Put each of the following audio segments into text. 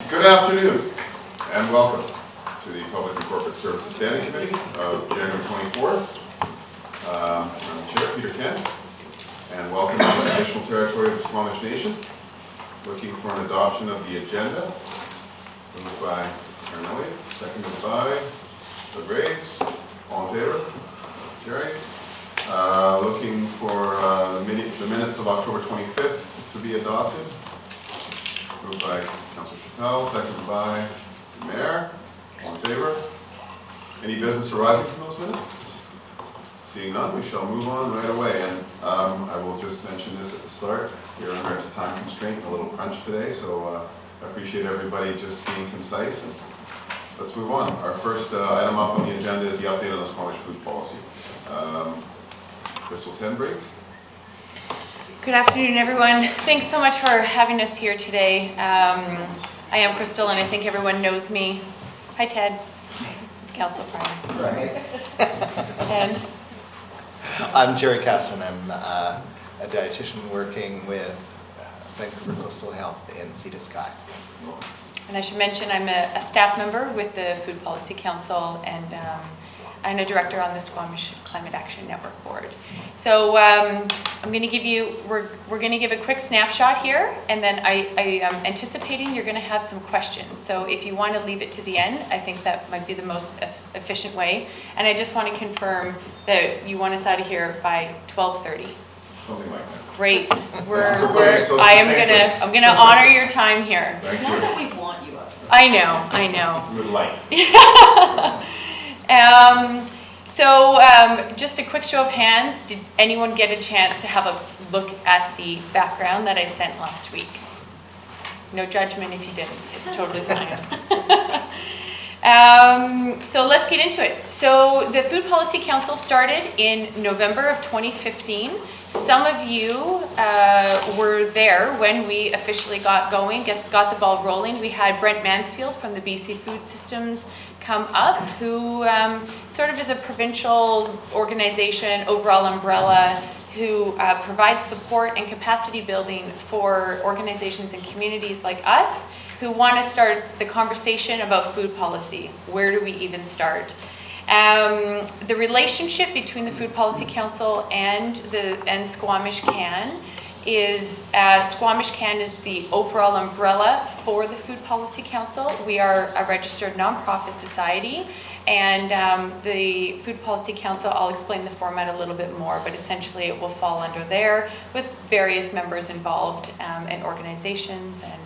Good afternoon and welcome to the Public and Corporate Services Standing Committee of January 24th. I'm the Chair, Peter Kent, and welcome to the traditional territory of the Squamish Nation. Looking for an adoption of the agenda. Moved by Carnelli, seconded by LaGrace. All in favor? Carried. Looking for the minutes of October 25th to be adopted. Moved by Councillor Chappelle, seconded by the Mayor. All in favor? Any business arising from those minutes? Seeing none, we shall move on right away. And I will just mention this at the start. We're under a time constraint, a little crunch today, so I appreciate everybody just being concise. And let's move on. Our first item up on the agenda is the update on the Squamish food policy. Crystal Tenbrink. Good afternoon, everyone. Thanks so much for having us here today. I am Crystal, and I think everyone knows me. Hi, Ted. Council Pryor. Sorry. And I'm Jerry Caston. I'm a dietitian working with Vancouver Coastal Health in Sea to Sky. And I should mention I'm a staff member with the Food Policy Council, and I'm a director on the Squamish Climate Action Network Board. So I'm going to give you, we're going to give a quick snapshot here, and then I am anticipating you're going to have some questions. So if you want to leave it to the end, I think that might be the most efficient way. And I just want to confirm that you want us out of here by 12:30. Something like that. Great. So I'm gonna honor your time here. Thank Not you. that we want you up. I know. You would like. Just a quick show of hands. Did anyone get a chance to have a look at the background that I sent last week? No judgment if you didn't. It's totally fine. So let's get into it. So the Food Policy Council started in November of 2015. Some of you were there when we officially got going, got the ball rolling. We had Brent Mansfield from the BC Food Systems come up, who sort of is a provincial organization, overall umbrella, who provides support and capacity building for organizations and communities like us who want to start the conversation about food policy. Where do we even start? The relationship between the Food Policy Council and Squamish Can is Squamish Can is the overall umbrella for the Food Policy Council. We are a registered nonprofit society, and the Food Policy Council, I'll explain the format a little bit more, but essentially it will fall under there with various members involved and organizations and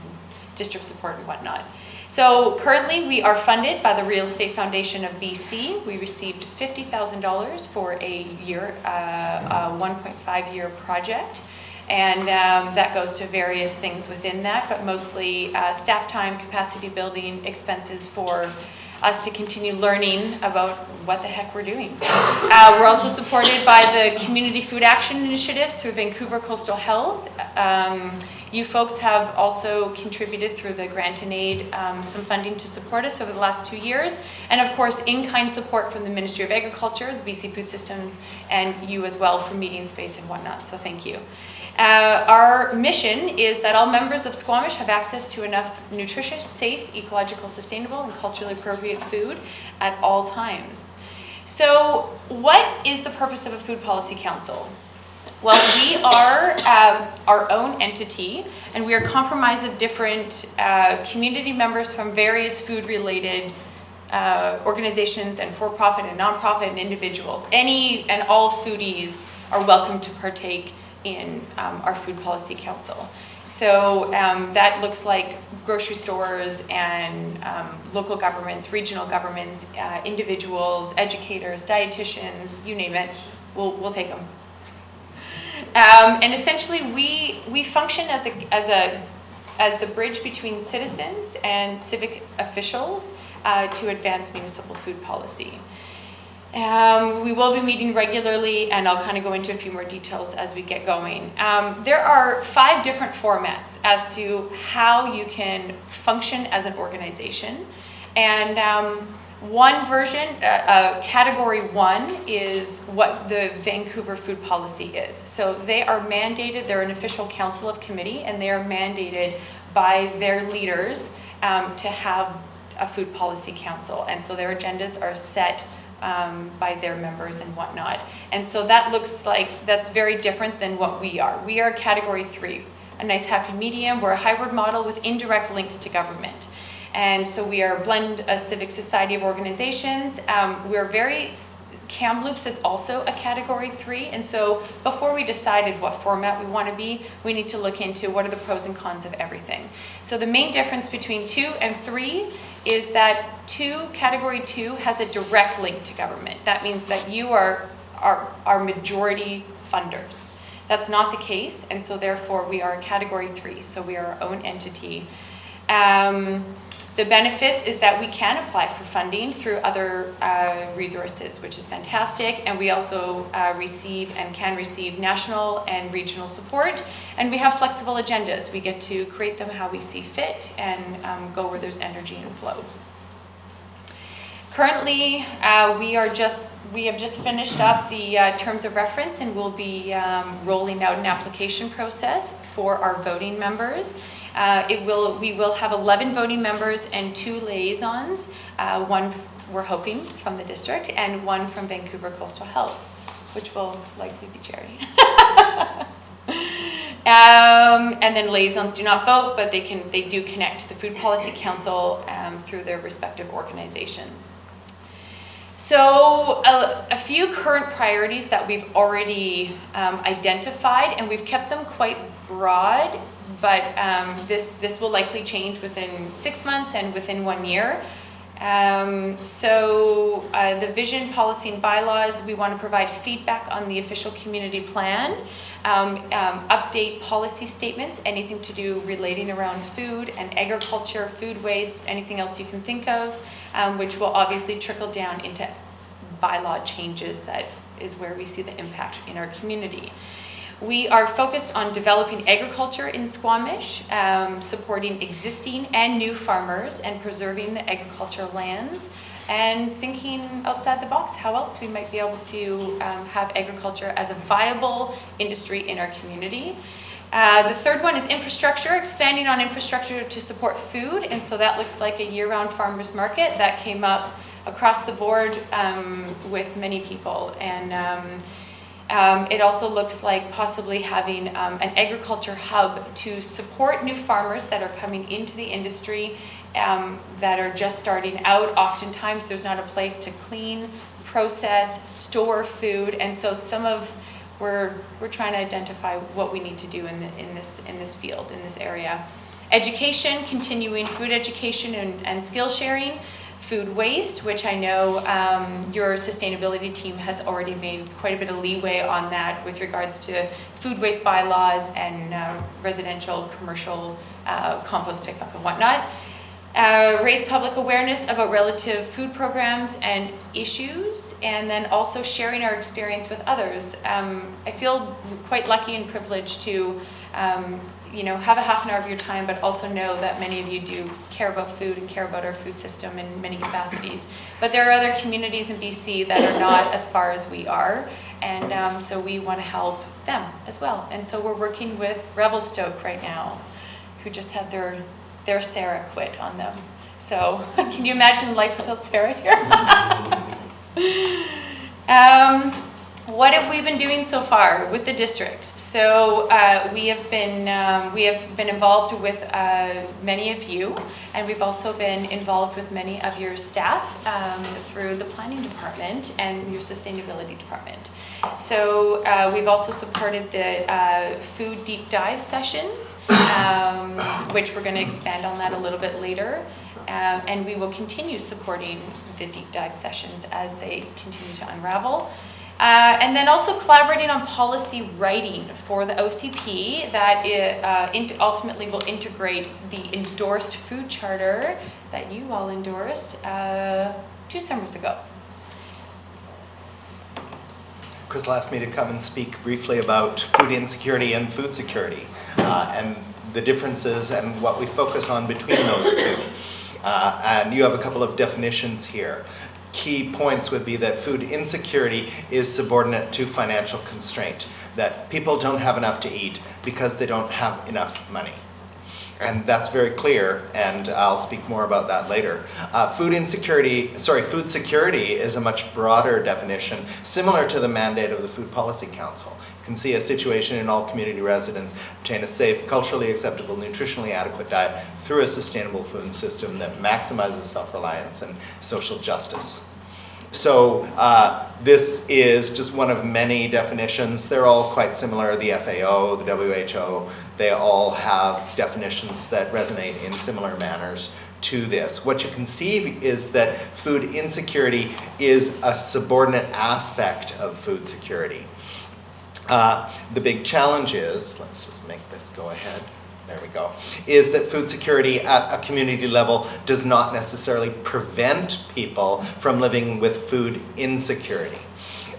district support and whatnot. So currently we are funded by the Real Estate Foundation of BC. We received $50,000 for a 1.5 year project. And that goes to various things within that, but mostly staff time, capacity building, expenses for us to continue learning about what the heck we're doing. We're also supported by the Community Food Action Initiatives through Vancouver Coastal Health. You folks have also contributed through the Grant and Aid some funding to support us over the last 2 years. And of course, in-kind support from the Ministry of Agriculture, the BC Food Systems, and you as well for meeting space and whatnot, so thank you. Our mission is that all members of Squamish have access to enough nutritious, safe, ecological, sustainable, and culturally appropriate food at all times. So what is the purpose of a Food Policy Council? Well, we are our own entity, and we are comprised of different community members from various food-related organizations and for-profit and non-profit and individuals. Any and all foodies are welcome to partake in our Food Policy Council. So that looks like grocery stores and local governments, regional governments, individuals, educators, dietitians, you name it, we'll take them. And essentially we function as the bridge between citizens and civic officials to advance municipal food policy. We will be meeting regularly, and I'll kind of go into a few more details as we get going. There are 5 different formats as to how you can function as an organization. And one version, category 1, is what the Vancouver Food Policy is. So they are mandated, they're an official council of committee, and they are mandated by their leaders to have a food policy council. And so their agendas are set by their members and whatnot. And so that looks like, that's very different than what we are. We are category 3, a nice happy medium. We're a hybrid model with indirect links to government. And so we are a blend of civic society of organizations. We're very, Kamloops is also a category 3. And so before we decided what format we want to be, we need to look into what are the pros and cons of everything. So the main difference between 2 and 3 is that category 2 has a direct link to government. That means that you are our majority funders. That's not the case, and so therefore we are category 3, so we are our own entity. The benefits is that we can apply for funding through other resources, which is fantastic, and we also receive and can receive national and regional support, and we have flexible agendas. We get to create them how we see fit and go where there's energy and flow. Currently, we have just finished up the terms of reference, and we'll be rolling out an application process for our voting members. We will have 11 voting members and 2 liaisons, one we're hoping from the district and one from Vancouver Coastal Health, which will likely be Jerry. And then liaisons do not vote, but they do connect to the Food Policy Council through their respective organizations. So a few current priorities that we've already identified, and we've kept them quite broad, but this will likely change within 6 months and within 1 year. So the vision, policy, and bylaws, we want to provide feedback on the official community plan, update policy statements, anything to do relating around food and agriculture, food waste, anything else you can think of, which will obviously trickle down into bylaw changes. That is where we see the impact in our community. We are focused on developing agriculture in Squamish, supporting existing and new farmers, and preserving the agricultural lands, and thinking outside the box how else we might be able to have agriculture as a viable industry in our community. The third one is infrastructure, expanding on infrastructure to support food, and so that looks like a year-round farmers market that came up across the board with many people. And it also looks like possibly having an agriculture hub to support new farmers that are coming into the industry, that are just starting out. Oftentimes there's not a place to clean, process, store food, and so we're trying to identify what we need to do in this field, in this area. Education, continuing food education and skill sharing. Food waste, which I know your sustainability team has already made quite a bit of leeway on that with regards to food waste bylaws and residential, commercial compost pickup and whatnot. Raise public awareness about relative food programs and issues, and then also sharing our experience with others. I feel quite lucky and privileged to have a half an hour of your time, but also know that many of you do care about food and care about our food system in many capacities. But there are other communities in BC that are not as far as we are, and so we want to help them as well. And so we're working with Revelstoke right now, who just had their Sarah quit on them. So can you imagine life without Sarah here? What have we been doing so far with the district? So we have been involved with many of you, and we've also been involved with many of your staff through the planning department and your sustainability department. So we've also supported the food deep dive sessions, which we're going to expand on that a little bit later. And we will continue supporting the deep dive sessions as they continue to unravel. And then also collaborating on policy writing for the OCP that ultimately will integrate the endorsed food charter that you all endorsed 2 summers ago. Crystal asked me to come and speak briefly about food insecurity and food security and the differences and what we focus on between those two. And you have a couple of definitions here. Key points would be that food insecurity is subordinate to financial constraint, that people don't have enough to eat because they don't have enough money. And that's very clear, and I'll speak more about that later. Food security is a much broader definition, similar to the mandate of the Food Policy Council. You can see a situation in all community residents obtain a safe, culturally acceptable, nutritionally adequate diet through a sustainable food system that maximizes self-reliance and social justice. So this is just one of many definitions. They're all quite similar. The FAO, the WHO, they all have definitions that resonate in similar manners to this. What you can see is that food insecurity is a subordinate aspect of food security. The big challenge is, let's just make this go ahead. There we go, is that food security at a community level does not necessarily prevent people from living with food insecurity.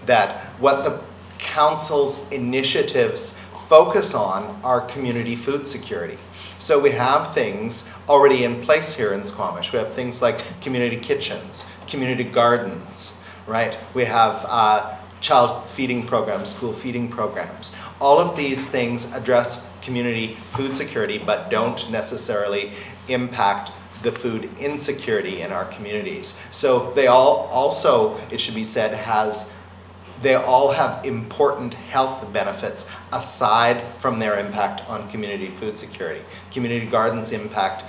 That what the council's initiatives focus on are community food security. So we have things already in place here in Squamish. We have things like community kitchens, community gardens, right? We have child feeding programs, school feeding programs. All of these things address community food security, but don't necessarily impact the food insecurity in our communities. So they all also, it should be said, they all have important health benefits aside from their impact on community food security. Community gardens impact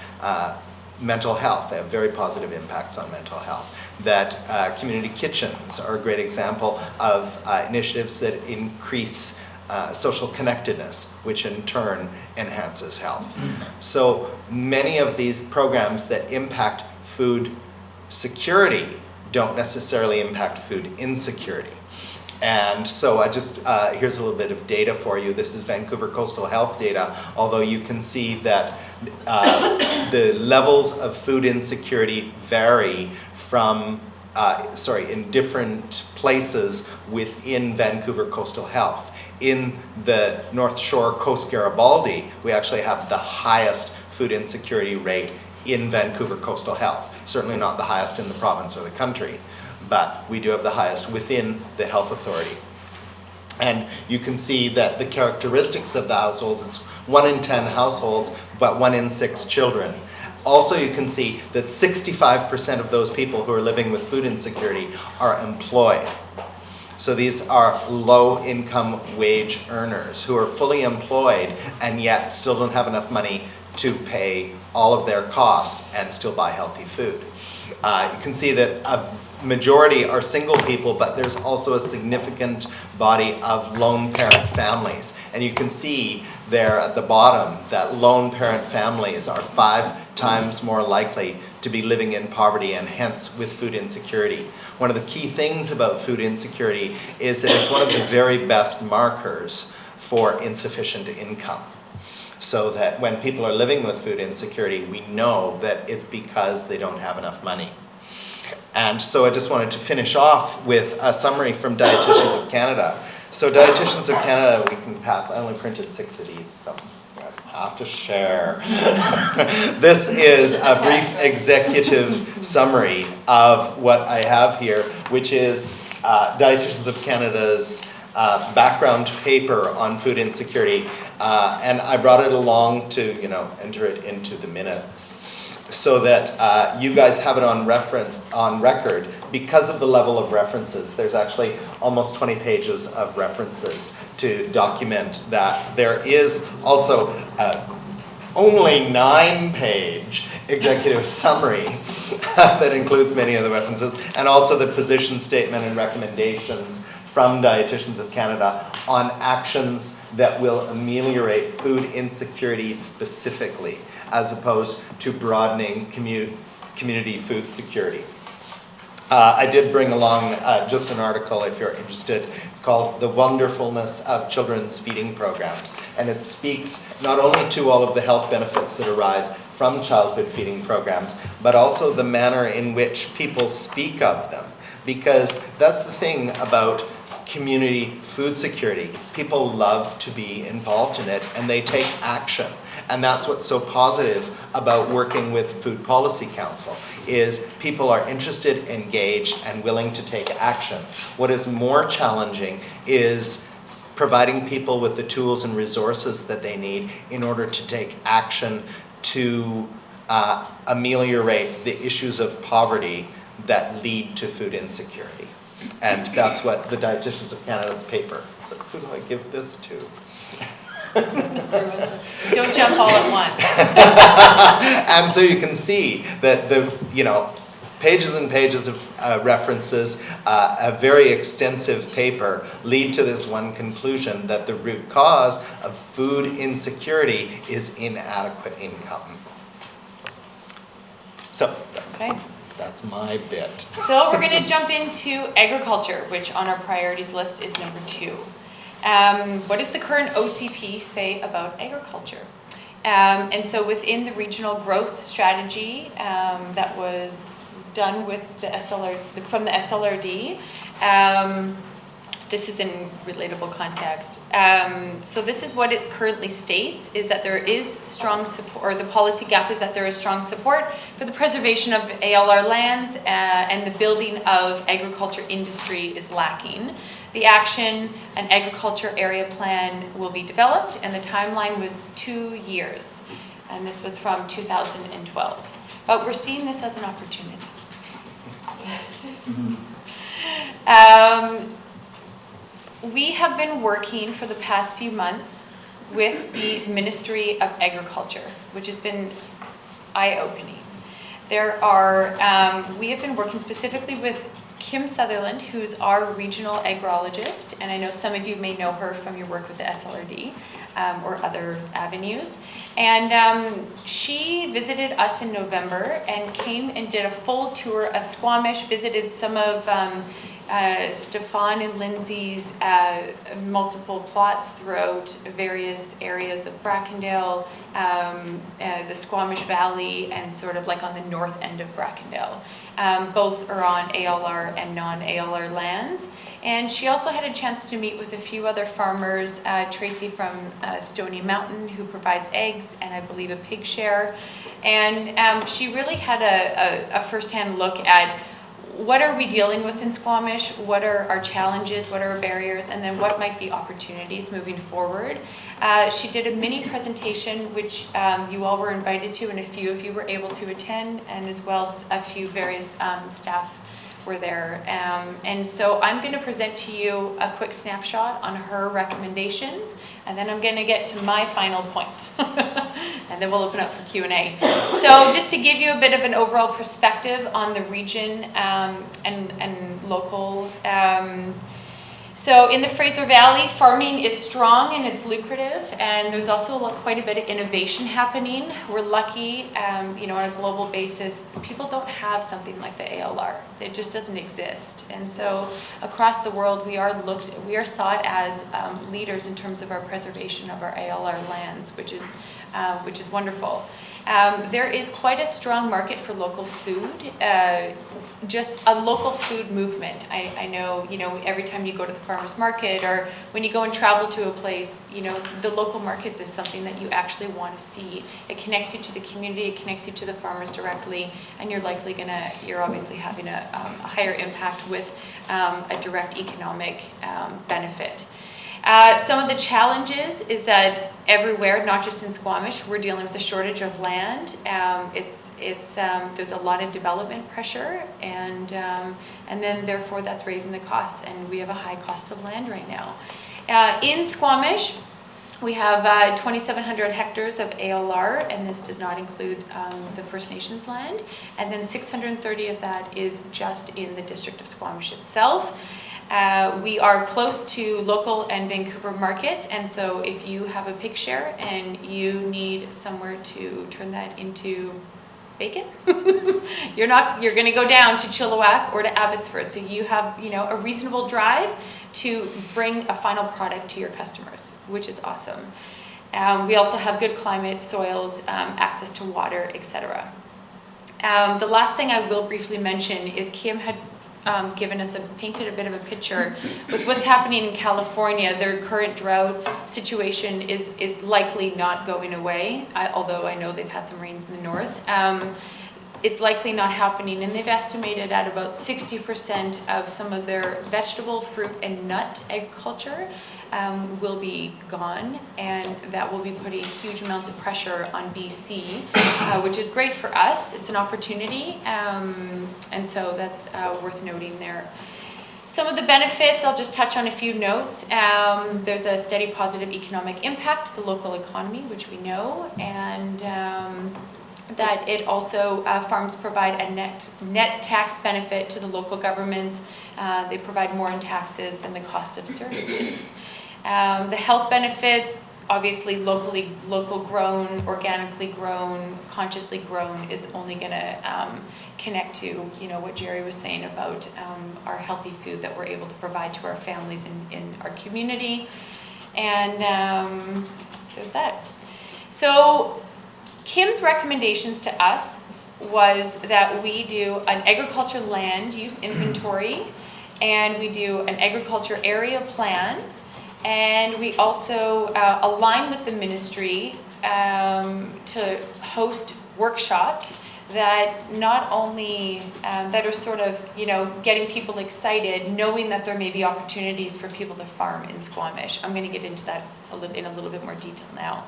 mental health. They have very positive impacts on mental health. That community kitchens are a great example of initiatives that increase social connectedness, which in turn enhances health. So many of these programs that impact food security don't necessarily impact food insecurity. And so here's a little bit of data for you. This is Vancouver Coastal Health data, although you can see that the levels of food insecurity vary from, in different places within Vancouver Coastal Health. In the North Shore Coast Garibaldi, we actually have the highest food insecurity rate in Vancouver Coastal Health. Certainly not the highest in the province or the country, but we do have the highest within the health authority. And you can see that the characteristics of the households, it's 1 in 10 households, but 1 in 6 children. Also, you can see that 65% of those people who are living with food insecurity are employed. So these are low-income wage earners who are fully employed and yet still don't have enough money to pay all of their costs and still buy healthy food. You can see that a majority are single people, but there's also a significant body of lone parent families. And you can see there at the bottom that lone parent families are 5 times more likely to be living in poverty and hence with food insecurity. One of the key things about food insecurity is that it's one of the very best markers for insufficient income. So that when people are living with food insecurity, we know that it's because they don't have enough money. And so I just wanted to finish off with a summary from Dietitians of Canada. So Dietitians of Canada, we can pass, I only printed 6 of these, so you guys have to share. This is a brief executive summary of what I have here, which is Dietitians of Canada's background paper on food insecurity. And I brought it along to, enter it into the minutes, so that you guys have it on record. Because of the level of references, there's actually almost 20 pages of references to document that. There is also only 9-page executive summary that includes many of the references, and also the position statement and recommendations from Dietitians of Canada on actions that will ameliorate food insecurity specifically, as opposed to broadening community food security. I did bring along just an article if you're interested. It's called The Wonderfulness of Children's Feeding Programs. And it speaks not only to all of the health benefits that arise from childhood feeding programs, but also the manner in which people speak of them. Because that's the thing about community food security. People love to be involved in it and they take action. And that's what's so positive about working with Food Policy Council, is people are interested, engaged, and willing to take action. What is more challenging is providing people with the tools and resources that they need in order to take action to ameliorate the issues of poverty that lead to food insecurity. And that's what the Dietitians of Canada's paper. So who do I give this to? Don't jump all at once. And so you can see that pages and pages of references, a very extensive paper lead to this one conclusion, that the root cause of food insecurity is inadequate income. So that's my bit. So we're going to jump into agriculture, which on our priorities list is number 2. What does the current OCP say about agriculture? And so within the regional growth strategy that was done with the from the SLRD, this is in relatable context. So this is what it currently states, is that there is strong support, or the policy gap is that there is strong support for the preservation of ALR lands, and the building of agriculture industry is lacking. The action and agriculture area plan will be developed, and the timeline was 2 years. And this was from 2012. But we're seeing this as an opportunity. We have been working for the past few months with the Ministry of Agriculture, which has been eye-opening. We have been working specifically with Kim Sutherland, who's our regional agrologist, and I know some of you may know her from your work with the SLRD or other avenues. And she visited us in November and came and did a full tour of Squamish, visited some of Stefan and Lindsay's multiple plots throughout various areas of Brackendale, the Squamish Valley, and sort of like on the north end of Brackendale. Both are on ALR and non-ALR lands. And she also had a chance to meet with a few other farmers, Tracy from Stony Mountain, who provides eggs and I believe a pig share. And she really had a firsthand look at what are we dealing with in Squamish, what are our challenges, what are our barriers, and then what might be opportunities moving forward. She did a mini presentation, which you all were invited to, and a few of you were able to attend, and as well as a few various staff were there. And so I'm going to present to you a quick snapshot on her recommendations, and then I'm going to get to my final point. And then we'll open up for Q&A. So just to give you a bit of an overall perspective on the region and local. So in the Fraser Valley, farming is strong and it's lucrative, and there's also quite a bit of innovation happening. We're lucky, on a global basis, people don't have something like the ALR. It just doesn't exist. And so across the world, we are sought as leaders in terms of our preservation of our ALR lands, which is wonderful. There is quite a strong market for local food, just a local food movement. I know, every time you go to the farmer's market or when you go and travel to a place, the local markets is something that you actually want to see. It connects you to the community, it connects you to the farmers directly, and you're obviously having a higher impact with a direct economic benefit. Some of the challenges is that everywhere, not just in Squamish, we're dealing with a shortage of land. There's a lot of development pressure, and then therefore that's raising the costs, and we have a high cost of land right now. In Squamish, we have 2,700 hectares of ALR, and this does not include the First Nations land, and then 630 of that is just in the district of Squamish itself. We are close to local and Vancouver markets, and so if you have a pig share and you need somewhere to turn that into bacon, you're going to go down to Chilliwack or to Abbotsford. So you have, a reasonable drive to bring a final product to your customers, which is awesome. We also have good climate, soils, access to water, etc. The last thing I will briefly mention is Kim had painted a bit of a picture with what's happening in California. Their current drought situation is likely not going away, although I know they've had some rains in the north. It's likely not happening, and they've estimated at about 60% of some of their vegetable, fruit, and nut agriculture will be gone, and that will be putting huge amounts of pressure on BC, which is great for us. It's an opportunity, and so that's worth noting there. Some of the benefits, I'll just touch on a few notes. There's a steady positive economic impact to the local economy, which we know, and that it also, farms provide a net tax benefit to the local governments. They provide more in taxes than the cost of services. The health benefits, obviously local grown, organically grown, consciously grown is only gonna connect to, you know, what Jerry was saying about our healthy food that we're able to provide to our families in our community. And there's that. So Kim's recommendations to us was that we do an agriculture land use inventory, and we do an agriculture area plan, and we also align with the ministry to host workshops that not only, that are sort of, you know, getting people excited, knowing that there may be opportunities for people to farm in Squamish. I'm going to get into that in a little bit more detail now.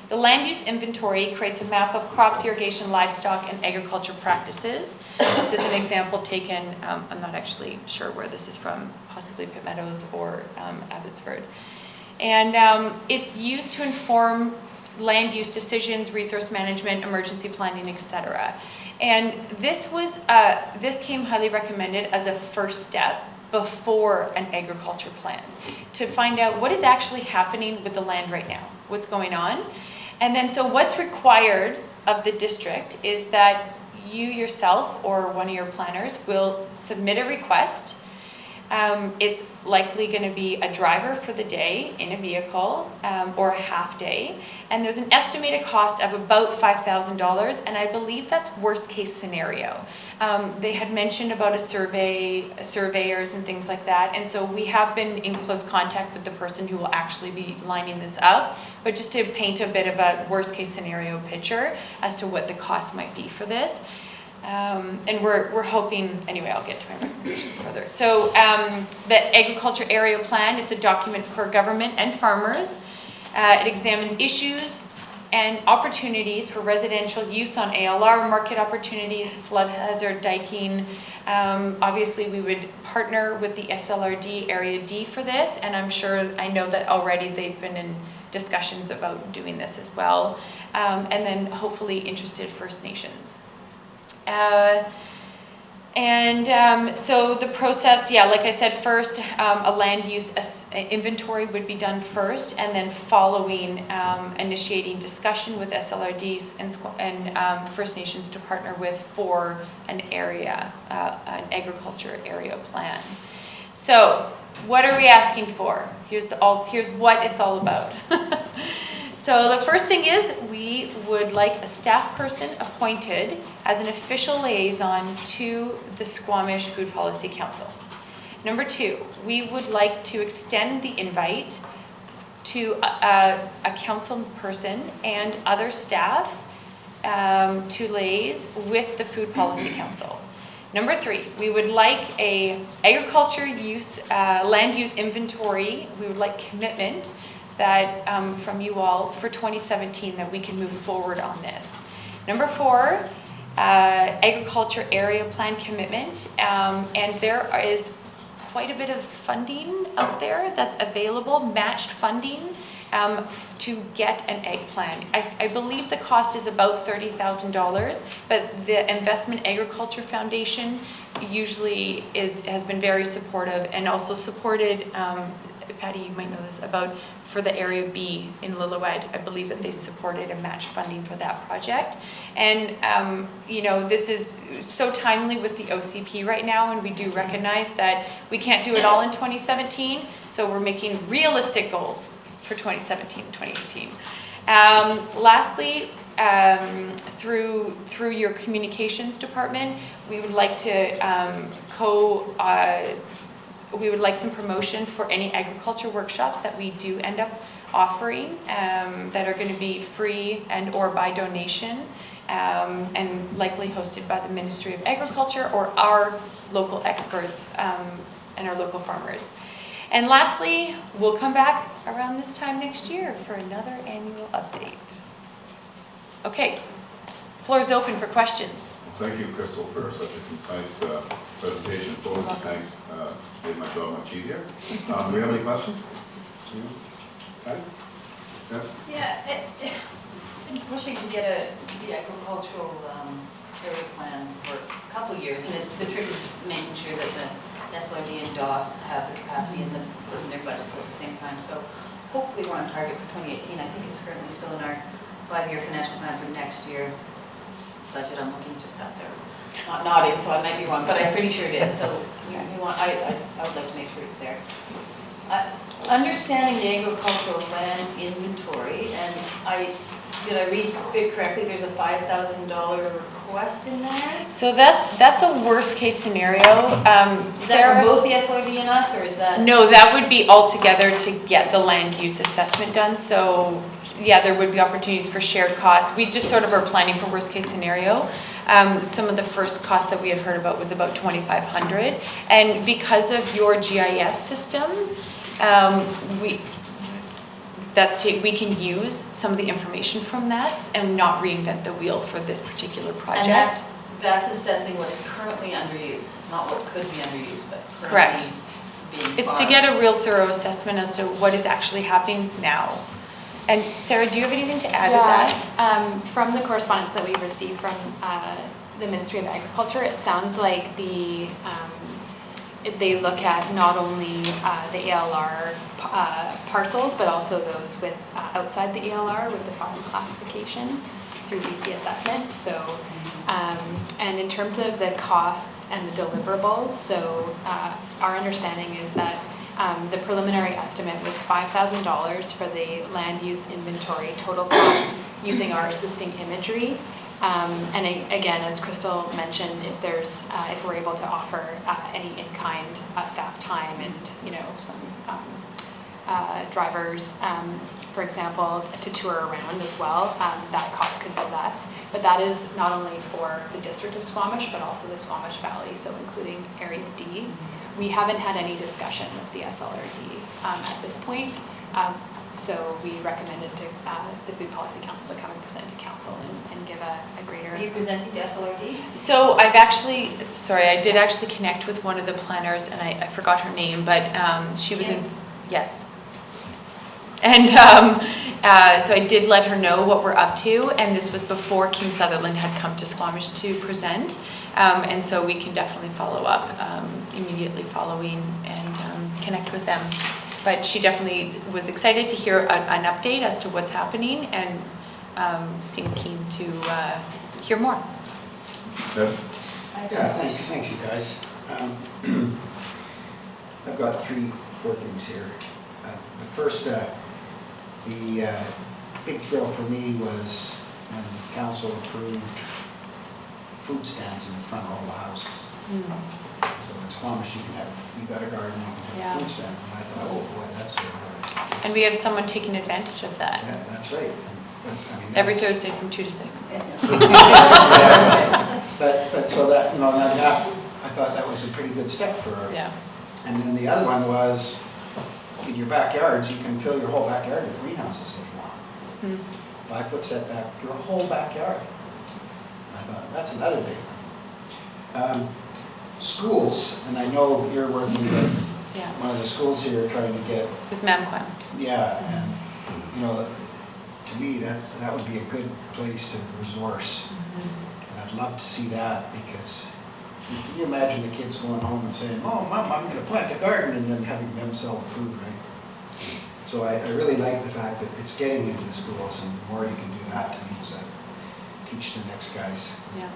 The land use inventory creates a map of crops, irrigation, livestock, and agriculture practices. This is an example taken, I'm not actually sure where this is from, possibly Pitt Meadows or Abbotsford. And it's used to inform land use decisions, resource management, emergency planning, etc. And this came highly recommended as a first step before an agriculture plan, to find out what is actually happening with the land right now, what's going on. And then so what's required of the district is that you yourself or one of your planners will submit a request. It's likely going to be a driver for the day in a vehicle, or a half day. And there's an estimated cost of about $5,000, and I believe that's worst case scenario. They had mentioned about surveyors and things like that, and so we have been in close contact with the person who will actually be lining this up, but just to paint a bit of a worst case scenario picture as to what the cost might be for this. And we're hoping, anyway, I'll get to my recommendations further. So the agriculture area plan, it's a document for government and farmers. It examines issues and opportunities for residential use on ALR, market opportunities, flood hazard, diking. Obviously, we would partner with the SLRD Area D for this, and I know that already they've been in discussions about doing this as well. And then hopefully interested First Nations. So the process, like I said, first a land use inventory would be done first, and then following initiating discussion with SLRDs and First Nations to partner with for an area, an agriculture area plan. So what are we asking for? Here's what it's all about. So the first thing is we would like a staff person appointed as an official liaison to the Squamish Food Policy Council. Number 2, we would like to extend the invite to a council person and other staff to liaise with the Food Policy Council. Number 3, we would like a agriculture use, land use inventory. We would like commitment that from you all for 2017 that we can move forward on this. Number 4, agriculture area plan commitment, and there is quite a bit of funding out there that's available, matched funding to get an egg plan. I believe the cost is about $30,000, but the Investment Agriculture Foundation usually has been very supportive and also supported, Patty, you might know this, for the Area B in Lillooet. I believe that they supported and matched funding for that project. And, this is so timely with the OCP right now, and we do recognize that we can't do it all in 2017, so we're making realistic goals for 2017 and 2018. Lastly, through your communications department, we would like to we would like some promotion for any agriculture workshops that we do end up offering that are going to be free and or by donation, and likely hosted by the Ministry of Agriculture or our local experts and our local farmers. And lastly, we'll come back around this time next year for another annual update. Okay, floor is open for questions. Thank you, Crystal, for such a concise presentation. Full of thanks, made my job much easier. Do we have any questions? Okay. Yes? Yeah, been pushing to get the agricultural area plan for a couple of years, and the trick is making sure that the SLRD and DOS have the capacity and putting their budgets at the same time. So hopefully we're on target for 2018. I think it's currently still in our 5-year financial plan for next year budget. I'm looking just out there, not nodding, so I might be wrong, but I'm pretty sure it is. So we want, I would like to make sure it's there. Understanding the agricultural land inventory, and did I read it correctly? There's a $5,000 request in there. So that's a worst case scenario. Is that Sarah? for both the SLRD and us, or is that? No, that would be all together to get the land use assessment done. So yeah, there would be opportunities for shared costs. We just sort of are planning for worst case scenario. Some of the first costs that we had heard about was about $2,500. And because of your GIS system, we can use some of the information from that and not reinvent the wheel for this particular project. And that's assessing what's currently under use, not what could be under use, but Correct. currently being It's to farmed. get a real thorough assessment as to what is actually happening now. And Sarah, do you have anything to add to that? From the correspondence that we've received from the Ministry of Agriculture, it sounds like they look at not only the ALR parcels, but also those with outside the ALR with the farm classification through BC assessment. So, and in terms of the costs and the deliverables, so our understanding is that the preliminary estimate was $5,000 for the land use inventory total cost using our existing imagery. And again, as Crystal mentioned, if we're able to offer any in-kind staff time and some drivers, for example, to tour around as well, that cost could be less. But that is not only for the district of Squamish, but also the Squamish Valley, so including Area D. We haven't had any discussion with the SLRD at this point. So we recommended to the Food Policy Council to come and present to council and give a greater. Are you presenting to SLRD? So I did actually connect with one of the planners, and I forgot her name, but she was in, yes. And so I did let her know what we're up to, and this was before Kim Sutherland had come to Squamish to present. And so we can definitely follow up immediately following and connect with them. But she definitely was excited to hear an update as to what's happening and seemed keen to hear more. Deb? Yeah, thanks you guys. I've got 4 things here. The first, the big thrill for me was when council approved food stands in front of all the houses. So in Squamish, you got a garden, you can have a food stand. And I thought, oh boy, that's And we have someone taking advantage of that. yeah, that's right. Every Thursday from 2 to 6. But so that, that I thought that was a pretty good step for her. Yeah. And then the other one was, in your backyards, you can fill your whole backyard with greenhouses if you want. 5-foot setback, your whole backyard. And I thought, that's another big one. Schools, and I know you're working with Yeah. one of the schools here trying to get, With Mamquam. yeah, and, to me, that would be a good place to resource. And I'd love to see that, because can you imagine the kids going home and saying, oh, Mom, I'm going to plant a garden, and then having them sell the food, right? So I really like the fact that it's getting into the schools, and the more you can do that, to me, is teach the next guys. Yeah.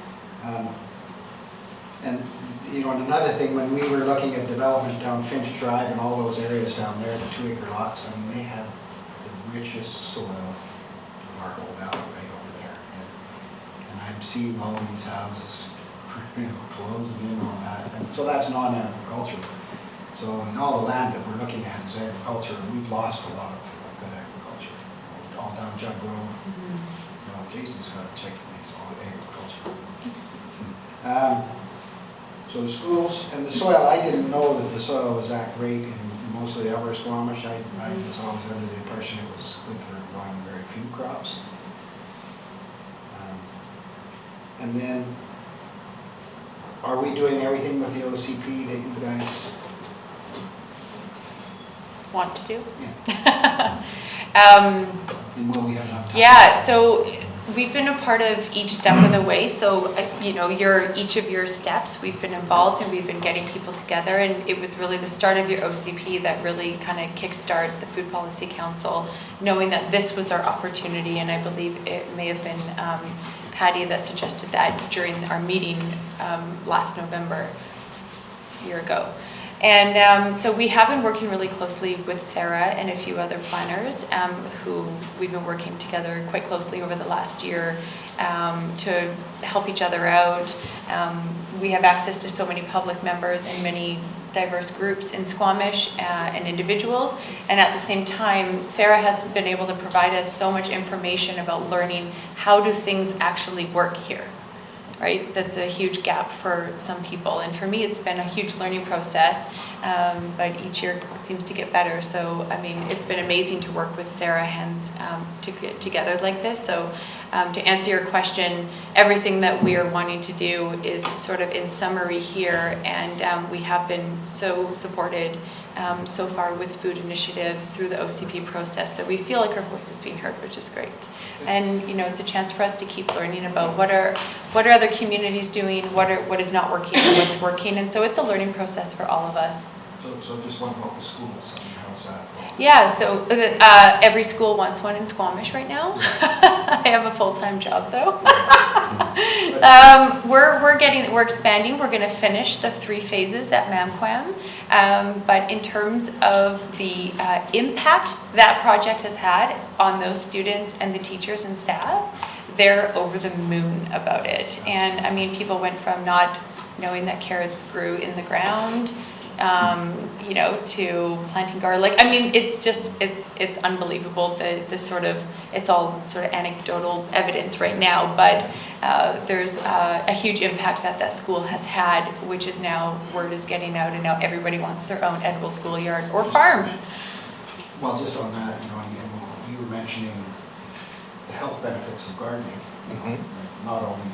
And another thing, when we were looking at development down Finch Drive and all those areas down there, the 2-acre lots, I mean, they have the richest soil of our whole valley right over there. And I'm seeing all these houses, closing in on that. And so that's non-agricultural. So in all the land that we're looking at is agriculture, and we've lost a lot of good agriculture. All down Jug Road. Jason's got to check these, all agriculture. So the schools and the soil, I didn't know that the soil was that great in mostly upper Squamish. I was always under the impression it was good for growing very few crops. And then, are we doing everything with the OCP that you guys? Want to do? Yeah. And will we have enough time? Yeah, so we've been a part of each step of the way. So, you know, each of your steps, we've been involved and we've been getting people together. And it was really the start of your OCP that really kind of kickstart the Food Policy Council, knowing that this was our opportunity. And I believe it may have been Patty that suggested that during our meeting last November, a year ago. And so we have been working really closely with Sarah and a few other planners who we've been working together quite closely over the last year to help each other out. We have access to so many public members and many diverse groups in Squamish and individuals. And at the same time, Sarah has been able to provide us so much information about learning how do things actually work here. Right? That's a huge gap for some people. And for me, it's been a huge learning process, but each year seems to get better. So, I mean, it's been amazing to work with Sarah Hens to get together like this. So, to answer your question, everything that we are wanting to do is sort of in summary here, and we have been so supported so far with food initiatives through the OCP process. So we feel like our voice is being heard, which is great. And you know, it's a chance for us to keep learning about what are other communities doing, what is not working, and what's working. And so it's a learning process for all of us. So just one about the schools, how's that? Yeah, so every school wants one in Squamish right now. I have a full-time job though. We're expanding. We're going to finish the 3 phases at Mamquam. But in terms of the impact that project has had on those students and the teachers and staff, they're over the moon about it. And I mean, people went from not knowing that carrots grew in the ground, you know, to planting garlic. I mean, it's just, it's unbelievable. It's all sort of anecdotal evidence right now, but there's a huge impact that school has had, which is now, word is getting out, and now everybody wants their own edible schoolyard or farm. Well, just on that, you know, and you were mentioning the health benefits of gardening. Mhm. Not only the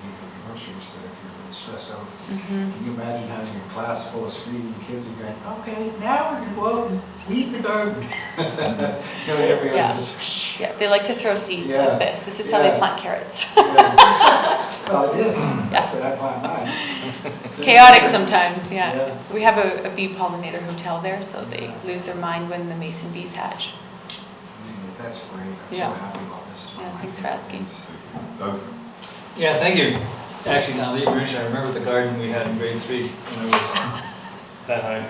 groceries, but if you're stressed out. Can you imagine having a class full of screaming kids and going, okay, now we're gonna go out and weed the garden. You know, everyone Yeah. just, Yeah, they like to throw seeds Yeah. like this. This is how they Yeah. plant carrots. yeah. Well, it is. That's what I plant mine. It's chaotic sometimes, yeah. Yeah. We have a bee pollinator hotel there, so they lose their mind when the mason bees hatch. Anyway, that's great. I'm Yeah. so happy about this. It's one of Yeah, my thanks for favorite asking. things. Doug? Yeah, thank you. Actually, now that you mentioned, I remember the garden we had in grade 3 when I was that high.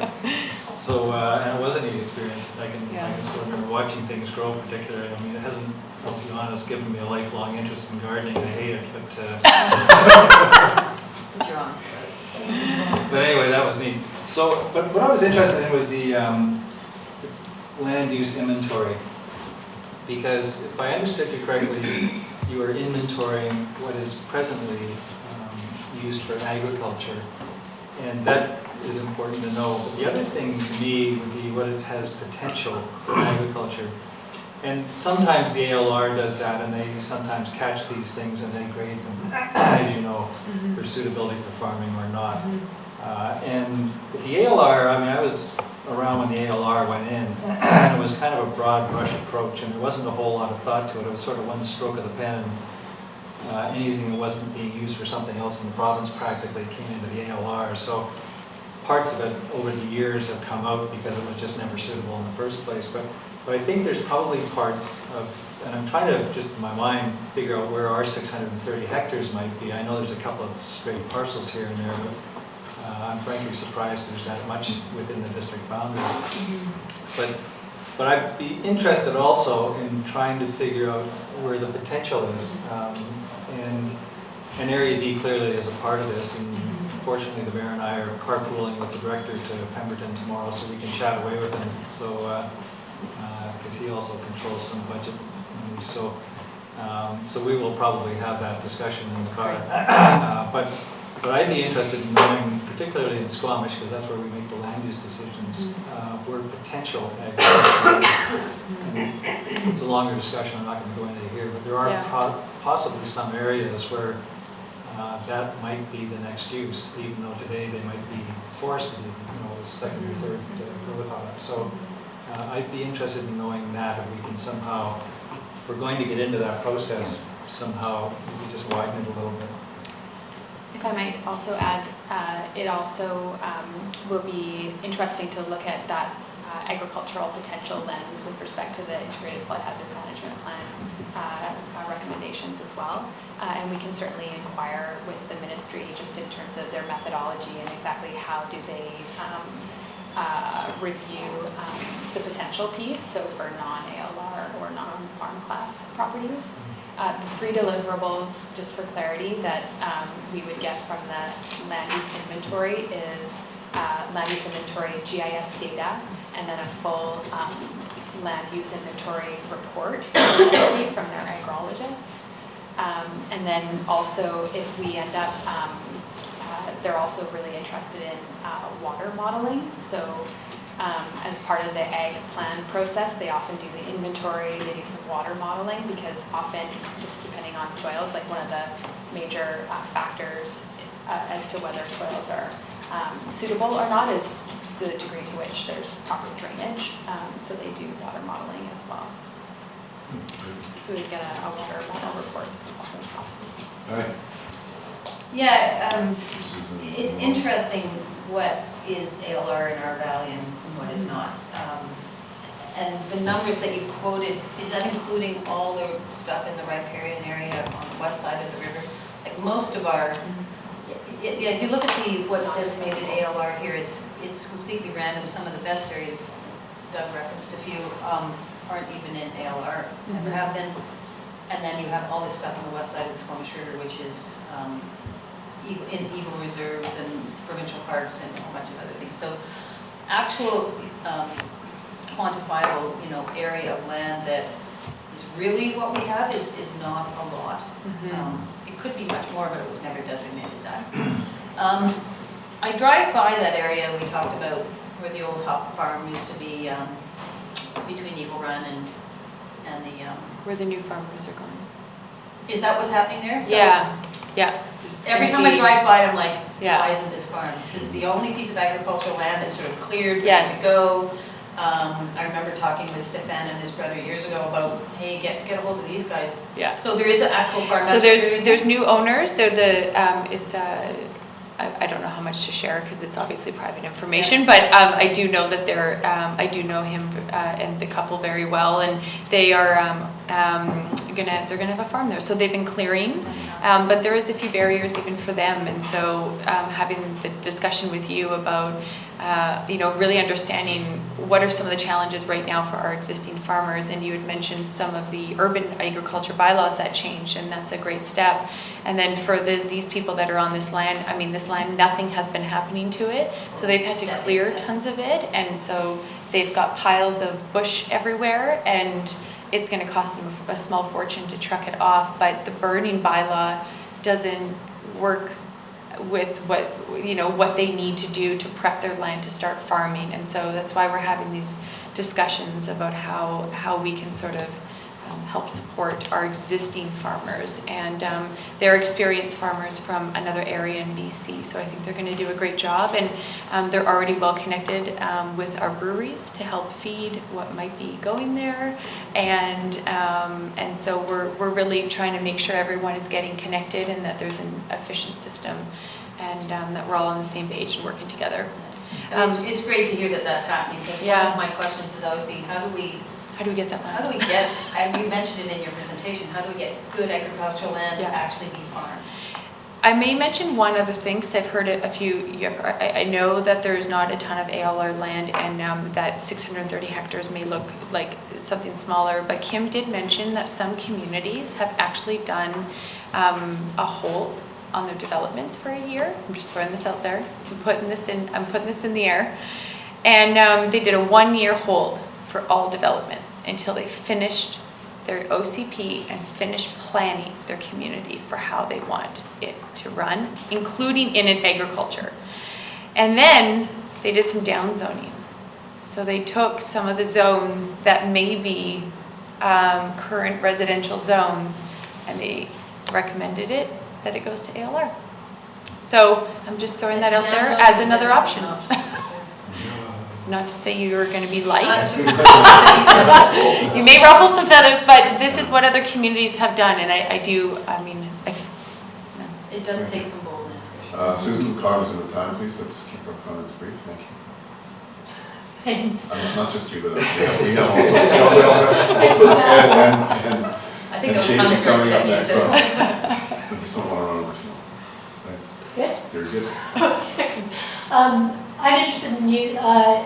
So, and it was a neat experience. I can still remember watching things grow particularly. I mean, it hasn't, I'll be honest, given me a lifelong interest in gardening. I hate it, But you're on. but anyway, that was neat. So, but what I was interested in was the land use inventory. Because if I understood you correctly, you are inventorying what is presently used for agriculture. And that is important to know. But the other thing to me would be what it has potential for agriculture. And sometimes the ALR does that, and they sometimes catch these things and they grade them, as you know, for suitability for farming or not. And with the ALR, I mean, I was around when the ALR went in, and it was kind of a broad brush approach, and there wasn't a whole lot of thought to it. It was sort of one stroke of the pen, and anything that wasn't being used for something else in the province practically came into the ALR. So parts of it over the years have come out because it was just never suitable in the first place. But I think there's probably parts of, and I'm trying to just in my mind figure out where our 630 hectares might be. I know there's a couple of straight parcels here and there, but I'm frankly surprised there's that much within the district boundary. But I'd be interested also in trying to figure out where the potential is. And Area D clearly is a part of this. And fortunately, the mayor and I are carpooling with the director to Pemberton tomorrow, so we can chat away with him. So, because he also controls some budget monies. So we will probably have that discussion in the car. but I'd be interested in knowing, particularly in Squamish, because that's where we make the land use decisions, where potential agriculture is. It's a longer discussion, I'm not going to go into it here, but there are Yeah. possibly some areas where that might be the next use, even though today they might be forested, second or third growth on it. So I'd be interested in knowing that, if we can somehow, if we're going to get into that process, somehow we just widen it a little bit. If I might also add, it also will be interesting to look at that agricultural potential lens with respect to the integrated flood hazard management plan recommendations as well. And we can certainly inquire with the ministry just in terms of their methodology and exactly how do they review the potential piece, so for non-ALR or non-farm class properties. The 3 deliverables, just for clarity, that we would get from the land use inventory is land use inventory GIS data, and then a full land use inventory report from their agrologists. And then also, if we end up, they're also really interested in water modeling. So as part of the ag plan process, they often do the inventory, they do some water modeling, because often, just depending on soils, like one of the major factors as to whether soils are suitable or not is the degree to which there's proper drainage. So they do water modeling as well. So we get a water model report also. All right. Yeah, it's interesting what is ALR in our valley and what is not. And the numbers that you quoted, is that including all the stuff in the riparian area on the west side of the river? Like most of our, yeah, if you look at what's designated ALR here, it's completely random. Some of the best areas, Doug referenced a few, aren't even in ALR, never have been. And then you have all this stuff on the west side of the Squamish River, which is in Eagle Reserves and provincial parks and a whole bunch of other things. So actual quantifiable, area of land that is really what we have is not a lot. It could be much more, but it was never designated that. I drive by that area we talked about where the old hop farm used to be, between Eagle Run and the, Where the new farmers are going. is that what's happening there? So Yeah. every time I drive by it, I'm like, Yeah. why isn't this farm? This is the only piece of agricultural land that's sort of cleared, ready Yes. to go. I remember talking with Stefan and his brother years ago about, hey, get a hold of these guys. Yeah. So there is an actual farm. So that's what they're doing? there's new owners. They're I don't know how much to share because it's obviously private information, but I do know that I do know him and the couple very well, and they are they're gonna have a farm there. So they've been clearing, but there is a few barriers even for them, and so having the discussion with you about really understanding what are some of the challenges right now for our existing farmers, and you had mentioned some of the urban agriculture bylaws that changed, and that's a great step. And then for these people that are on this land, this land, nothing has been happening to it, so they've had to clear tons of it, and so they've got piles of bush everywhere, and it's going to cost them a small fortune to truck it off. But the burning bylaw doesn't work with what they need to do to prep their land to start farming, and so that's why we're having these discussions about how we can sort of help support our existing farmers, and they're experienced farmers from another area in BC, so I think they're going to do a great job, and they're already well connected with our breweries to help feed what might be going there, and so we're really trying to make sure everyone is getting connected and that there's an efficient system, and that we're all on the same page and working together. It's great to hear that that's happening, because one of my questions has always been, how do we get that land? How do we get, and you mentioned it in your presentation, how do we get good agricultural land to actually be farmed? I may mention one other thing, because I've heard a few, I know that there's not a ton of ALR land, and that 630 hectares may look like something smaller, but Kim did mention that some communities have actually done a hold on their developments for a year. I'm just throwing this out there. I'm putting this in the air. And they did a 1-year hold for all developments until they finished their OCP and finish planning their community for how they want it to run, including in agriculture. And then they did some downzoning. So they took some of the zones that may be current residential zones, and they recommended that it goes to ALR. So I'm just throwing that out there as another option. Not to say you're going to be liked. You may ruffle some feathers, but this is what other communities have done, and It does take some boldness for sure. Susan, cognizant of time, please, let's keep our comments brief, thank you. Thanks. Not just you, but we have also Ed and I think it was Jason coming coming up from next, so Kenny, I just don't want to run over, so, thanks. Good. You're good. I'm interested in you,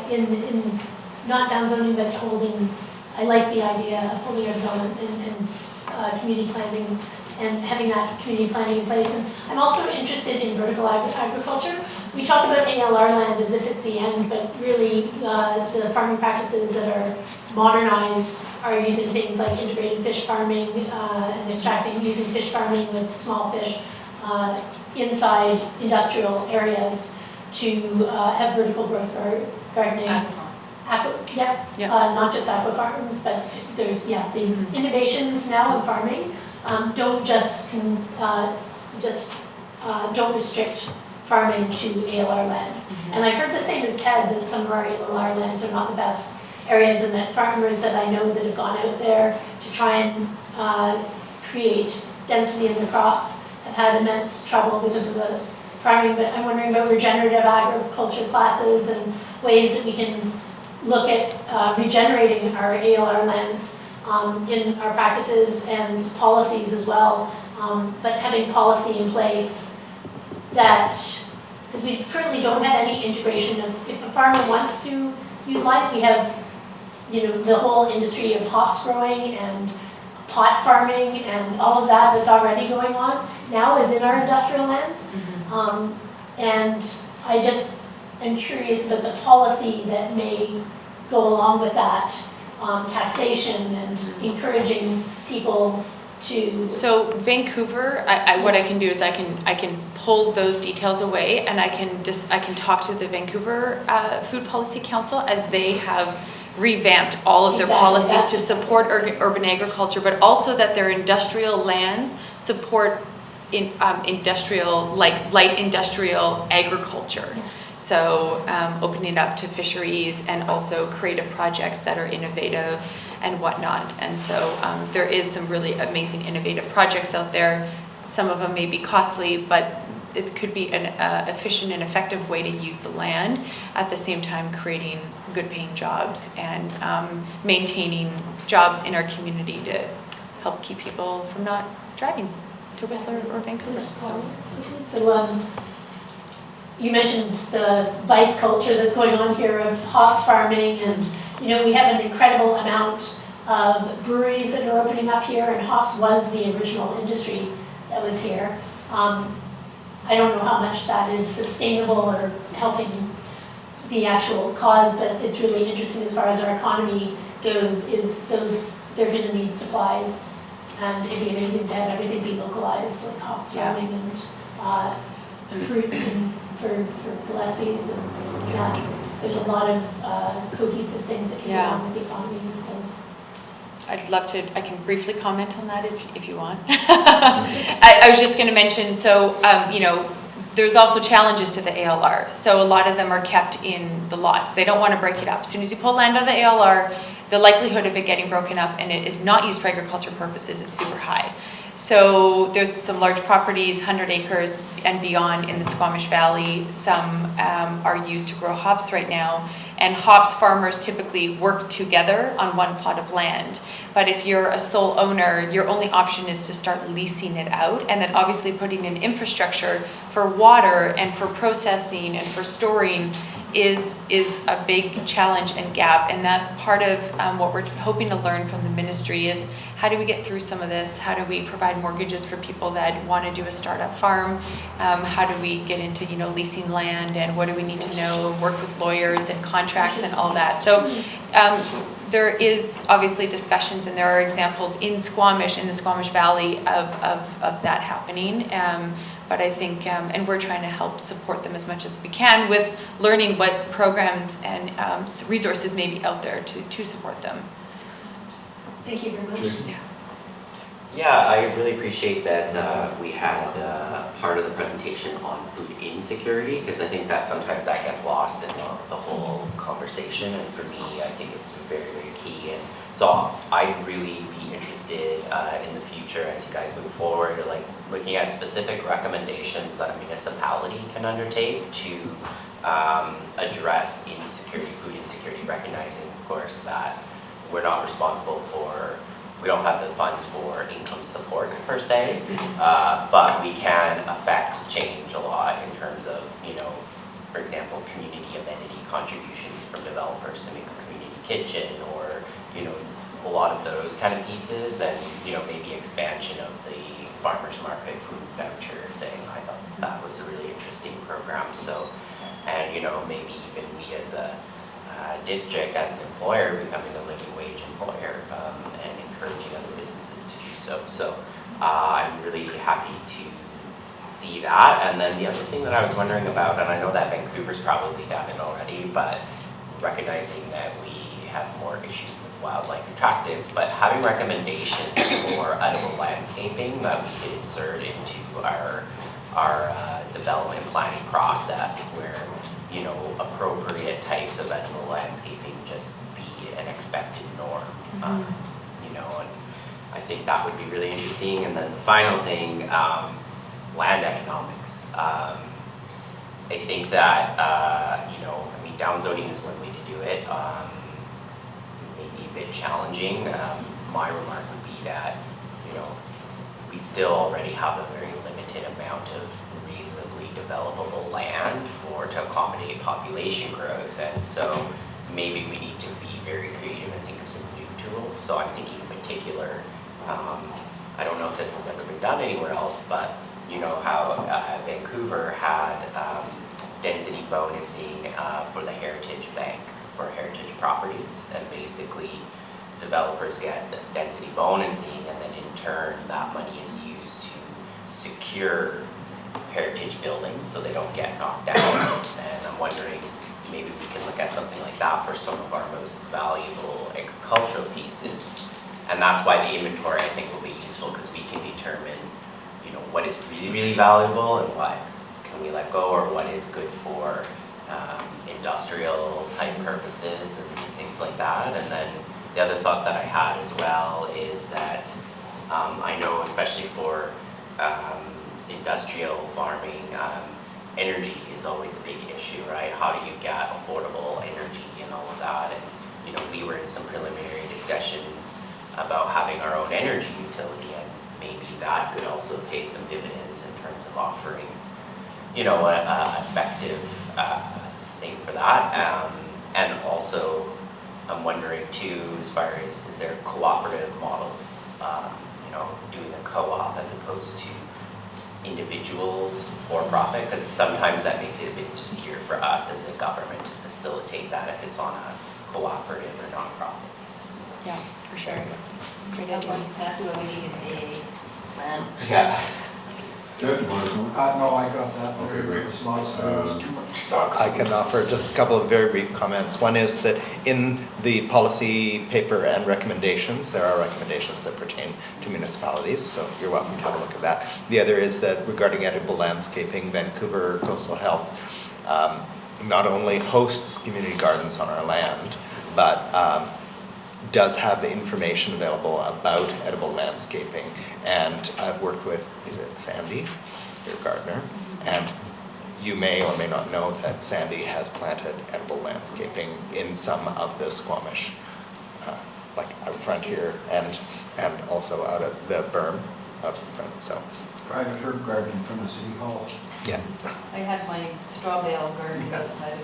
in not downzoning, but holding, I like the idea of holding our development and community planning and having that community planning in place. And I'm also interested in vertical agriculture. We talk about ALR land as if it's the end, but really the farming practices that are modernized are using things like integrated fish farming and using fish farming with small fish inside industrial areas to have vertical growth gardening. Not just aqua farms, but there's, the innovations now in farming don't don't restrict farming to ALR lands. And I've heard the same as Ted, that some of our ALR lands are not the best areas, and that farmers that I know that have gone out there to try and create density in their crops have had immense trouble because of the farming. But I'm wondering about regenerative agriculture classes and ways that we can look at regenerating our ALR lands in our practices and policies as well. But having policy in place that, because we currently don't have any integration of, if a farmer wants to utilize, we have, the whole industry of hops growing and pot farming and all of that that's already going on now is in our industrial lands. And I just am curious about the policy that may go along with that, taxation and encouraging people to. So Vancouver, what I can do is I can pull those details away, and I can talk to the Vancouver Food Policy Council, as they have revamped all of their policies to support urban agriculture, but also that their industrial lands support industrial, like light industrial agriculture. So opening it up to fisheries and also creative projects that are innovative and whatnot. And so there is some really amazing innovative projects out there. Some of them may be costly, but it could be an efficient and effective way to use the land, at the same time creating good paying jobs and maintaining jobs in our community to help keep people from not driving to Whistler or Vancouver. So you mentioned the vice culture that's going on here of hops farming, and we have an incredible amount of breweries that are opening up here, and hops was the original industry that was here. I don't know how much that is sustainable or helping the actual cause, but it's really interesting as far as our economy goes, they're going to need supplies, and it'd be amazing to have everything be localized, like hops farming and fruits and for Gillespies, and there's a lot of cohesive things that can go on with the economy because. I'd love to, I can briefly comment on that if you want. I was just going to mention, so, there's also challenges to the ALR. So a lot of them are kept in the lots. They don't want to break it up. As soon as you pull land out of the ALR, the likelihood of it getting broken up and it is not used for agriculture purposes is super high. So there's some large properties, 100 acres and beyond in the Squamish Valley. Some are used to grow hops right now. And hops farmers typically work together on one plot of land. But if you're a sole owner, your only option is to start leasing it out, and then obviously putting in infrastructure for water and for processing and for storing is a big challenge and gap. And that's part of what we're hoping to learn from the ministry is how do we get through some of this? How do we provide mortgages for people that want to do a startup farm? How do we get into, leasing land, and what do we need to know, work with lawyers and contracts and all that? So there is obviously discussions, and there are examples in Squamish, in the Squamish Valley of that happening. But I think, and we're trying to help support them as much as we can with learning what programs and resources may be out there to support them. Thank you very much. Jason? Yeah, I really appreciate that we had part of the presentation on food insecurity, because I think that sometimes that gets lost in the whole conversation, and for me, I think it's very, very key. And so I'd really be interested in the future as you guys move forward, like looking at specific recommendations that a municipality can undertake to address insecurity, food insecurity, recognizing, of course, that we're not responsible for, we don't have the funds for income supports per se, but we can affect change a lot in terms of, for example, community amenity contributions from developers to make a community kitchen, or, a lot of those kind of pieces, and, maybe expansion of the farmers market food voucher thing. I thought that was a really interesting program. So, and, maybe even we as a district, as an employer, becoming a living wage employer, and encouraging other businesses to do so. So I'm really happy to see that. And then the other thing that I was wondering about, and I know that Vancouver's probably done it already, but recognizing that we have more issues with wildlife attractants, but having recommendations for edible landscaping that we could insert into our development planning process, where appropriate types of edible landscaping just be an expected norm. And I think that would be really interesting. And then the final thing, land economics. I think that downzoning is one way to do it. Maybe a bit challenging. My remark would be that we still already have a very limited amount of reasonably developable land to accommodate population growth, and so maybe we need to be very creative and think of some new tools. So I'm thinking in particular, I don't know if this has ever been done anywhere else, but how Vancouver had density bonusing for the Heritage Bank for heritage properties, and basically developers get density bonusing, and then in turn that money is used to secure heritage buildings so they don't get knocked down. And I'm wondering, maybe we can look at something like that for some of our most valuable agricultural pieces. And that's why the inventory, I think, will be useful, because we can determine, what is really, really valuable and what can we let go, or what is good for industrial type purposes and things like that. And then the other thought that I had as well is that I know, especially for industrial farming, energy is always a big issue, right? How do you get affordable energy and all of that? And we were in some preliminary discussions about having our own energy utility, and maybe that could also pay some dividends in terms of offering, a effective thing for that. And also, I'm wondering too, as far as, is there cooperative models, doing a co-op as opposed to individuals for profit, because sometimes that makes it a bit easier for us as a government to facilitate that if it's on a cooperative or non-profit basis. Yeah, for sure. Great That's idea. exactly what we need a plan. Yeah. Ted, you want to comment? No, I got that. Okay, great. There's lots, there was too much. I can offer just a couple of very brief comments. One is that in the policy paper and recommendations, there are recommendations that pertain to municipalities, so you're welcome to have a look at that. The other is that regarding edible landscaping, Vancouver Coastal Health not only hosts community gardens on our land, but does have information available about edible landscaping. And I've worked with, is it Sandy, your gardener? And you may or may not know that Sandy has planted edible landscaping in some of the Squamish, like out front here, and also out at the berm up front. So private herb garden in front of City Hall. Yeah. I had my straw bale gardens Yeah. outside of.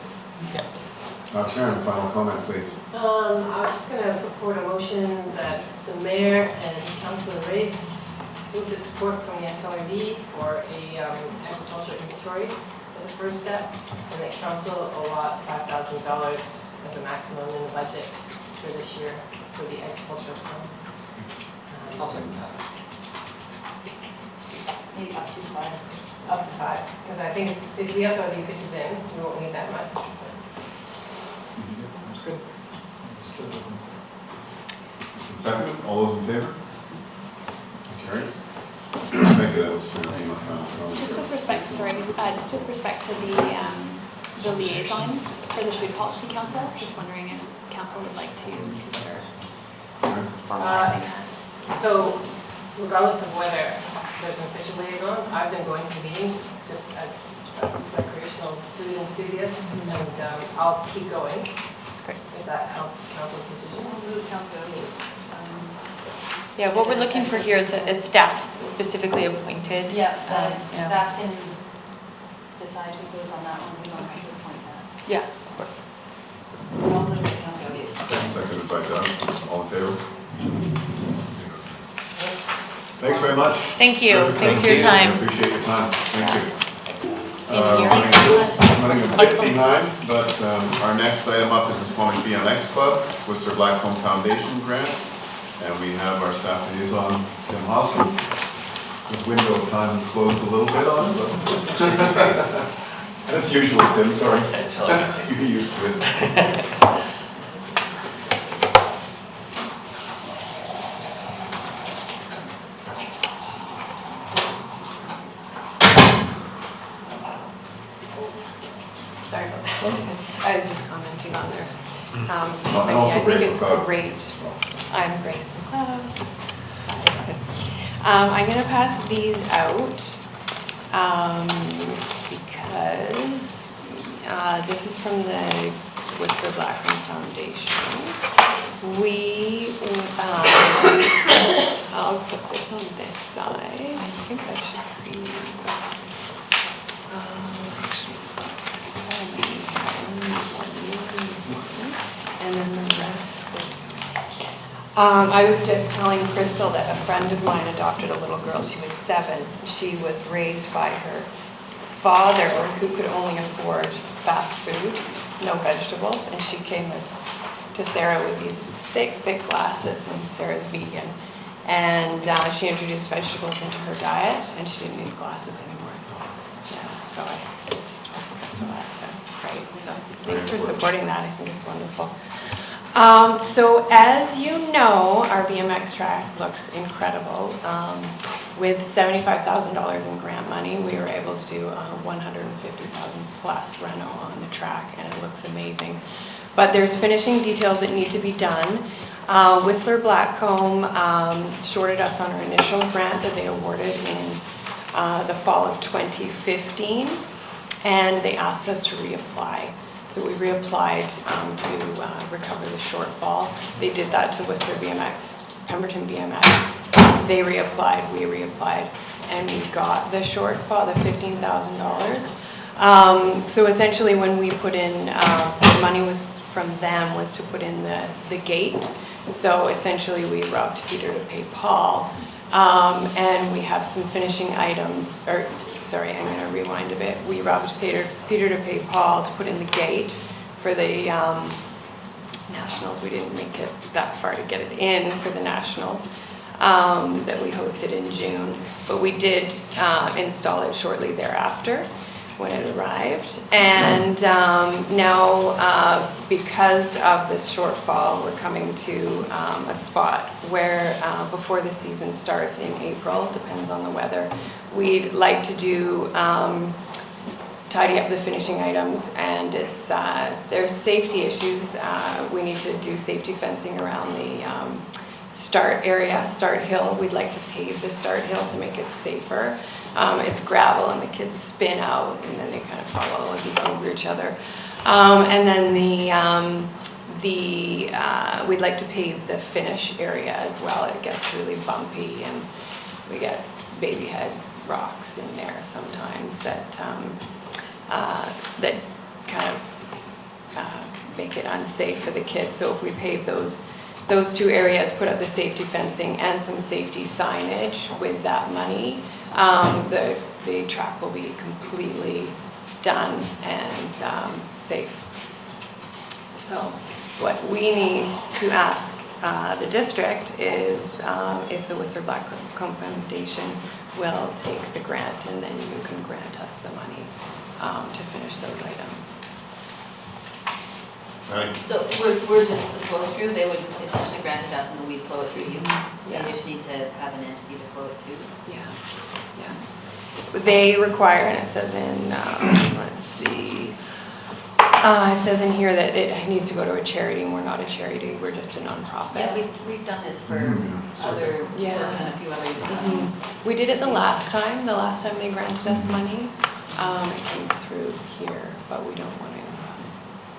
Karen, final comment, please. I was just gonna put forward a motion that the mayor and Councillor Riggs solicit support from the SLRD for a agricultural inventory as a first step, and that council allot $5,000 as a maximum in the budget for this year for the agricultural fund. I'll second that. Maybe up to 5. Up to 5, because I think if the SLRD pitches in, we won't need that much. That's good. That's good. Second, all those in favor? Carried. Thank you, that was going to be my final comment. Just with respect, sorry, just with respect to the liaison for the Food Policy Council, just wondering if council would like to consider Karen? formalizing that. So regardless of whether there's an official liaison, I've been going to meetings just as a recreational food enthusiast, and I'll keep going That's great. if that helps council's decision. Move Councillor Lee. Yeah, what we're looking for here is staff specifically appointed. Yeah, Yeah. staff can decide who goes on that one, we don't have to appoint that. Yeah, of course. I'll move to Councillor Lee. Seconded by Doug. All in favor? Thanks very much. Thank you. Perfect. Thanks Thank for your you. time. I appreciate your time. Thank you. See you here. Running a bit behind, but our next item up is the Squamish BMX Club, Whistler Blackcomb Foundation grant. And we have our staff liaison, Tim Hoskins. The window of time has closed a little bit on it, but that's usual, Tim, sorry. It's all good. You're used to it. Sorry about that. I was just commenting on there. And But yeah, also I think Grace it's McLeod. great. I'm Grace McLeod. I'm gonna pass these out because this is from the Whistler Blackcomb Foundation. I'll put this on this side. I think I should read. And then the rest. I was just telling Crystal that a friend of mine adopted a little girl. She was 7. She was raised by her father, who could only afford fast food, no vegetables, and she came to Sarah with these thick glasses, and Sarah's vegan. And she introduced vegetables into her diet, and she didn't need glasses anymore. Yeah, so I just told Crystal that. That's great. So thanks for supporting that. I think it's wonderful. So as you know, our BMX track looks incredible. With $75,000 in grant money, we were able to do 150,000 plus reno on the track, and it looks amazing. But there's finishing details that need to be done. Whistler Blackcomb shorted us on our initial grant that they awarded in the fall of 2015, and they asked us to reapply. So we reapplied to recover the shortfall. They did that to Whistler BMX, Pemberton BMX. They reapplied, we reapplied, and we got the shortfall, the $15,000. So essentially when we put in, the money was from them was to put in the gate. So essentially we robbed Peter to pay Paul. And we have some finishing items, or sorry, I'm gonna rewind a bit. We robbed Peter to pay Paul to put in the gate for the Nationals. We didn't make it that far to get it in for the Nationals that we hosted in June. But we did install it shortly thereafter when it arrived. And now, because of this shortfall, we're coming to a spot where before the season starts in April, depends on the weather, we'd like to do tidy up the finishing items, and it's there's safety issues. We need to do safety fencing around the start area, start hill. We'd like to pave the start hill to make it safer. It's gravel and the kids spin out and then they kind of follow and go over each other. And then we'd like to pave the finish area as well. It gets really bumpy and we get baby head rocks in there sometimes that that kind of make it unsafe for the kids. So if we pave those two areas, put up the safety fencing and some safety signage with that money, the track will be completely done and safe. So what we need to ask the district is if the Whistler Blackcomb Foundation will take the grant, and then you can grant us the money to finish those items. Right. So we're just the flow through, they would essentially grant it us and then we'd flow it through you? Yeah. You just need to have an entity to flow it through? Yeah, yeah. But they require, and it says in, let's see, it says in here that it needs to go to a charity, and we're not a charity, we're just a nonprofit. Yeah, we've done this for Mhm. other, Yeah. Circa and a few others. Mhm. We did it the last time they granted us money. It came through here, but we don't want to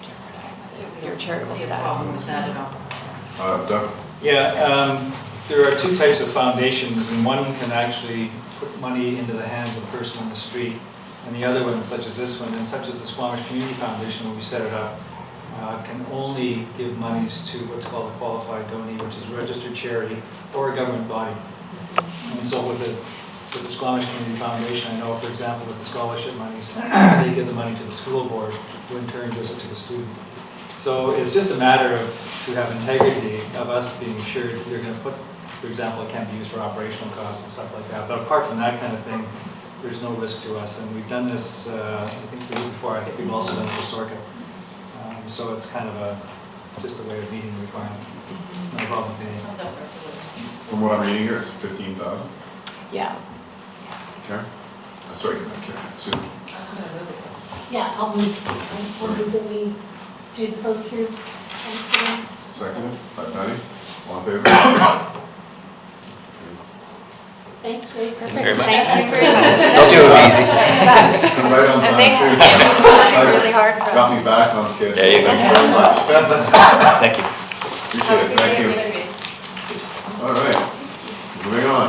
jeopardize your charitable See a status. problem with that at all. Doug? Yeah, there are two types of foundations, and one can actually put money into the hands of a person on the street, and the other one, such as this one, and such as the Squamish Community Foundation, when we set it up, can only give monies to what's called a qualified donee, which is a registered charity or a government body. And so with the Squamish Community Foundation, I know, for example, with the scholarship monies, they give the money to the school board, who in turn gives it to the student. So it's just a matter of, to have integrity, of us being sure that they're going to put, for example, it can't be used for operational costs and stuff like that. But apart from that kind of thing, there's no risk to us. And we've done this, I think the year before, I think we've also done it for Sorka. So it's kind of just a way of meeting the requirement. No problem paying. Sounds up for From what I'm reading here, it's 15,000. Yeah. Karen? Sorry, Karen. Sue. I'm gonna move it. Yeah, I'll move that we do the flow through. Seconded by Patty. All in favor? Thanks, Grace. Thank you very much. Thank you very much. Don't do it easy. Right on And time, thanks to too. Tim for working really hard for us. Got me back on schedule. There you go. Thank you very much. Thank you. Appreciate it, thank you. All right, moving on.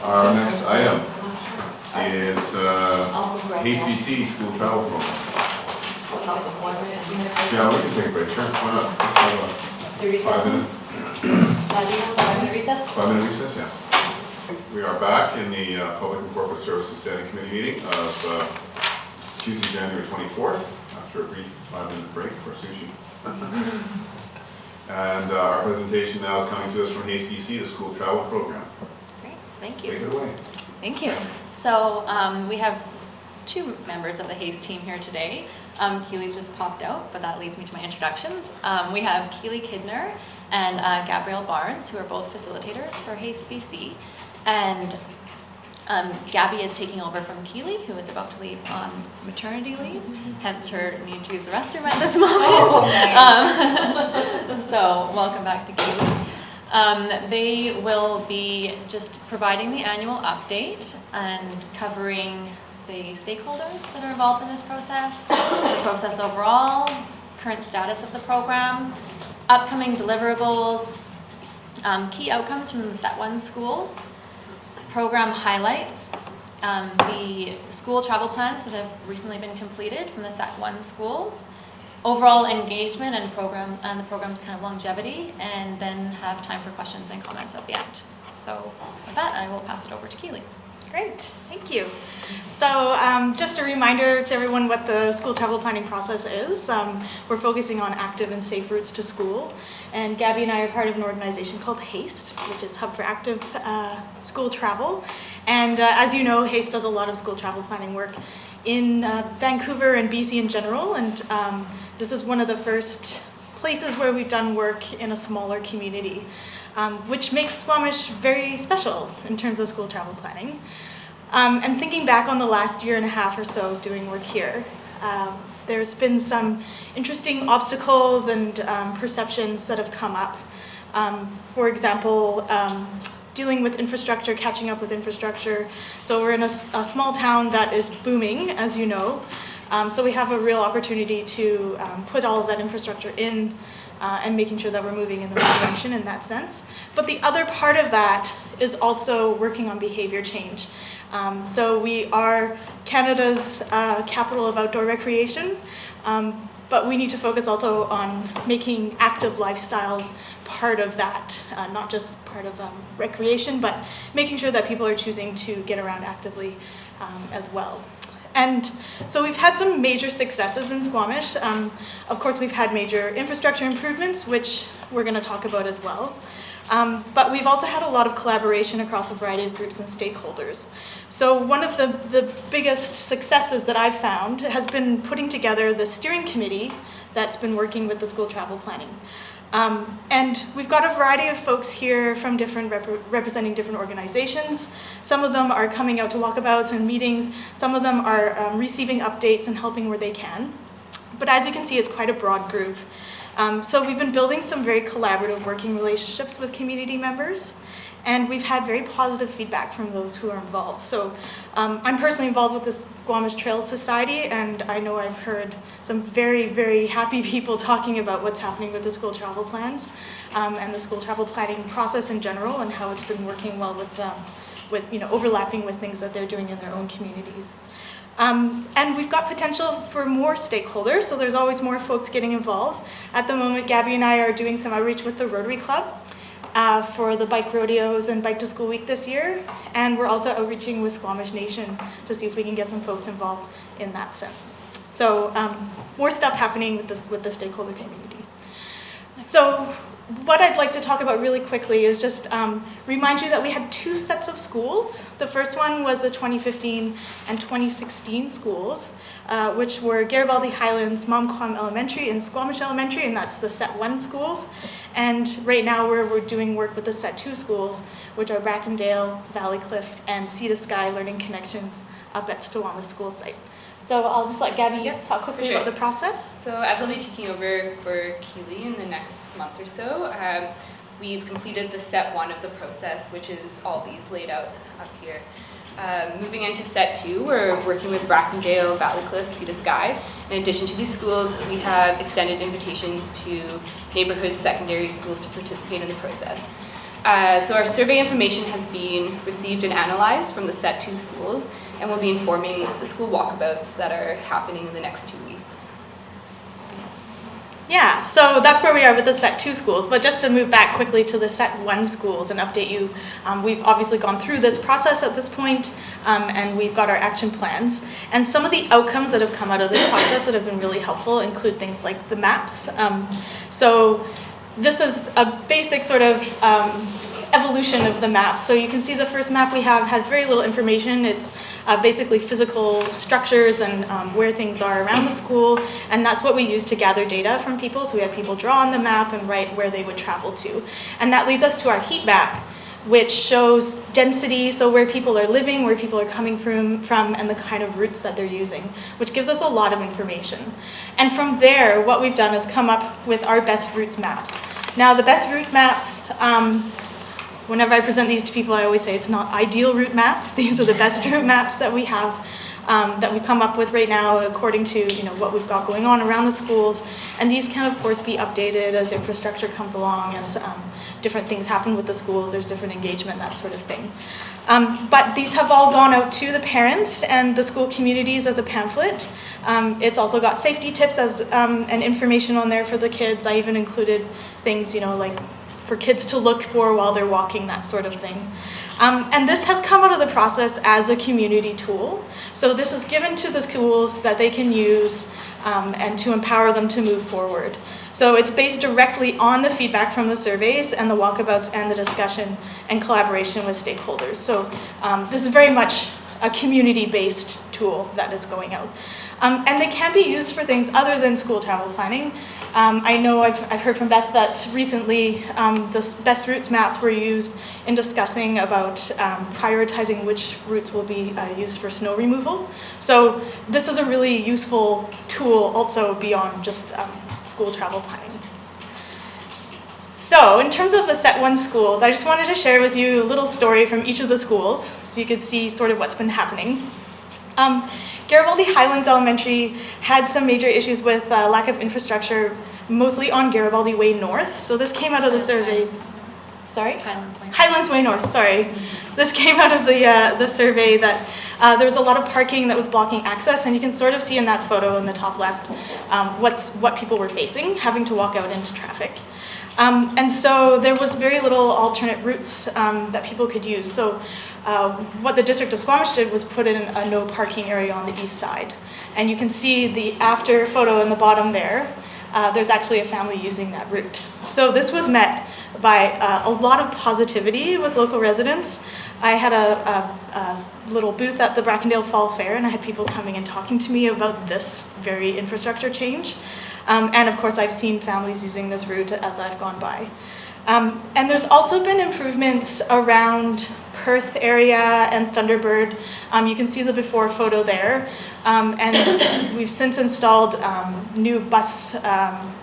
Our next item is HBC School Travel Program. Yeah, we can take a break, sure, why not? Have a 5-minute, 5-minute recess? 5-minute recess, yes. We are back in the Public and Corporate Services Standing Committee meeting of Tuesday, January 24th, after a brief 5-minute break for sushi. And our presentation now is coming to us from HBC, the School Travel Program. Great, thank Take you. it away. Thank you. So we have two members of the HASTE team here today. Keely's just popped out, but that leads me to my introductions. We have Keely Kidner and Gabrielle Barnes, who are both facilitators for HASTE BC. And Gabby is taking over from Keely, who is about to leave on maternity leave, hence her need to use the restroom at this moment. So welcome back to Keely. They will be just providing the annual update and covering the stakeholders that are involved in this process, the process overall, current status of the program, upcoming deliverables, key outcomes from the Set 1 schools, program highlights, the school travel plans that have recently been completed from the Set 1 schools, overall engagement and the program's kind of longevity, and then have time for questions and comments at the end. So with that, I will pass it over to Keely. Great, thank you. So just a reminder to everyone what the school travel planning process is. We're focusing on active and safe routes to school. And Gabby and I are part of an organization called HASTE, which is Hub for Active School Travel. And as you know, HASTE does a lot of school travel planning work in Vancouver and BC in general. And this is one of the first places where we've done work in a smaller community. Which makes Squamish very special in terms of school travel planning. And thinking back on the last year and a half or so doing work here, there's been some interesting obstacles and perceptions that have come up. For example, dealing with infrastructure, catching up with infrastructure. So we're in a small town that is booming, as you know. So we have a real opportunity to put all of that infrastructure in and making sure that we're moving in the right direction in that sense. But the other part of that is also working on behavior change. So we are Canada's capital of outdoor recreation, but we need to focus also on making active lifestyles part of that, not just part of recreation, but making sure that people are choosing to get around actively as well. And so we've had some major successes in Squamish. Of course, we've had major infrastructure improvements, which we're going to talk about as well. But we've also had a lot of collaboration across a variety of groups and stakeholders. So one of the biggest successes that I've found has been putting together the steering committee that's been working with the school travel planning. And we've got a variety of folks here from different representing different organizations. Some of them are coming out to walkabouts and meetings. Some of them are receiving updates and helping where they can. But as you can see, it's quite a broad group. So we've been building some very collaborative working relationships with community members. And we've had very positive feedback from those who are involved. So I'm personally involved with the Squamish Trails Society, and I know I've heard some very, very happy people talking about what's happening with the school travel plans and the school travel planning process in general, and how it's been working well with overlapping with things that they're doing in their own communities. And we've got potential for more stakeholders, so there's always more folks getting involved. At the moment, Gabby and I are doing some outreach with the Rotary Club for the bike rodeos and Bike to School Week this year. And we're also outreaching with Squamish Nation to see if we can get some folks involved in that sense. So more stuff happening with the stakeholder community. So what I'd like to talk about really quickly is just remind you that we had two sets of schools. The first one was the 2015 and 2016 schools, which were Garibaldi Highlands, Momquam Elementary, and Squamish Elementary, and that's the Set 1 schools. And right now we're doing work with the Set 2 schools, which are Brackendale, Valleycliff, and Sea to Sky Learning Connections up at Stawama School site. So I'll just let Gabby talk quickly about the process. So as I'll be taking over for Keely in the next month or so, we've completed the Set 1 of the process, which is all these laid out up here. Moving into Set 2, we're working with Brackendale, Valleycliff, Sea to Sky. In addition to these schools, we have extended invitations to neighborhood secondary schools to participate in the process. So our survey information has been received and analyzed from the Set 2 schools, and we'll be informing the school walkabouts that are happening in the next 2 weeks. Yeah, so that's where we are with the Set 2 schools, but just to move back quickly to the Set 1 schools and update you, we've obviously gone through this process at this point, and we've got our action plans. And some of the outcomes that have come out of this process that have been really helpful include things like the maps. So this is a basic sort of evolution of the map. So you can see the first map we have had very little information. It's basically physical structures and where things are around the school, and that's what we use to gather data from people. So we have people draw on the map and write where they would travel to. And that leads us to our heat map, which shows density, so where people are living, where people are coming from, and the kind of routes that they're using, which gives us a lot of information. And from there, what we've done is come up with our best routes maps. Now, the best route maps, whenever I present these to people, I always say it's not ideal route maps. These are the best route maps that we have, that we've come up with right now according to what we've got going on around the schools. And these can, of course, be updated as infrastructure comes along, as different things happen with the schools, there's different engagement, that sort of thing. But these have all gone out to the parents and the school communities as a pamphlet. It's also got safety tips as and information on there for the kids. I even included things, like for kids to look for while they're walking, that sort of thing. And this has come out of the process as a community tool. So this is given to the schools that they can use and to empower them to move forward. So it's based directly on the feedback from the surveys and the walkabouts and the discussion and collaboration with stakeholders. So this is very much a community-based tool that is going out. And they can be used for things other than school travel planning. I know I've heard from Beth that recently the best routes maps were used in discussing about prioritizing which routes will be used for snow removal. So this is a really useful tool also beyond just school travel planning. So in terms of the Set 1 schools, I just wanted to share with you a little story from each of the schools so you could see sort of what's been happening. Garibaldi Highlands Elementary had some major issues with lack of infrastructure, mostly on Garibaldi Way North. So this came out of the surveys. Sorry? Highlands Way. Highlands Way North, sorry. This came out of the survey that there was a lot of parking that was blocking access, and you can sort of see in that photo in the top left what people were facing, having to walk out into traffic. And so there was very little alternate routes that people could use. So what the District of Squamish did was put in a no parking area on the east side. And you can see the after photo in the bottom there. There's actually a family using that route. So this was met by a lot of positivity with local residents. I had a little booth at the Brackendale Fall Fair, and I had people coming and talking to me about this very infrastructure change. And of course, I've seen families using this route as I've gone by. And there's also been improvements around Perth area and Thunderbird. You can see the before photo there. And we've since installed new bus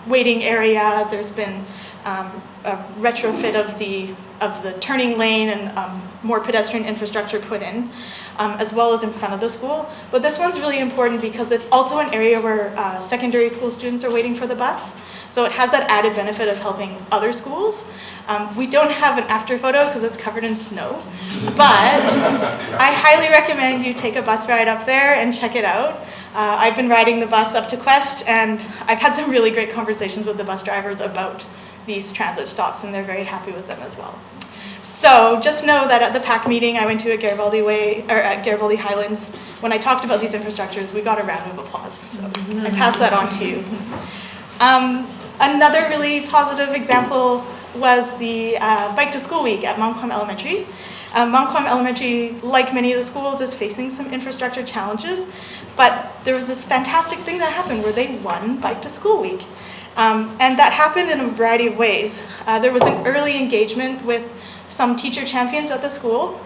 waiting area. There's been a retrofit of the turning lane and more pedestrian infrastructure put in, as well as in front of the school. But this one's really important because it's also an area where secondary school students are waiting for the bus. So it has that added benefit of helping other schools. We don't have an after photo because it's covered in snow, but I highly recommend you take a bus ride up there and check it out. I've been riding the bus up to Quest, and I've had some really great conversations with the bus drivers about these transit stops, and they're very happy with them as well. So just know that at the PAC meeting I went to at Garibaldi Way, or at Garibaldi Highlands, when I talked about these infrastructures, we got a round of applause. So I pass that on to you. Another really positive example was the Bike to School Week at Mount Quam Elementary. Mount Quam Elementary, like many of the schools, is facing some infrastructure challenges, but there was this fantastic thing that happened where they won Bike to School Week. And that happened in a variety of ways. There was an early engagement with some teacher champions at the school,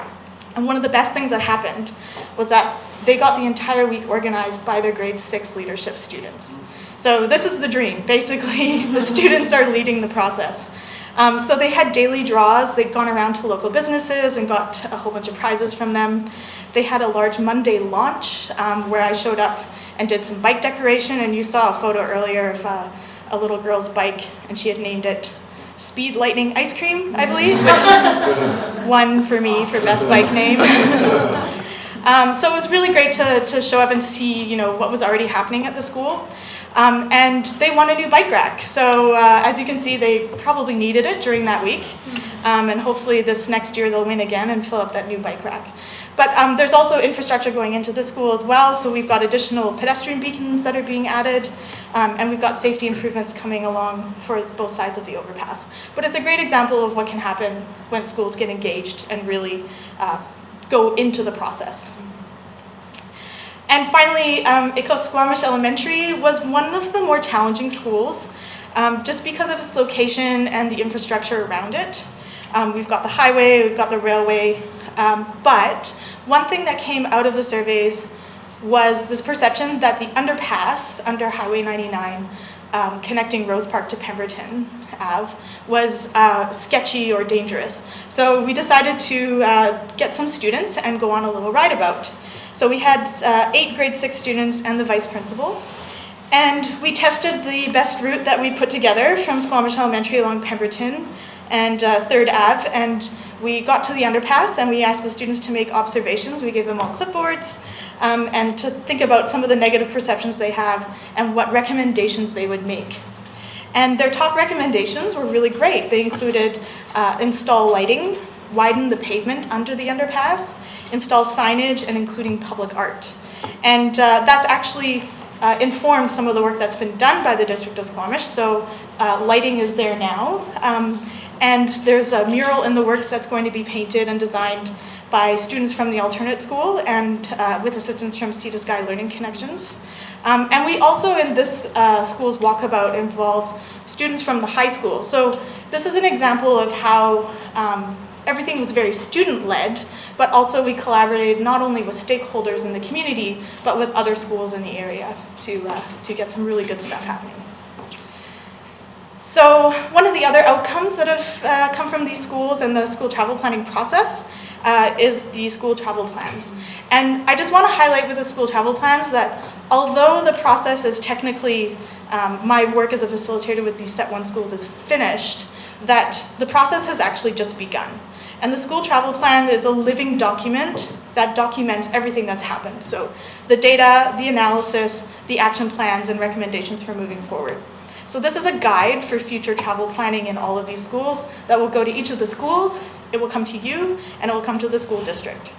and one of the best things that happened was that they got the entire week organized by their grade 6 leadership students. So this is the dream. Basically, the students are leading the process. So they had daily draws. They'd gone around to local businesses and got a whole bunch of prizes from them. They had a large Monday launch where I showed up and did some bike decoration, and you saw a photo earlier of a little girl's bike, and she had named it Speed Lightning Ice Cream, I believe, which won for me for best bike name. So it was really great to show up and see, what was already happening at the school. And they won a new bike rack. So as you can see, they probably needed it during that week. And hopefully this next year they'll win again and fill up that new bike rack. But there's also infrastructure going into the school as well. So we've got additional pedestrian beacons that are being added. And we've got safety improvements coming along for both sides of the overpass. But it's a great example of what can happen when schools get engaged and really go into the process. And finally, ICO Squamish Elementary was one of the more challenging schools just because of its location and the infrastructure around it. We've got the highway, we've got the railway, but one thing that came out of the surveys was this perception that the underpass under Highway 99 connecting Rose Park to Pemberton Ave was sketchy or dangerous. So we decided to get some students and go on a little rideabout. So we had 8 grade 6 students and the vice principal, and we tested the best route that we put together from Squamish Elementary along Pemberton and 3rd Ave, and we got to the underpass and we asked the students to make observations. We gave them all clipboards and to think about some of the negative perceptions they have and what recommendations they would make. And their top recommendations were really great. They included install lighting, widen the pavement under the underpass, install signage, and including public art. And that's actually informed some of the work that's been done by the District of Squamish. So lighting is there now. And there's a mural in the works that's going to be painted and designed by students from the alternate school and with assistance from Sea to Sky Learning Connections. And we also, in this school's walkabout, involved students from the high school. So this is an example of how everything was very student-led, but also we collaborated not only with stakeholders in the community, but with other schools in the area to get some really good stuff happening. So one of the other outcomes that have come from these schools and the school travel planning process is the school travel plans. And I just want to highlight with the school travel plans that although the process is technically, my work as a facilitator with these Set 1 schools is finished, that the process has actually just begun. And the school travel plan is a living document that documents everything that's happened. So the data, the analysis, the action plans, and recommendations for moving forward. So this is a guide for future travel planning in all of these schools that will go to each of the schools, it will come to you, and it will come to the school district.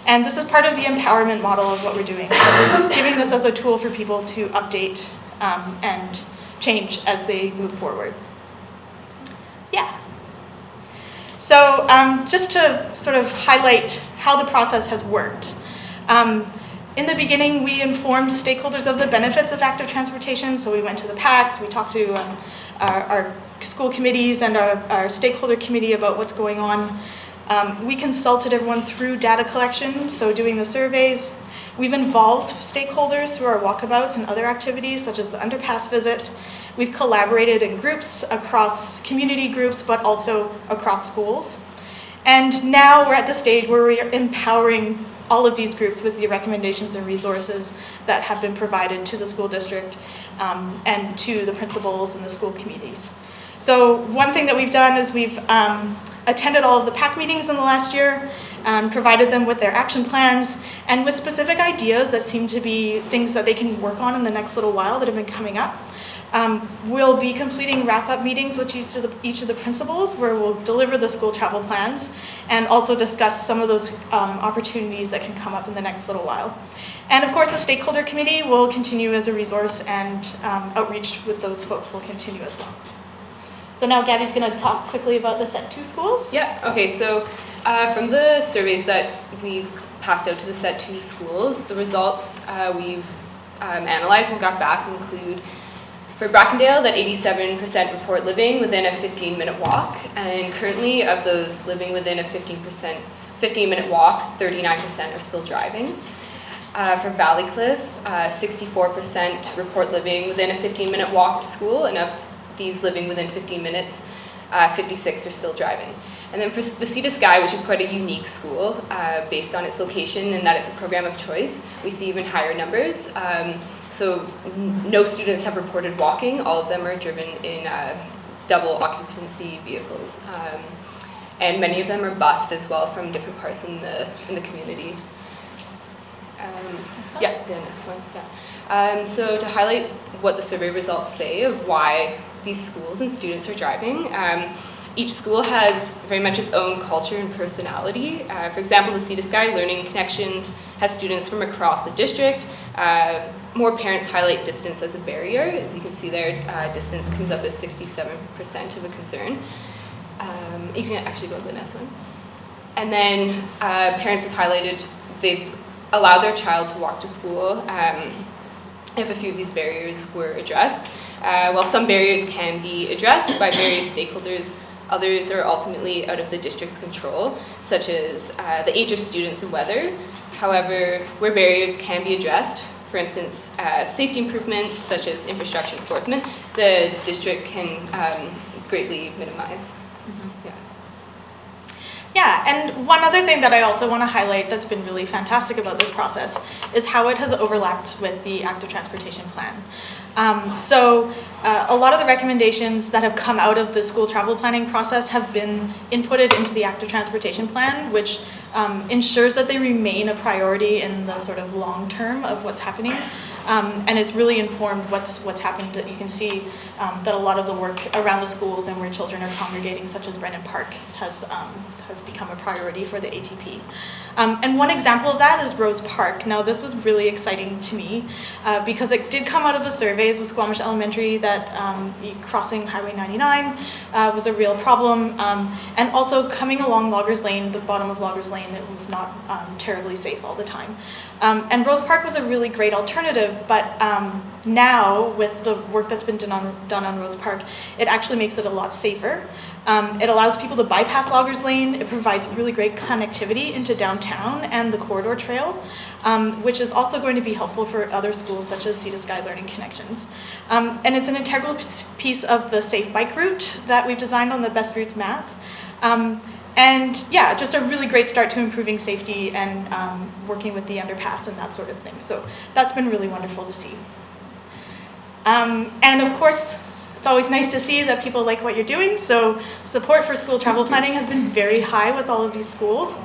And this is part of the empowerment model of what we're doing. So giving this as a tool for people to update and change as they move forward. Yeah. So just to sort of highlight how the process has worked. In the beginning, we informed stakeholders of the benefits of active transportation. So we went to the PACs, we talked to our school committees and our stakeholder committee about what's going on. We consulted everyone through data collection, so doing the surveys. We've involved stakeholders through our walkabouts and other activities, such as the underpass visit. We've collaborated in groups across community groups, but also across schools. And now we're at the stage where we are empowering all of these groups with the recommendations and resources that have been provided to the school district and to the principals and the school committees. So one thing that we've done is we've attended all of the PAC meetings in the last year, provided them with their action plans, and with specific ideas that seem to be things that they can work on in the next little while that have been coming up. We'll be completing wrap-up meetings with each of the principals where we'll deliver the school travel plans and also discuss some of those opportunities that can come up in the next little while. And of course, the stakeholder committee will continue as a resource, and outreach with those folks will continue as well. So now Gabby's going to talk quickly about the Set 2 schools. Yeah, okay, so from the surveys that we've passed out to the Set 2 schools, the results we've analyzed and got back include for Brackendale that 87% report living within a 15-minute walk, and currently of those living within a 15-minute walk, 39% are still driving. For Valleycliff, 64% report living within a 15-minute walk to school, and of these living within 15 minutes, 56 are still driving. And then for the Sea to Sky, which is quite a unique school based on its location and that it's a program of choice, we see even higher numbers. So no students have reported walking. All of them are driven in double occupancy vehicles. And many of them are bused as well from different parts in the community. Yeah, the next one. Yeah. So to highlight what the survey results say of why these schools and students are driving, each school has very much its own culture and personality. For example, the Sea to Sky Learning Connections has students from across the district. More parents highlight distance as a barrier. As you can see there, distance comes up as 67% of a concern. You can actually go to the next one. And then parents have highlighted they've allowed their child to walk to school if a few of these barriers were addressed. While some barriers can be addressed by various stakeholders, others are ultimately out of the district's control, such as the age of students and weather. However, where barriers can be addressed, for instance, safety improvements such as infrastructure enforcement, the district can greatly minimize. Yeah, and one other thing that I also want to highlight that's been really fantastic about this process is how it has overlapped with the active transportation plan. So a lot of the recommendations that have come out of the school travel planning process have been inputted into the active transportation plan, which ensures that they remain a priority in the sort of long term of what's happening. And it's really informed what's happened. You can see that a lot of the work around the schools and where children are congregating, such as Brennan Park, has become a priority for the ATP. And one example of that is Rose Park. Now, this was really exciting to me because it did come out of the surveys with Squamish Elementary that crossing Highway 99 was a real problem. And also coming along Loggers Lane, the bottom of Loggers Lane, it was not terribly safe all the time. And Rose Park was a really great alternative, but now with the work that's been done on Rose Park, it actually makes it a lot safer. It allows people to bypass Loggers Lane. It provides really great connectivity into downtown and the corridor trail, which is also going to be helpful for other schools such as Sea to Sky Learning Connections. And it's an integral piece of the safe bike route that we've designed on the Best Routes map. And yeah, just a really great start to improving safety and working with the underpass and that sort of thing. So that's been really wonderful to see. And of course, it's always nice to see that people like what you're doing. So support for school travel planning has been very high with all of these schools.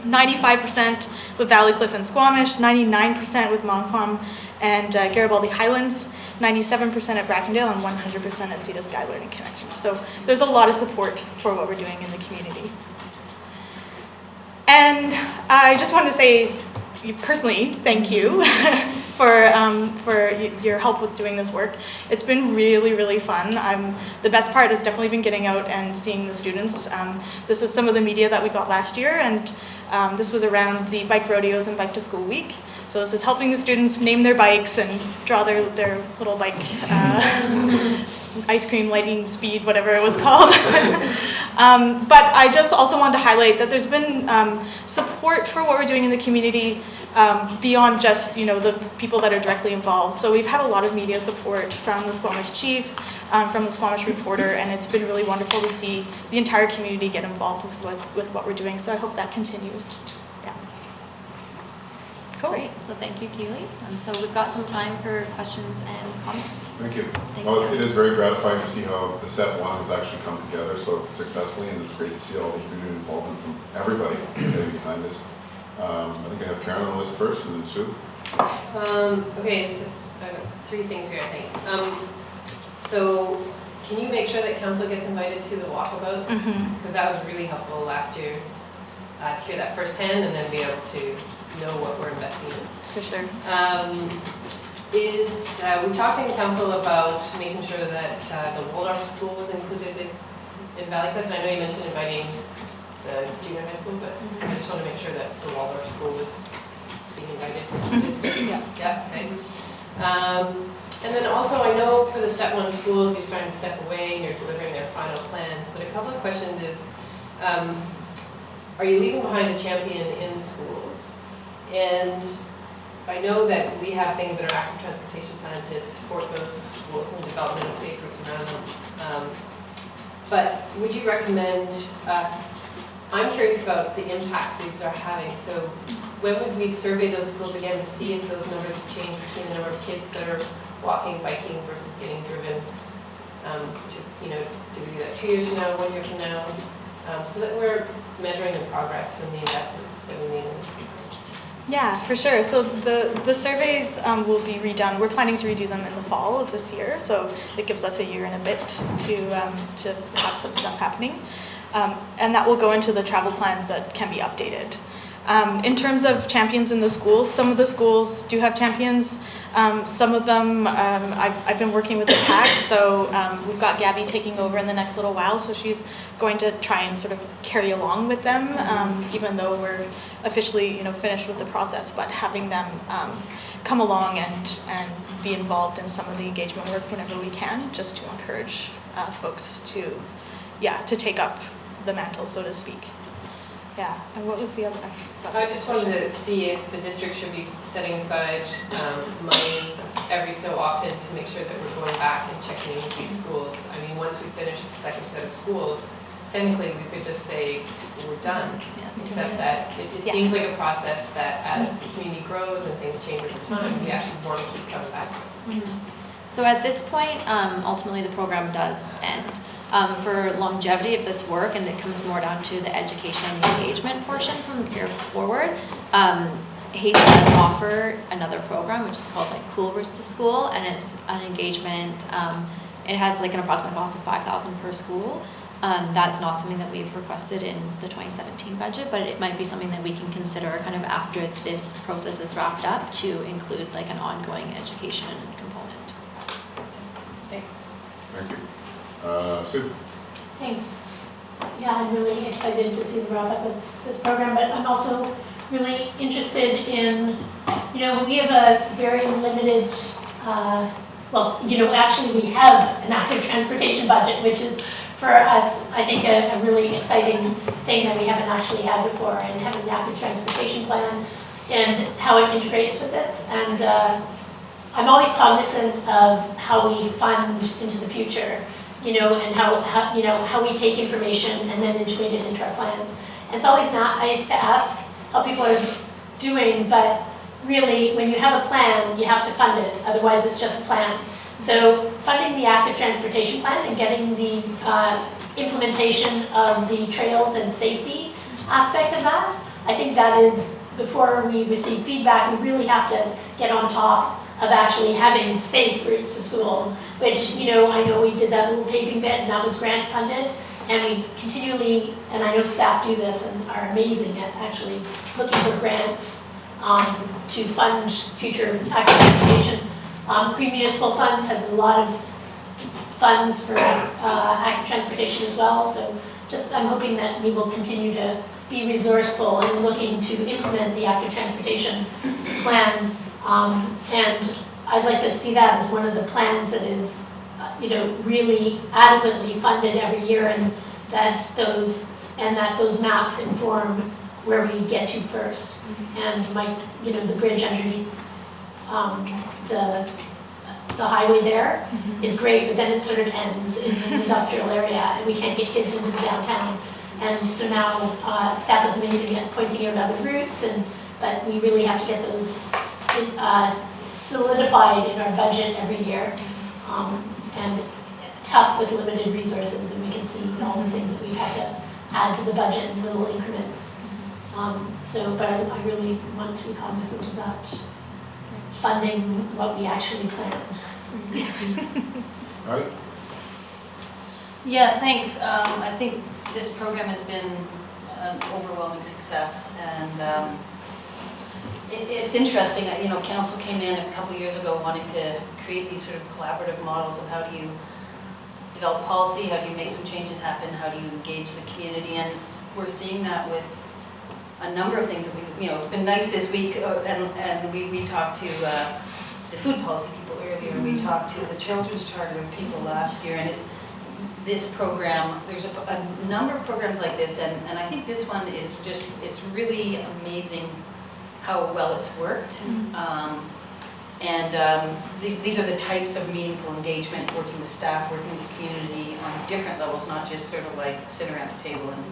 95% with Valleycliff and Squamish, 99% with Montcalm and Garibaldi Highlands, 97% at Brackendale, and 100% at Sea to Sky Learning Connection. So there's a lot of support for what we're doing in the community. And I just want to say personally, thank you for your help with doing this work. It's been really, really fun. The best part has definitely been getting out and seeing the students. This is some of the media that we got last year, and this was around the bike rodeos and bike to school week. So this is helping the students name their bikes and draw their little bike ice cream lighting speed, whatever it was called. But I just also wanted to highlight that there's been support for what we're doing in the community beyond just the people that are directly involved. So we've had a lot of media support from the Squamish Chief, from the Squamish Reporter, and it's been really wonderful to see the entire community get involved with what we're doing. So I hope that continues. Yeah. Cool. Great, so thank you, Keely. And so we've got some time for questions and comments. Thank you. Thanks, Well, Kelly. it is very gratifying to see how the set one has actually come together so successfully, and it's great to see all the community involvement from everybody getting behind this. I think I have Karen on the list first, and then Sue. Okay, so I have 3 things here, I think. So can you make sure that council gets invited to the walkabouts? Because that was really helpful last year to hear that firsthand and then be able to know what we're investing in. For sure. We talked in council about making sure that the Waldorf School was included in Valleycliff. And I know you mentioned inviting the junior high school, but I just want to make sure that the Waldorf School was being invited. Yeah, okay. And then also, I know for the Set 1 schools, you're starting to step away and you're delivering their final plans, but a couple of questions is, are you leaving behind a champion in schools? And I know that we have things that are active transportation plan to support those schools and development of safe routes around them. But would you recommend us, I'm curious about the impacts these are having. So when would we survey those schools again to see if those numbers have changed between the number of kids that are walking, biking versus getting driven? Do we do that 2 years from now, 1 year from now? So that we're measuring the progress and the investment that we made. Yeah, for sure. So the surveys will be redone. We're planning to redo them in the fall of this year, so it gives us a year and a bit to have some stuff happening. And that will go into the travel plans that can be updated. In terms of champions in the schools, some of the schools do have champions. Some of them, I've been working with the PAC, so we've got Gabby taking over in the next little while, so she's going to try and sort of carry along with them, even though we're officially finished with the process, but having them come along and be involved in some of the engagement work whenever we can, just to encourage folks to take up the mantle, so to speak. Yeah, and what was the other? I just wanted to see if the district should be setting aside money every so often to make sure that we're going back and checking in with these schools. I mean, once we finish the second set of schools, technically we could just say we're done. Except that it seems like a process that as the community grows and things change over time, we actually want to keep coming back to it. So at this point, ultimately the program does end. For longevity of this work, and it comes more down to the education and engagement portion from here forward, Hasty does offer another program which is called Cool Routes to School, and it's an engagement. It has an approximate cost of $5,000 per school. That's not something that we've requested in the 2017 budget, but it might be something that we can consider kind of after this process is wrapped up to include an ongoing education component. Thanks. Thank you. Sue? Thanks. Yeah, I'm really excited to see the wrap up of this program, but I'm also really interested in, we have a very limited, actually we have an active transportation budget, which is for us, I think, a really exciting thing that we haven't actually had before, and having the active transportation plan and how it integrates with this. And I'm always cognizant of how we fund into the future. and how we take information and then integrate it into our plans. And it's always nice to ask how people are doing, but really, when you have a plan, you have to fund it, otherwise it's just a plan. So funding the active transportation plan and getting the implementation of the trails and safety aspect of that, I think that is, before we receive feedback, we really have to get on top of actually having safe routes to school, which, I know we did that little paving bit and that was grant funded, and we continually, and I know staff do this and are amazing at actually looking for grants to fund future active transportation. Green Municipal Funds has a lot of funds for active transportation as well, so I'm hoping that we will continue to be resourceful in looking to implement the active transportation plan. And I'd like to see that as one of the plans that is, really adequately funded every year, and that those maps inform where we get to first. And the bridge underneath the highway there is great, but then it sort of ends in an industrial area, and we can't get kids into the downtown. And so now staff is amazing at pointing out other routes, but we really have to get those solidified in our budget every year, and tough with limited resources, and we can see all the things that we've had to add to the budget in little increments. But I really want to be cognizant of that, funding what we actually plan. All right. Yeah, thanks. I think this program has been an overwhelming success, and it's interesting. Council came in a couple years ago wanting to create these sort of collaborative models of how do you develop policy, how do you make some changes happen, how do you engage the community, and we're seeing that with a number of things that it's been nice this week, and we talked to the food policy people earlier, we talked to the children's charter people last year, and this program, there's a number of programs like this, and I think this one is just, it's really amazing how well it's worked. These are the types of meaningful engagement, working with staff, working with the community on different levels, not just sort of like sit around a table. And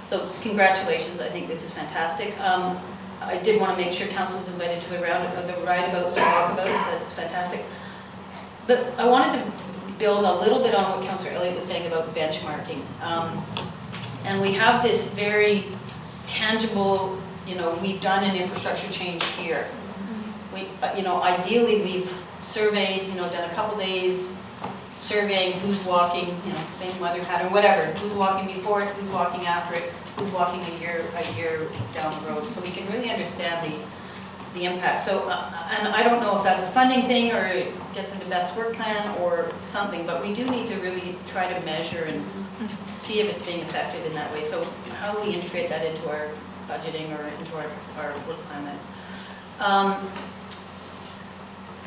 so congratulations, I think this is fantastic. I did want to make sure council was invited to the rideabouts or walkabouts, that's fantastic. I wanted to build a little bit on what Councillor Elliott was saying about benchmarking. And we have this very tangible, we've done an infrastructure change here. Ideally we've surveyed, done a couple days surveying who's walking, same weather pattern, whatever, who's walking before it, who's walking after it, who's walking a year down the road, so we can really understand the impact. So, and I don't know if that's a funding thing or it gets into best work plan or something, but we do need to really try to measure and see if it's being effective in that way. So how do we integrate that into our budgeting or into our work plan then?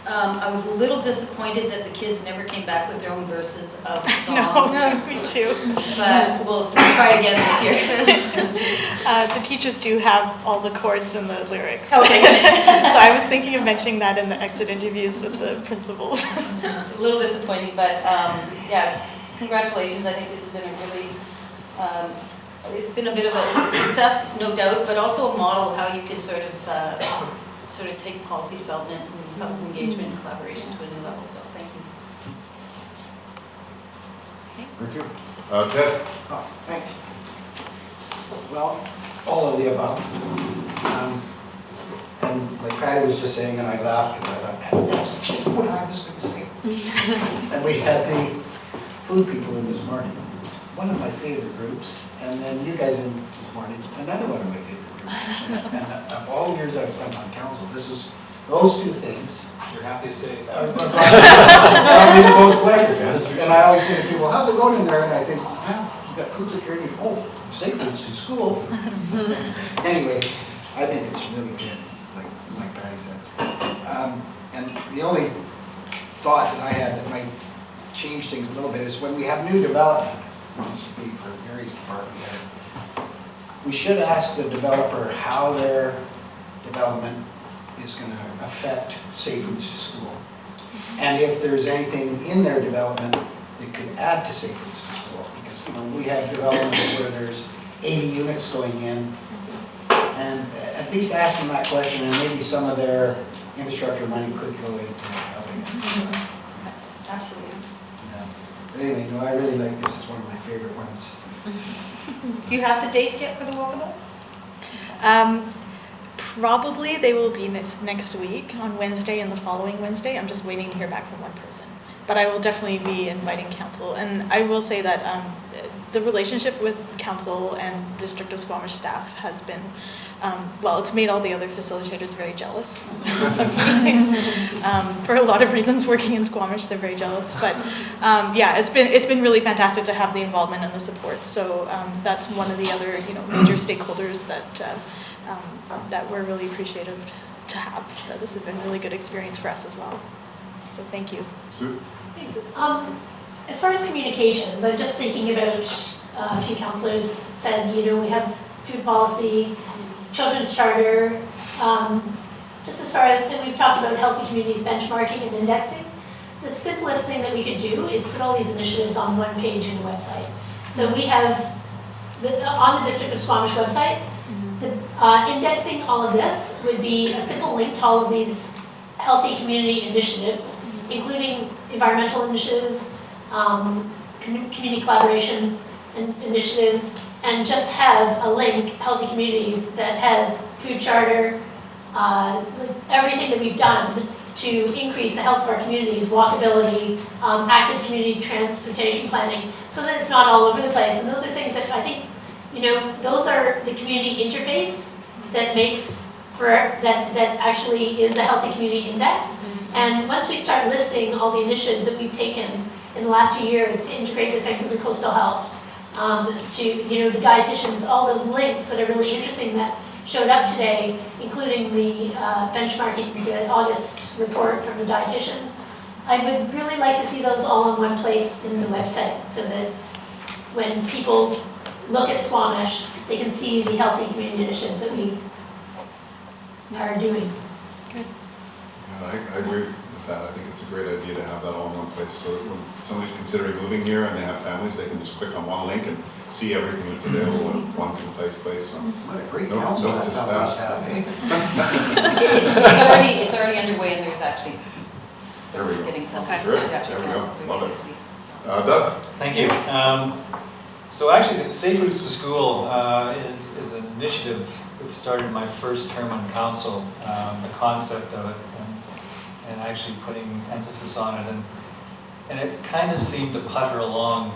I was a little disappointed that the kids never came back with their own verses of the song. No, me too. But we'll try again this year. The teachers do have all the chords and the lyrics. Okay. So I was thinking of mentioning that in the exit interviews with the principals. It's a little disappointing, but yeah, congratulations. I think this has been a really, it's been a bit of a success, no doubt, but also a model of how you can sort of take policy development and public engagement and collaboration to a new level. So thank you. Thank you. Ted? Oh, thanks. Well, all of the above. And like Patty was just saying, and I laughed because I thought, that's just what I was going to say. And we had the food people in this morning, one of my favorite groups, and then you guys in this morning, another one of my favorite groups. And of all the years I've spent on council, those two things Your happiest day. I mean, the most pleasure. And I always say to people, how's it going in there? And I think, well, you've got food security. Oh, safe foods in school. Anyway, I think it's really good, like Patty said. And the only thought that I had that might change things a little bit is when we have new development, I'll speak for Mary's department there, we should ask the developer how their development is going to affect safe routes to school. And if there's anything in their development that could add to Safe Routes to School. Because, you know, we have developments where there's 80 units going in, and at least asking that question, and maybe some of their infrastructure money could go into helping it. Absolutely. Yeah. But anyway, no, I really like this. It's one of my favorite ones. Do you have the dates yet for the walkabout? Probably they will be next week on Wednesday and the following Wednesday. I'm just waiting to hear back from one person. But I will definitely be inviting council. And I will say that the relationship with council and District of Squamish staff has been, well, it's made all the other facilitators very jealous. For a lot of reasons, working in Squamish, they're very jealous. But yeah, it's been really fantastic to have the involvement and the support. So that's one of the other major stakeholders that we're really appreciative to have. So this has been a really good experience for us as well. So thank you. Sue? Thanks. As far as communications, I'm just thinking about a few councillors said, we have food policy, children's charter, just as far as, and we've talked about healthy communities benchmarking and indexing. The simplest thing that we could do is put all these initiatives on one page in the website. So we have, on the District of Squamish website, indexing all of this would be a simple link to all of these healthy community initiatives, including environmental initiatives, community collaboration initiatives, and just have a link, Healthy Communities, that has food charter, everything that we've done to increase the health of our communities, walkability, active community transportation planning, so that it's not all over the place. And those are things that I think, those are the community interface that makes for, that actually is a healthy community index. And once we start listing all the initiatives that we've taken in the last few years to integrate with Vancouver Coastal Health, to, the dietitians, all those links that are really interesting that showed up today, including the benchmarking, the August report from the dietitians. I would really like to see those all in one place in the website so that when people look at Squamish, they can see the healthy community initiatives that we are doing. Good. I agree with that. I think it's a great idea to have that all in one place. So when somebody's considering moving here and they have families, they can just click on one link and see everything that's available in one concise place. So, What a great no, council no, that just must that. have, eh? It's already underway, and there's actually, There we go. getting close. Okay. Great. Actually, There we go. getting Love it. this week. Doug? Thank you. So actually, Safe Routes to School is an initiative that started my first term on council, the concept of it, and actually putting emphasis on it. And it kind of seemed to putter along,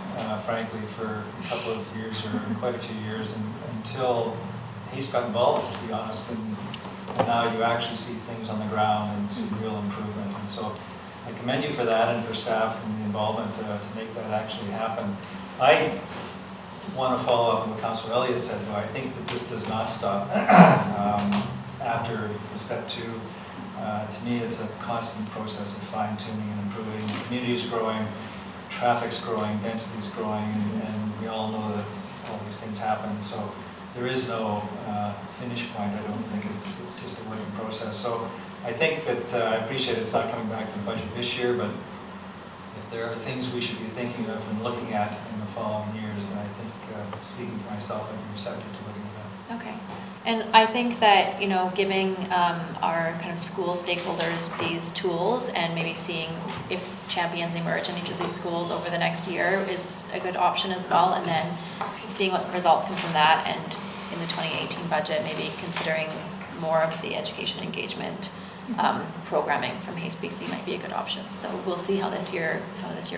frankly, for a couple of years, or quite a few years, until Hayes got involved, to be honest. And now you actually see things on the ground and see real improvement. And so I commend you for that and for staff and the involvement to make that actually happen. I want to follow up on what Councillor Elliott said, though. I think that this does not stop after the step 2. To me, it's a constant process of fine-tuning and improving. The community is growing, traffic's growing, density's growing, and we all know that all these things happen. So there is no finish point. I don't think it's just a working process. So I think that I appreciate it's not coming back to the budget this year, but if there are things we should be thinking of and looking at in the following years, then I think, speaking for myself, I'd be receptive to looking at that. Okay. And I think that, giving our kind of school stakeholders these tools and maybe seeing if champions emerge in each of these schools over the next year is a good option as well. And then seeing what results come from that, and in the 2018 budget, maybe considering more of the education engagement programming from Hayes BC might be a good option. So we'll see how this year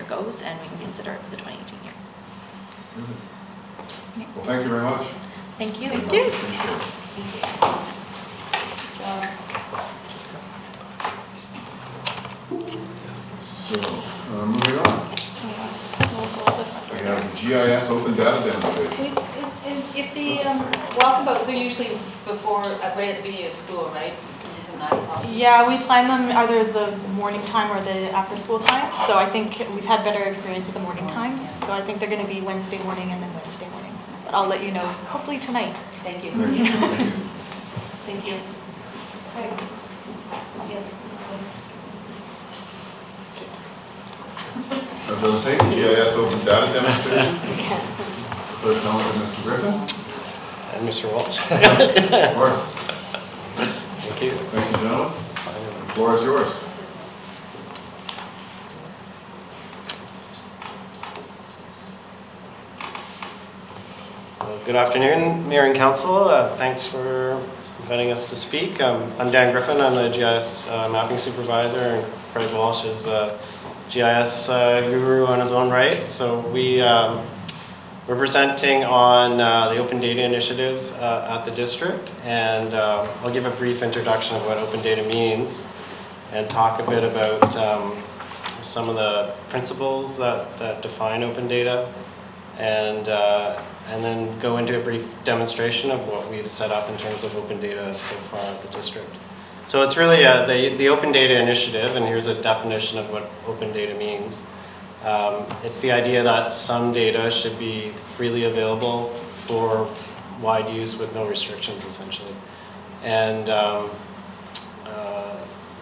goes, and we can consider it for the 2018 year. Well, thank you very much. Thank you. Thank you. Appreciate it. So, moving on. We have the GIS open data demonstration. If the walkabouts, they're usually before, right at the beginning of school, right? From 9 o'clock. Yeah, we plan them either the morning time or the after school time. So I think we've had better experience with the morning times. So I think they're going to be Wednesday morning and then Wednesday morning. But I'll let you know, hopefully tonight. Thank you. Thank you. Thank you. Thank you. Yes. As as I was saying, GIS open data demonstration. First on with Mr. Griffin. And Mr. Walsh. Of course. Thank you. Thank you, gentlemen. The floor is yours. Good afternoon, Mayor and Council. Thanks for inviting us to speak. I'm Dan Griffin. I'm the GIS mapping supervisor, and Craig Walsh is a GIS guru on his own right. So we're presenting on the open data initiatives at the district, and I'll give a brief introduction of what open data means and talk a bit about some of the principles that define open data, and then go into a brief demonstration of what we've set up in terms of open data so far at the district. So it's really the Open Data Initiative, and here's a definition of what open data means. It's the idea that some data should be freely available for wide use with no restrictions, essentially. And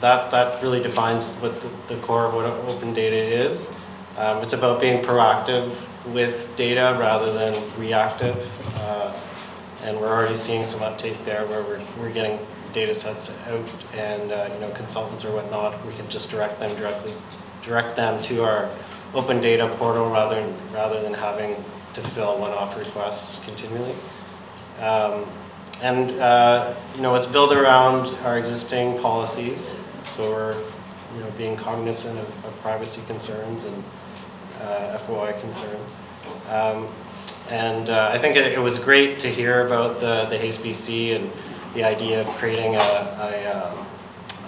that really defines what the core of what open data is. It's about being proactive with data rather than reactive, and we're already seeing some uptake there where we're getting data sets out, and consultants or whatnot, we can just direct them to our open data portal rather than having to fill one-off requests continually. It's built around our existing policies, so we're being cognizant of privacy concerns and FOI concerns. I think it was great to hear about the HSBC and the idea of creating a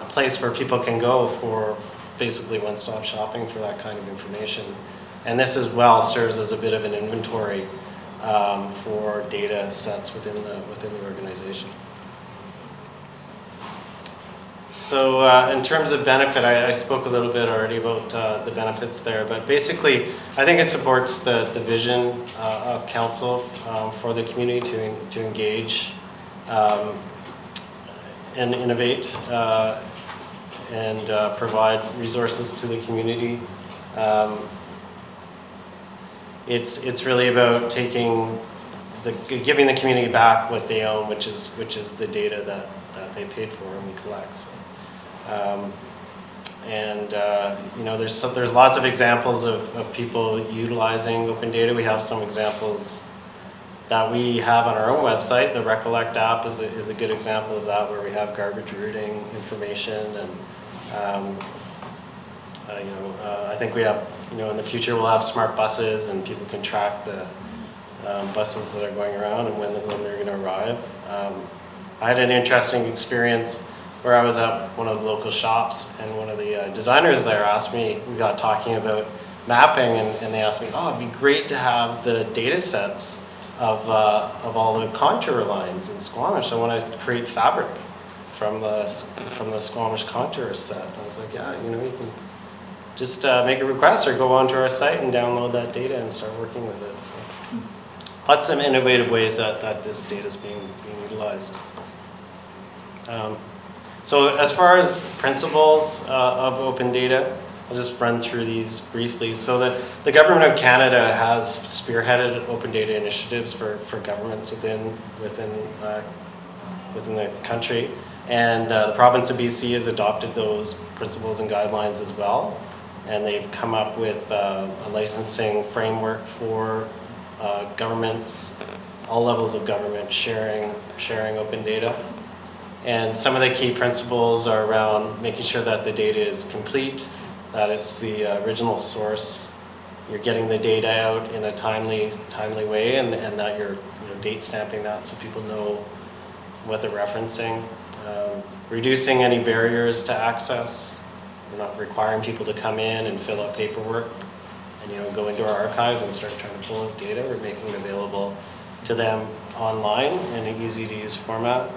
place where people can go for basically one-stop shopping for that kind of information. And this as well serves as a bit of an inventory for data sets within the organization. So in terms of benefit, I spoke a little bit already about the benefits there, but basically I think it supports the vision of council for the community to engage and innovate and provide resources to the community. It's really about giving the community back what they own, which is the data that they paid for and we collect. So. There's lots of examples of people utilizing open data. We have some examples that we have on our own website. The Recollect app is a good example of that, where we have garbage routing information, and I think we have, in the future we'll have smart buses, and people can track the buses that are going around and when they're going to arrive. I had an interesting experience where I was at one of the local shops, and one of the designers there asked me, we got talking about mapping, and they asked me, oh, it'd be great to have the data sets of all the contour lines in Squamish. I want to create fabric from the Squamish contour set. And I was like, yeah, you can just make a request or go onto our site and download that data and start working with it. So lots of innovative ways that this data is being utilized. So as far as principles of open data, I'll just run through these briefly. So the Government of Canada has spearheaded open data initiatives for governments within the country, and the province of BC has adopted those principles and guidelines as well, and they've come up with a licensing framework for governments, all levels of government sharing open data. And some of the key principles are around making sure that the data is complete, that it's the original source, you're getting the data out in a timely way, and that you're date stamping that so people know what they're referencing. Reducing any barriers to access. We're not requiring people to come in and fill out paperwork and go into our archives and start trying to pull out data. We're making it available to them online in an easy to use format.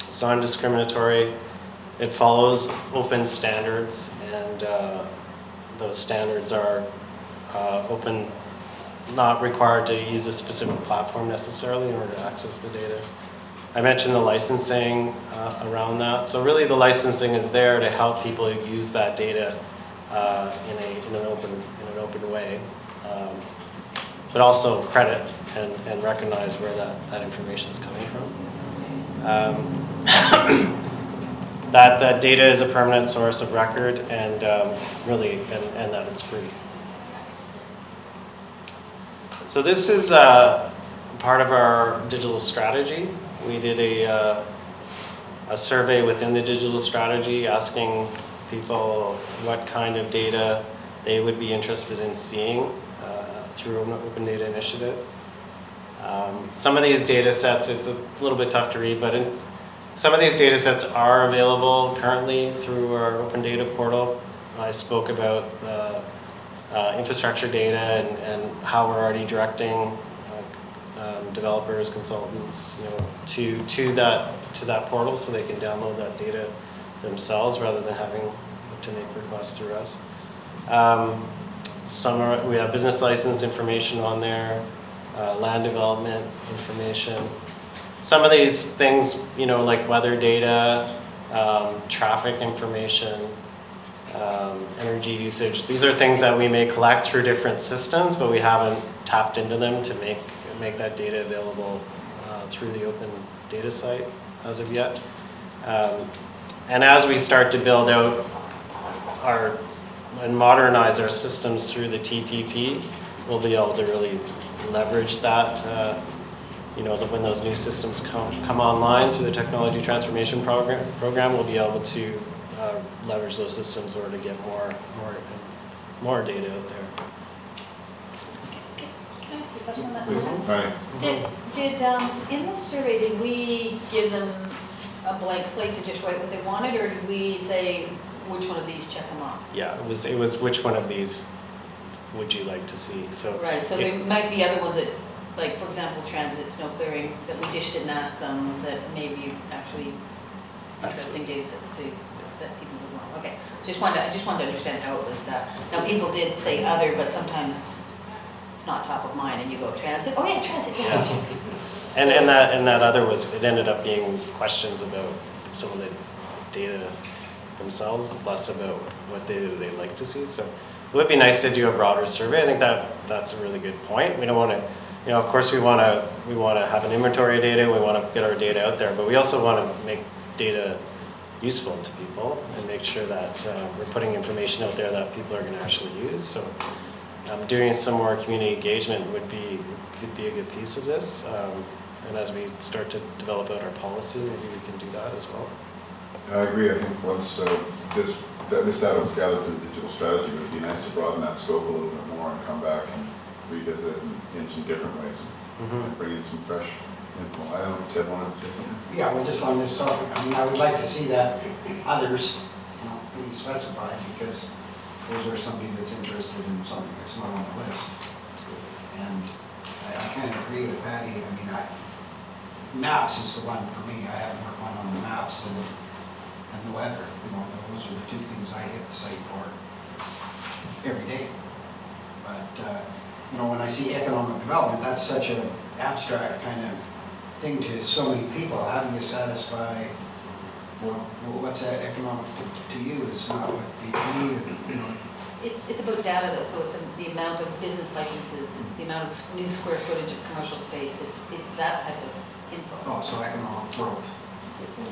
It's non-discriminatory. It follows open standards, and those standards are open, not required to use a specific platform necessarily in order to access the data. I mentioned the licensing around that. So really the licensing is there to help people use that data in an open way, but also credit and recognize where that information is coming from. That data is a permanent source of record and really, and that it's free. So this is part of our digital strategy. We did a survey within the digital strategy asking people what kind of data they would be interested in seeing through an Open Data Initiative. Some of these data sets, it's a little bit tough to read, but some of these data sets are available currently through our Open Data portal. I spoke about infrastructure data and how we're already directing developers, consultants, to that portal so they can download that data themselves rather than having to make requests through us. We have business license information on there, land development information. Some of these things, like weather data, traffic information, energy usage. These are things that we may collect through different systems, but we haven't tapped into them to make that data available through the open data site as of yet. And as we start to build out and modernize our systems through the TTP, we'll be able to really leverage that. When those new systems come online through the technology transformation program, we'll be able to leverage those systems in order to get more data out there. Can I ask you a question on that? Right. Did in this survey, did we give them a blank slate to just write what they wanted, or did we say which one of these check them off? Yeah, it was which one of these would you like to see? So Right, so there might be other ones that, like, for example, transit, snow clearing, that we just didn't ask them, that may be actually interesting data sets too, that people would want. Okay, I just wanted to understand how it was, now people did say other, but sometimes it's not top of mind, and you go transit, oh yeah, transit, yeah. And that other it ended up being questions about some of the data themselves, less about what data they'd like to see. So it would be nice to do a broader survey. I think that's a really good point. We don't want to, of course we want to have an inventory of data, we want to get our data out there, but we also want to make data useful to people and make sure that we're putting information out there that people are going to actually use. So doing some more community engagement could be a good piece of this. And as we start to develop out our policy, maybe we can do that as well. I agree. I think once this data was gathered through the digital strategy, it would be nice to broaden that scope a little bit more and come back and revisit it in some different ways and bring in some fresh info. I don't know, Ted wanted to say something? Yeah, well, just on this topic, I would like to see that others, please specify, because those are somebody that's interested in something that's not on the list. And I kind of agree with Patty. Maps is the one for me. I have more fun on the maps and the weather. Those are the two things I hit the site for every day. But when I see economic development, that's such an abstract kind of thing to so many people. How do you satisfy what's economic to you is not what they It's about data though, so it's the amount of business licenses, it's the amount of new square footage of commercial space, it's that type of info. Oh, so economic growth.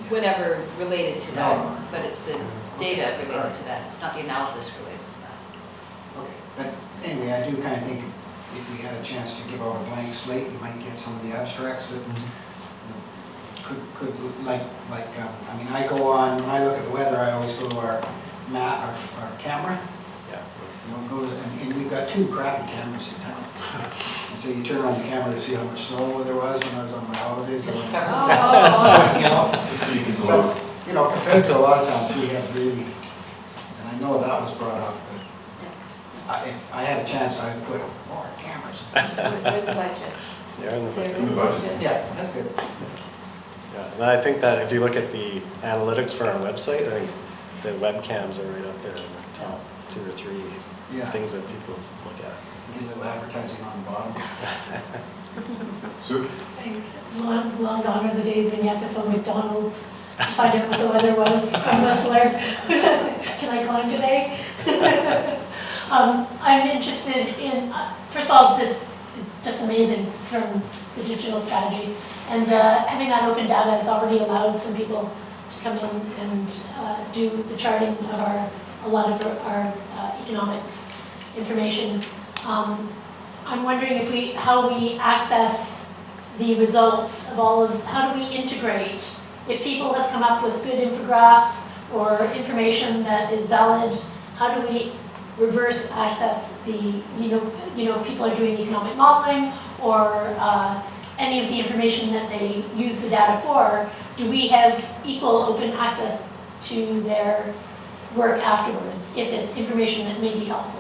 Whatever related to that, but it's the data related to that, it's not the analysis related to that. Okay, but anyway, I do kind of think if we had a chance to give out a blank slate, you might get some of the abstracts that could I go on, when I look at the weather, I always go to our map, our camera. Yeah. And we've got two crappy cameras in town. And so you turn on the camera to see how much snow there was when I was on my holidays. It's Just so you can look. But, compared to a lot of towns, we have really, and I know that was brought up, but if I had a chance, I would put more cameras. They're in the budget. They're in the budget. In the budget. Yeah, that's good. Yeah, and I think that if you look at the analytics for our website, I think the webcams are right up there in the top 2 or 3 things that people look at. Get a little advertising on the bottom. Sue? Thanks. Long gone are the days when you had to phone McDonald's to find out what the weather was from Whistler. Can I climb today? I'm interested in, first of all, this is just amazing from the digital strategy. And having that open data has already allowed some people to come in and do the charting of a lot of our economics information. I'm wondering how we access the results of how do we integrate? If people have come up with good infographics or information that is valid, how do we reverse access if people are doing economic modeling or any of the information that they use the data for, do we have equal open access to their work afterwards if it's information that may be helpful?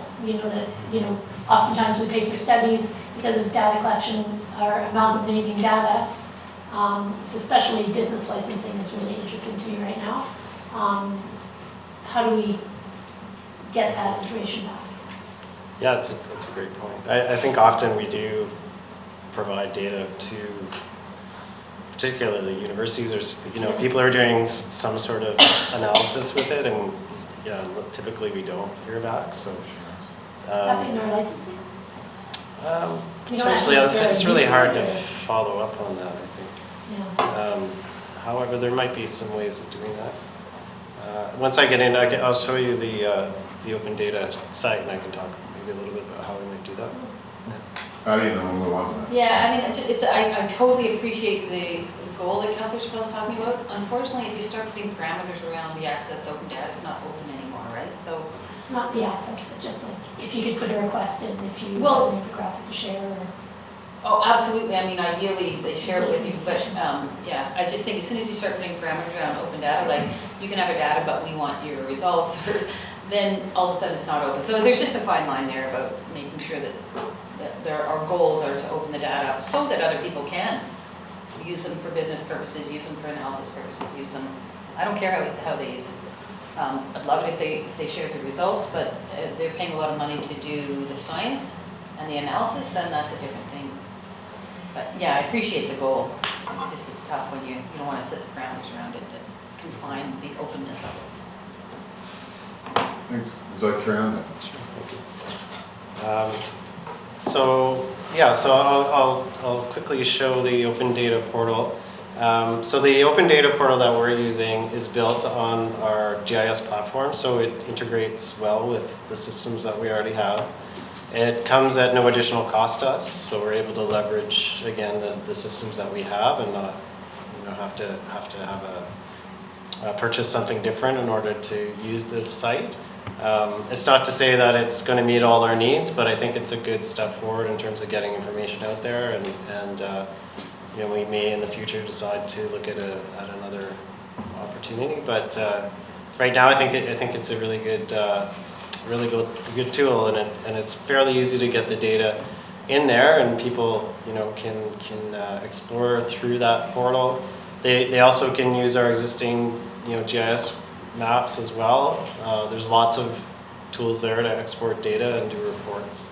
Oftentimes we pay for studies because of data collection or amalgamating data. Especially business licensing is really interesting to me right now. How do we get that information back? Yeah, that's a great point. I think often we do provide data to particularly universities or people are doing some sort of analysis with it, and typically we don't hear back. So Happening in our licensing? Potentially, it's really hard to follow up on that, I think. Yeah. However, there might be some ways of doing that. Once I get in, I'll show you the open data site, and I can talk maybe a little bit about how we might do that. How do you know when we want that? Yeah, I mean, I totally appreciate the goal that Councillor Chappelle is talking about. Unfortunately, if you start putting parameters around the access to open data, it's not open anymore, right? So, not the access, but just like if you could put a request in, if you Well- have an infographic to share. Or, oh, absolutely. I mean, ideally they share it with you, but yeah, I just think as soon as you start putting parameters around open data, like you can have a data, but we want your results, then all of a sudden it's not open. So there's just a fine line there about making sure that our goals are to open the data up so that other people can use them for business purposes, use them for analysis purposes, use them. I don't care how they use it. I'd love it if they shared the results, but they're paying a lot of money to do the science and the analysis, then that's a different thing. But yeah, I appreciate the goal. It's tough when you don't want to set the parameters around it that confine the openness of it. Thanks. Would you like to carry on that? So I'll quickly show the Open Data Portal. So the Open Data Portal that we're using is built on our GIS platform, so it integrates well with the systems that we already have. It comes at no additional cost to us, so we're able to leverage, again, the systems that we have and not have to purchase something different in order to use this site. It's not to say that it's going to meet all our needs, but I think it's a good step forward in terms of getting information out there, and we may in the future decide to look at another opportunity. But right now, I think it's a really good tool, and it's fairly easy to get the data in there, and people can explore through that portal. They also can use our existing GIS maps as well. There's lots of tools there to export data and do reports,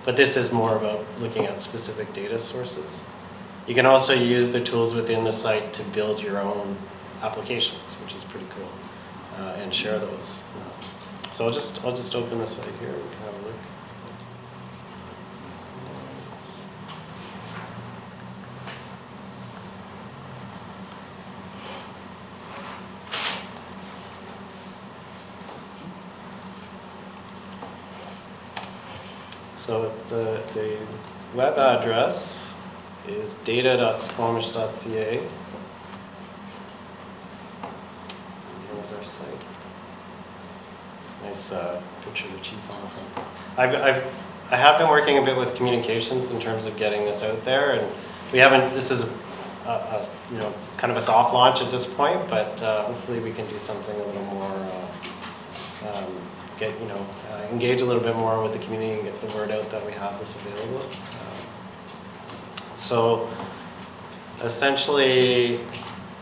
but this is more about looking at specific data sources. You can also use the tools within the site to build your own applications, which is pretty cool, and share those. So I'll just open this site here and we can have a look. So the web address is data.squamish.ca. Here's our site. Nice picture of the chief on the front. I have been working a bit with communications in terms of getting this out there, and we haven't. This is kind of a soft launch at this point, but hopefully we can do something a little more. Engage a little bit more with the community and get the word out that we have this available. So essentially,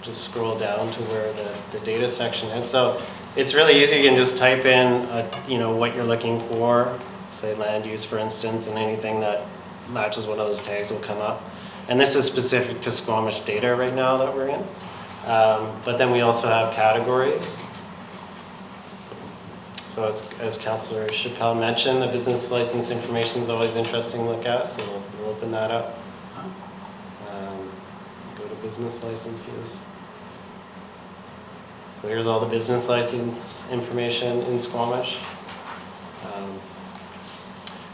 just scroll down to where the data section is. So it's really easy. You can just type in, what you're looking for, say land use, for instance, and anything that matches one of those tags will come up. And this is specific to Squamish data right now that we're in. But then we also have categories. So as Councillor Chappelle mentioned, the business license information is always interesting to look at, so we'll open that up. Go to business licenses. So here's all the business license information in Squamish.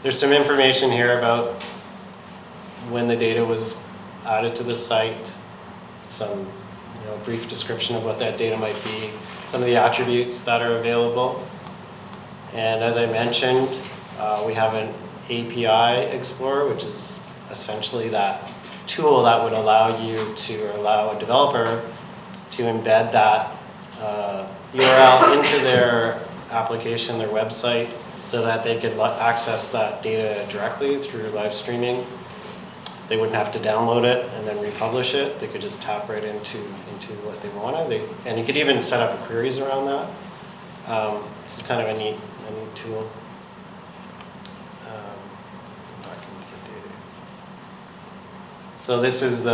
There's some information here about when the data was added to the site, some brief description of what that data might be, some of the attributes that are available. And as I mentioned, we have an API Explorer, which is essentially that tool that would allow you to, or allow a developer to embed that URL into their application, their website, so that they could access that data directly through live streaming. They wouldn't have to download it and then republish it. They could just tap right into what they wanted. And you could even set up queries around that. This is kind of a neat tool. Back into the data. So this is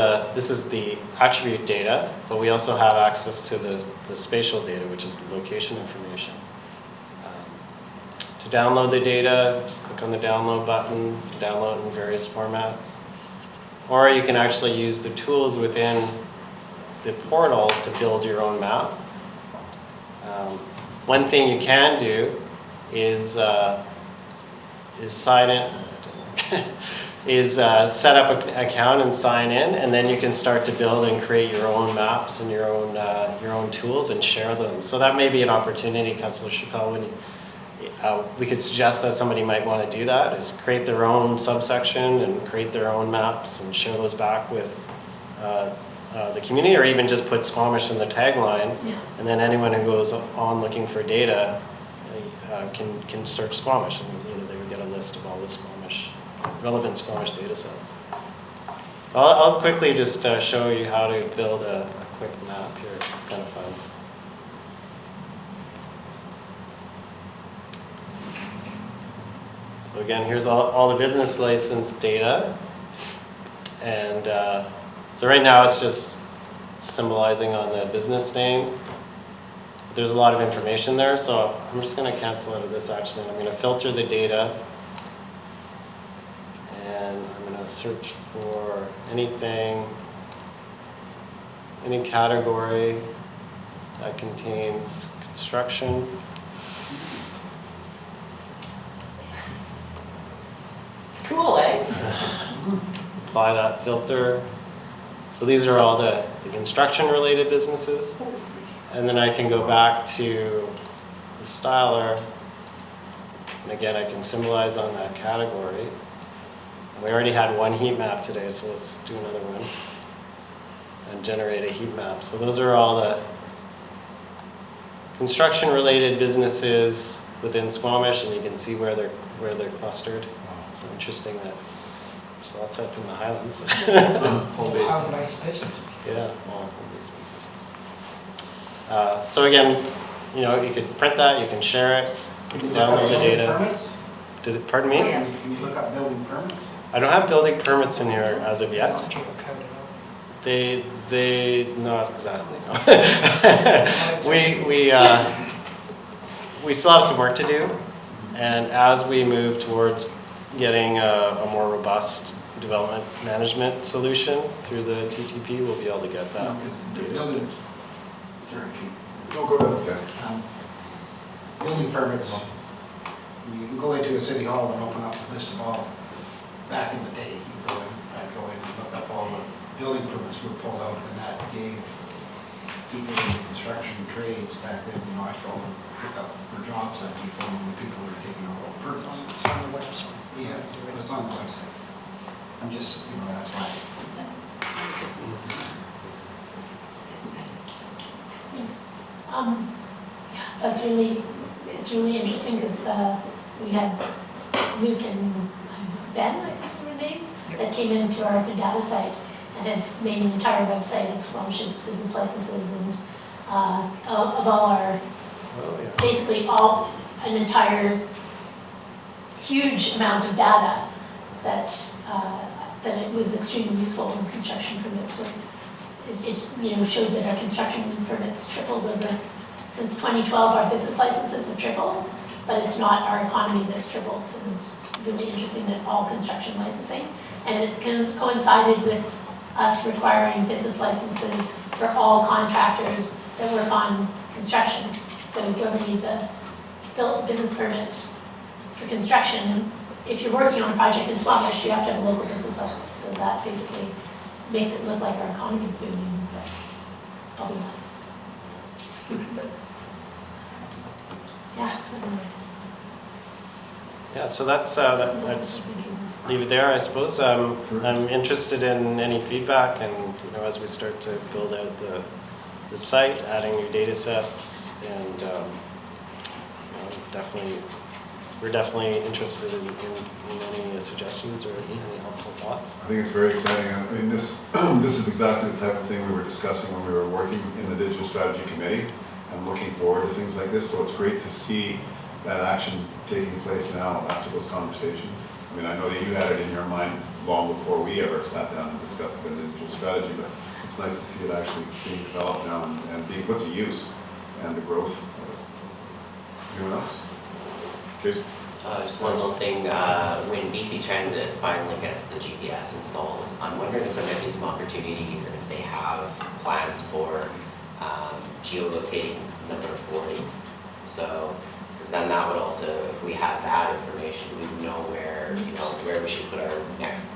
the attribute data, but we also have access to the spatial data, which is the location information. To download the data, just click on the download button, download in various formats. Or you can actually use the tools within the portal to build your own map. One thing you can do is sign in, is set up an account and sign in, and then you can start to build and create your own maps and your own tools and share them. So that may be an opportunity, Councillor Chappelle, when we could suggest that somebody might want to do that, is create their own subsection and create their own maps and share those back with the community, or even just put Squamish in the tagline, and then anyone who goes on looking for data can search Squamish, and they would get a list of all the relevant Squamish data sets. I'll quickly just show you how to build a quick map here. It's kind of fun. So again, here's all the business license data. And so right now it's just symbolizing on the business name. There's a lot of information there, so I'm just going to cancel out of this actually. I'm going to filter the data. And I'm going to search for anything, any category that contains construction. Cool, eh? Apply that filter. So these are all the construction-related businesses. And then I can go back to the styler. And again, I can symbolize on that category. And we already had one heat map today, so let's do another one. And generate a heat map. So those are all the construction-related businesses within Squamish, and you can see where they're clustered. So interesting that there's lots up in the Highlands. Home-based. Yeah, all home-based businesses. So again, you could print that, you can share it, you can download the data. Permits? Pardon me? Can you look up building permits? I don't have building permits in here as of yet. They not exactly. No. We still have some work to do, and as we move towards getting a more robust development management solution through the TTP, we'll be able to get that data. No, go ahead. Building permits, you can go into a city hall and open up a list of all, back in the day, I'd go in and look up all the building permits were pulled out, and that gave people in the construction trades back then, I'd go and look up for jobs that we found when people were taking out all the permits. It's on the website. Yeah, but it's on the website. I'm just, that's why. Yes. It's really interesting because we had Luke and Ben, I think were names, that came into our data site and have made an entire website of Squamish's business licenses and of all our, basically an entire huge amount of data that it was extremely useful in construction permits. It showed that our construction permits tripled since 2012. Our business licenses have tripled, but it's not our economy that's tripled. It was really interesting, that's all construction licensing. And it coincided with us requiring business licenses for all contractors that work on construction. So whoever needs a business permit for construction, if you're working on a project in Squamish, you have to have a local business license. So that basically makes it look like our economy is booming, but it's probably not. Yeah. Yeah, so that's, I'd leave it there, I suppose. I'm interested in any feedback, and as we start to build out the site, adding new data sets, and we're definitely interested in any suggestions or any helpful thoughts. I think it's very exciting. I mean, this is exactly the type of thing we were discussing when we were working in the Digital Strategy Committee. I'm looking forward to things like this, so it's great to see that action taking place now after those conversations. I mean, I know that you had it in your mind long before we ever sat down and discussed the digital strategy, but it's nice to see it actually being developed now and being put to use, and the growth of it. Anyone else? Jason? Just one little thing, when BC Transit finally gets the GPS installed, I'm wondering if there might be some opportunities and if they have plans for geolocating number of boardings. So, because then that would also, if we had that information, we would know where, where we should put our next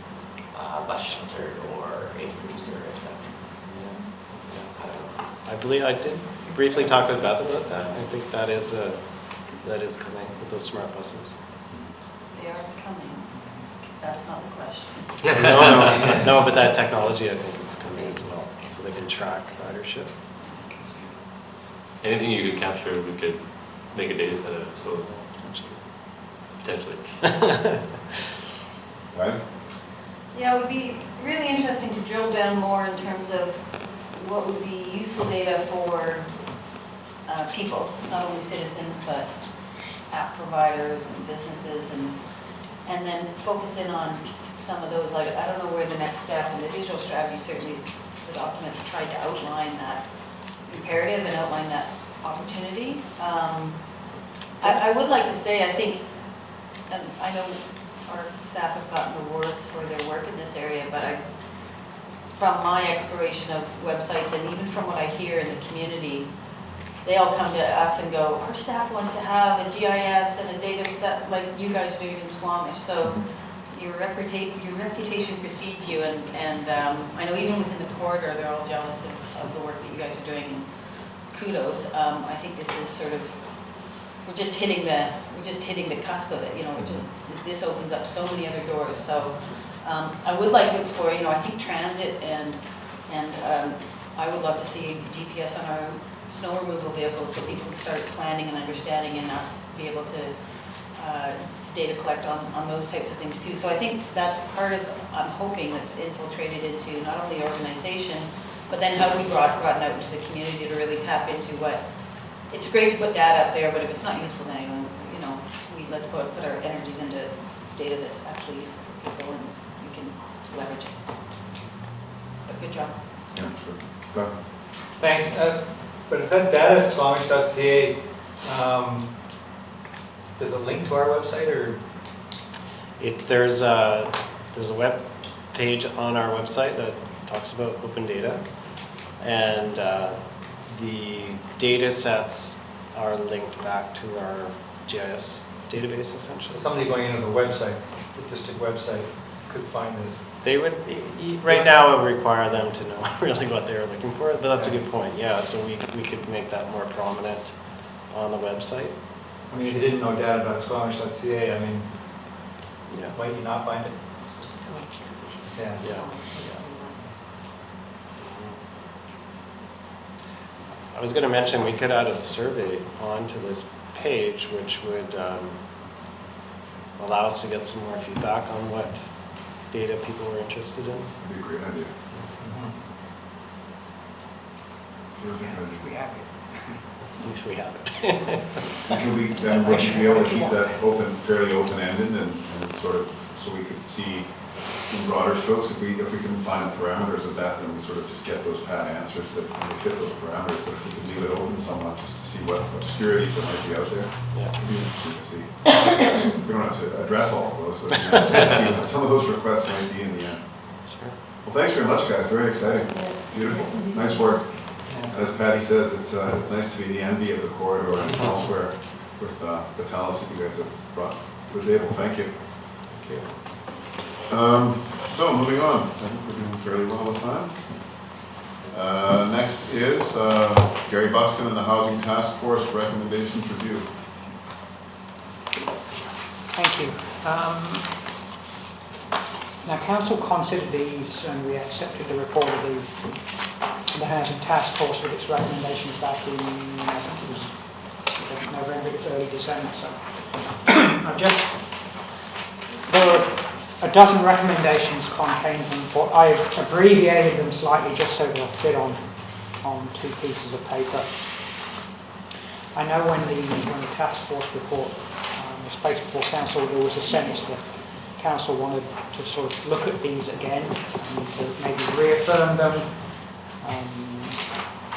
bus shelter or a producer, etc. I don't know if it's- I believe I did briefly talk with Beth about that. I think that is coming with those smart buses. They are coming. That's not the question. No, but that technology I think is coming as well, so they can track ridership. Anything you could capture, we could make a data set of, so potentially. Right? Yeah, it would be really interesting to drill down more in terms of what would be useful data for people, not only citizens, but app providers and businesses, and then focus in on some of those. Like, I don't know where the next step, and the digital strategy certainly is the document that tried to outline that imperative and outline that opportunity. I would like to say, I think, and I know our staff have gotten awards for their work in this area, but from my exploration of websites and even from what I hear in the community, they all come to us and go, our staff wants to have a GIS and a data set like you guys are doing in Squamish. So your reputation precedes you, and I know even within the corridor, they're all jealous of the work that you guys are doing. And kudos. I think this is sort of, we're just hitting the cusp of it. This opens up so many other doors. So I would like to explore. I think transit and I would love to see GPS on our snow removal vehicles so people can start planning and understanding, and us be able to data collect on those types of things too. So I think that's part of, I'm hoping, that's infiltrated into not only organization, but then how do we broaden out into the community to really tap into what, it's great to put data up there, but if it's not useful to anyone, let's put our energies into data that's actually useful for people and we can leverage it. But good job. Yeah, sure. Go ahead. Thanks. But is that data at squamish.ca, does it link to our website, or? There's a web page on our website that talks about open data, and the data sets are linked back to our GIS database, essentially. Somebody going into the website, the district website, could find this. They would, right now it would require them to know really what they're looking for, but that's a good point, yeah, so we could make that more prominent on the website. I mean, if you didn't know data about squamish.ca, I mean, Yeah. might you not find it? Yeah. Yeah. I was going to mention we could add a survey onto this page, which would allow us to get some more feedback on what data people were interested in. That'd be a great idea. Terrific idea. At least we have it. Can we, then would you be able to keep that open, fairly open-ended and sort of, so we could see in broader strokes, if we can find the parameters of that, then we sort of just get those pat answers that really fit those parameters, but if we could leave it open somewhat, just to see what obscurities that might be out there. Yeah. It'd be interesting to see. We don't have to address all of those, but you know, just see what some of those requests might be in the end. Sure. Well, thanks very much, guys, very exciting, beautiful, nice work. As Patty says, it's nice to be the envy of the corridor and elsewhere with the talents that you guys have brought to the table. Thank you. Thank you. So moving on, I think we're doing fairly well with time. Next is Gary Buxton and the Housing Task Force Recommendations Review. Thank you. Now, Council considered these and we accepted the report of the Housing Task Force with its recommendations back in, I think it was November, it was early December. So I've just, there were a dozen recommendations contained in the report. I've abbreviated them slightly just so they'll fit on two pieces of paper. I know when the task force report was placed before Council, there was a sense that Council wanted to sort of look at these again and to maybe reaffirm them.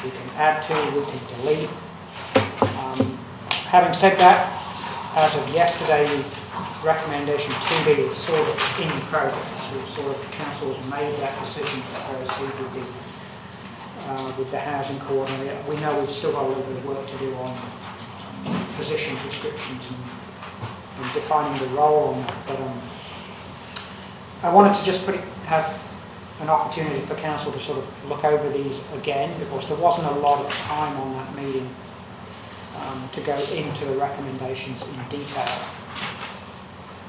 We can add to, we can delete. Having said that, as of yesterday, recommendation 2B is sort of in progress. Council has made that decision to proceed with the housing coordinator. We know we've still got a little bit of work to do on position descriptions and defining the role on that. But I wanted to just have an opportunity for Council to sort of look over these again, because there wasn't a lot of time on that meeting to go into the recommendations in detail.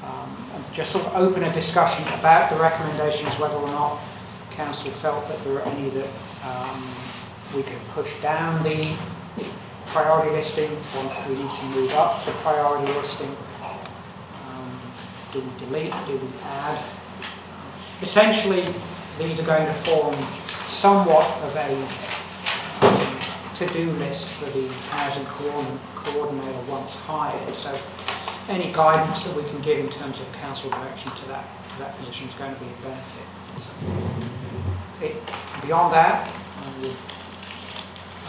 And just sort of open a discussion about the recommendations, whether or not Council felt that there were any that we could push down the priority listing, or we need to move up the priority listing. Do we delete? Do we add? Essentially, these are going to form somewhat of a to-do list for the housing coordinator once hired. So any guidance that we can give in terms of Council direction to that position is going to be a benefit. So, beyond that, I will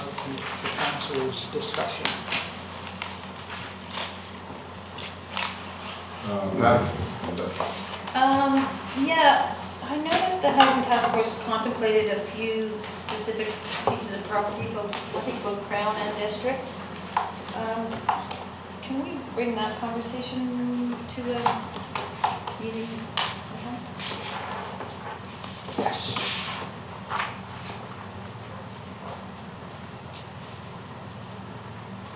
open the Council's discussion. Yeah, I know that the Housing Task Force contemplated a few specific pieces of property, both, I think both Crown and District. Can we bring that conversation to the meeting? Yes.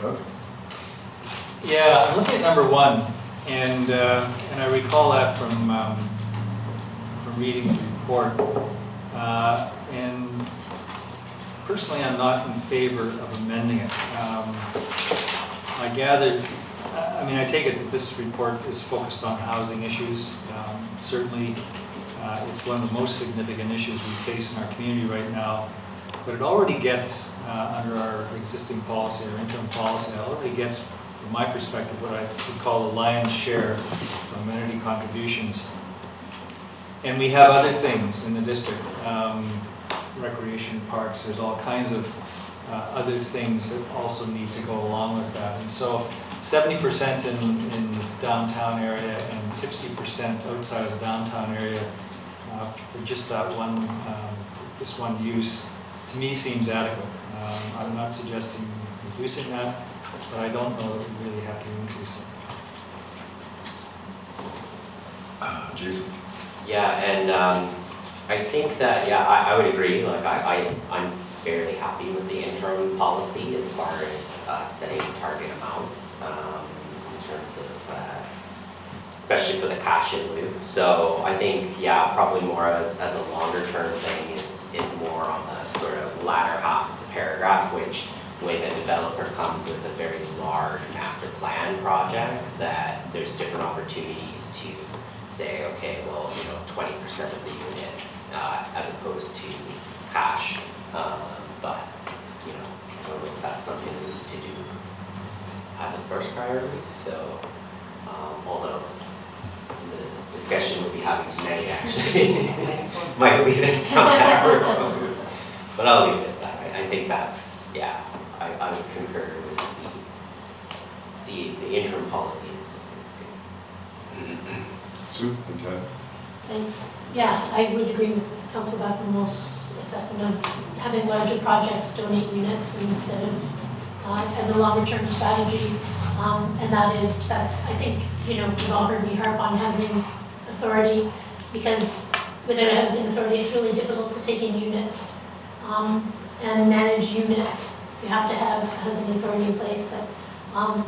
Okay. Yeah, I'm looking at number 1, and I recall that from reading the report. And personally, I'm not in favor of amending it. I gathered, I take it that this report is focused on housing issues. Certainly, it's one of the most significant issues we face in our community right now. But it already gets, under our existing policy, our interim policy, it already gets, from my perspective, what I would call the lion's share of amenity contributions. And we have other things in the district, recreation parks, there's all kinds of other things that also need to go along with that. And so 70% in the downtown area and 60% outside of the downtown area for just that one, this one use, to me seems adequate. I'm not suggesting reducing that, but I don't know that we really have to increase it. Jason? Yeah, and I think that, I would agree. Like, I'm fairly happy with the interim policy as far as setting target amounts in terms of, especially for the cash in lieu. So I think, probably more as a longer term thing is more on the sort of latter half of the paragraph, which when a developer comes with a very large master plan project, that there's different opportunities to say, okay, well, 20% of the units as opposed to cash, but don't know if that's something we need to do as a first priority, so, although the discussion we'll be having tonight actually might lead us down that road. But I'll leave it at that. I think that's, yeah, I would concur with the interim policy is good. Sue and Ted? Thanks. Yeah, I would agree with Councillor Buckman's assessment of having larger projects donate units instead of as a longer term strategy. And that's, I think, you've all heard me harp on housing authority, because without a housing authority, it's really difficult to take in units and manage units. You have to have a housing authority in place, but I'm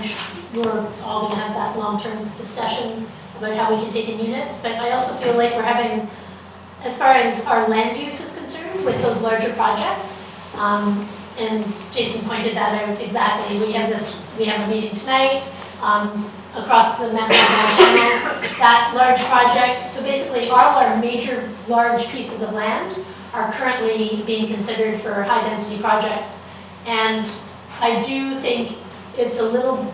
sure we're all going to have that long-term discussion about how we can take in units. But I also feel like we're having, as far as our land use is concerned, with those larger projects, and Jason pointed that out exactly. We have a meeting tonight across the Mount Channel, that large project. So basically, all our major large pieces of land are currently being considered for high-density projects. And I do think it's a little,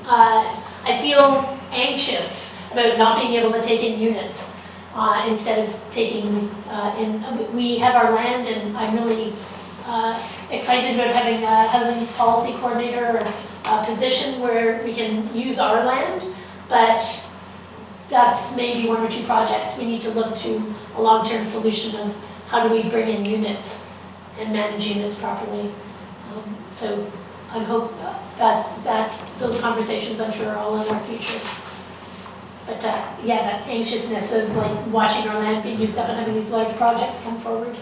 I feel anxious about not being able to take in units instead of taking in, we have our land, and I'm really excited about having a housing policy coordinator or a position where we can use our land, but that's maybe one or two projects. We need to look to a long-term solution of how do we bring in units and manage units properly. So I hope that those conversations, I'm sure, are all in our future. But yeah, that anxiousness of like watching our land being used up and having these large projects come forward.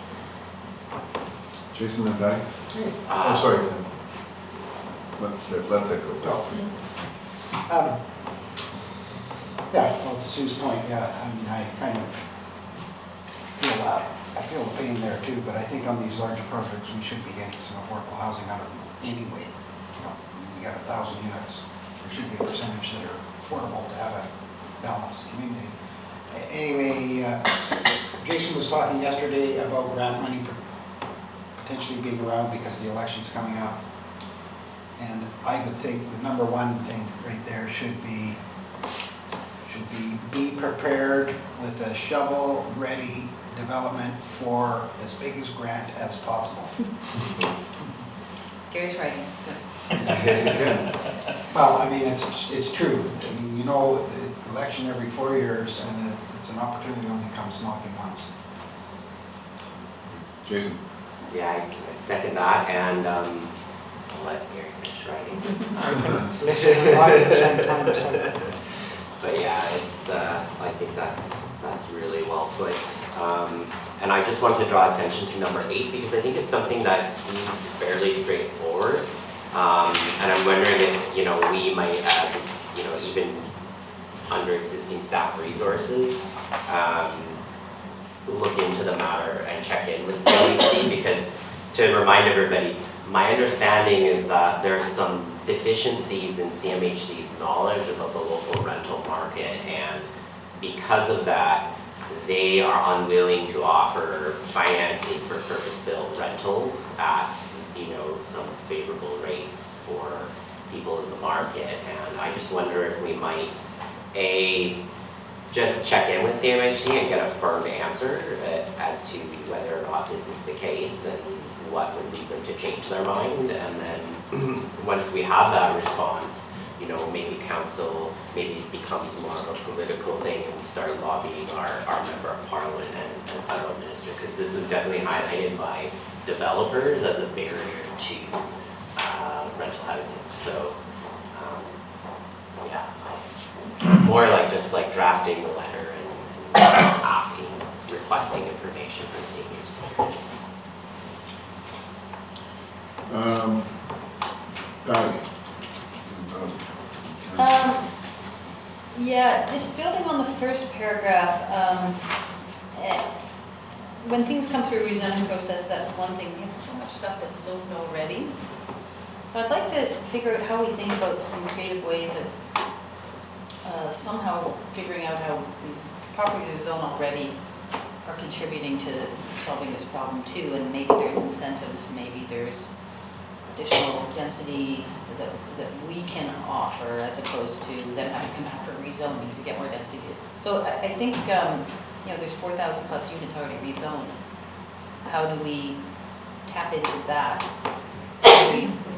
Jason and Di? I'm sorry, Tim. Let that go. Yeah, well, to Sue's point, yeah, I mean, I kind of feel that. I feel the pain there too, but I think on these larger projects, we should be getting some affordable housing out of them anyway. We got 1,000 units. There should be a percentage that are affordable to have a balanced community. Anyway, Jason was talking yesterday about grant money potentially being around because the election's coming up. And I would think the number one thing right there should be prepared with a shovel-ready development for as big a grant as possible. Gary's right. Well, I mean, it's true. I mean, the election every 4 years, and it's an opportunity only comes knocking once. Jason? Yeah, I can second that, and I'll let Gary finish writing. But yeah, it's, I think that's really well put. And I just want to draw attention to number 8, because I think it's something that seems fairly straightforward. And I'm wondering if, we might, as, even under existing staff resources, look into the matter and check in with CMHC, because to remind everybody, my understanding is that there's some deficiencies in CMHC's knowledge about the local rental market, and because of that, they are unwilling to offer financing for purpose-built rentals at, some favorable rates for people in the market. And I just wonder if we might, just check in with CMHC and get a firm answer as to whether or not this is the case and what would lead them to change their mind. And then once we have that response, maybe council, maybe it becomes more of a political thing and we start lobbying our member of parliament and federal minister, because this was definitely highlighted by developers as a barrier to rental housing. So yeah, more like just like drafting the letter and requesting information from seniors. Yeah, just building on the first paragraph, when things come through a rezoning process, that's one thing. We have so much stuff that's zoned already. So I'd like to figure out how we think about some creative ways of somehow figuring out how these properties are zoned already are contributing to solving this problem too, and maybe there's incentives, maybe there's additional density that we can offer as opposed to them having to come back for rezoning to get more density. So I think, there's 4,000 plus units already rezoned. How do we tap into that?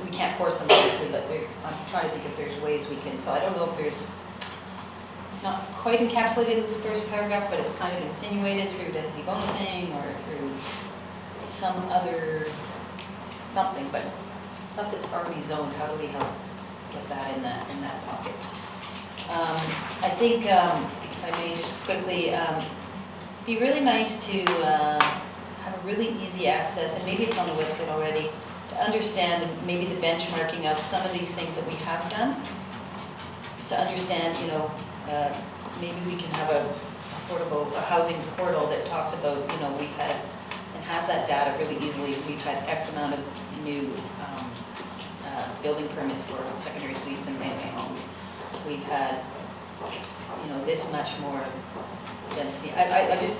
We can't force them obviously, but I'm trying to think if there's ways we can, so I don't know if it's not quite encapsulated in this first paragraph, but it's kind of insinuated through density bonusing or through some other something, but stuff that's already zoned, how do we help get that in that pocket? I think, if I may just quickly, be really nice to have a really easy access, and maybe it's on the website already, to understand maybe the benchmarking of some of these things that we have done, to understand, maybe we can have a affordable housing portal that talks about, we've had, and has that data really easily, we've had X amount of new building permits for secondary suites and family homes. We've had, this much more density. I just,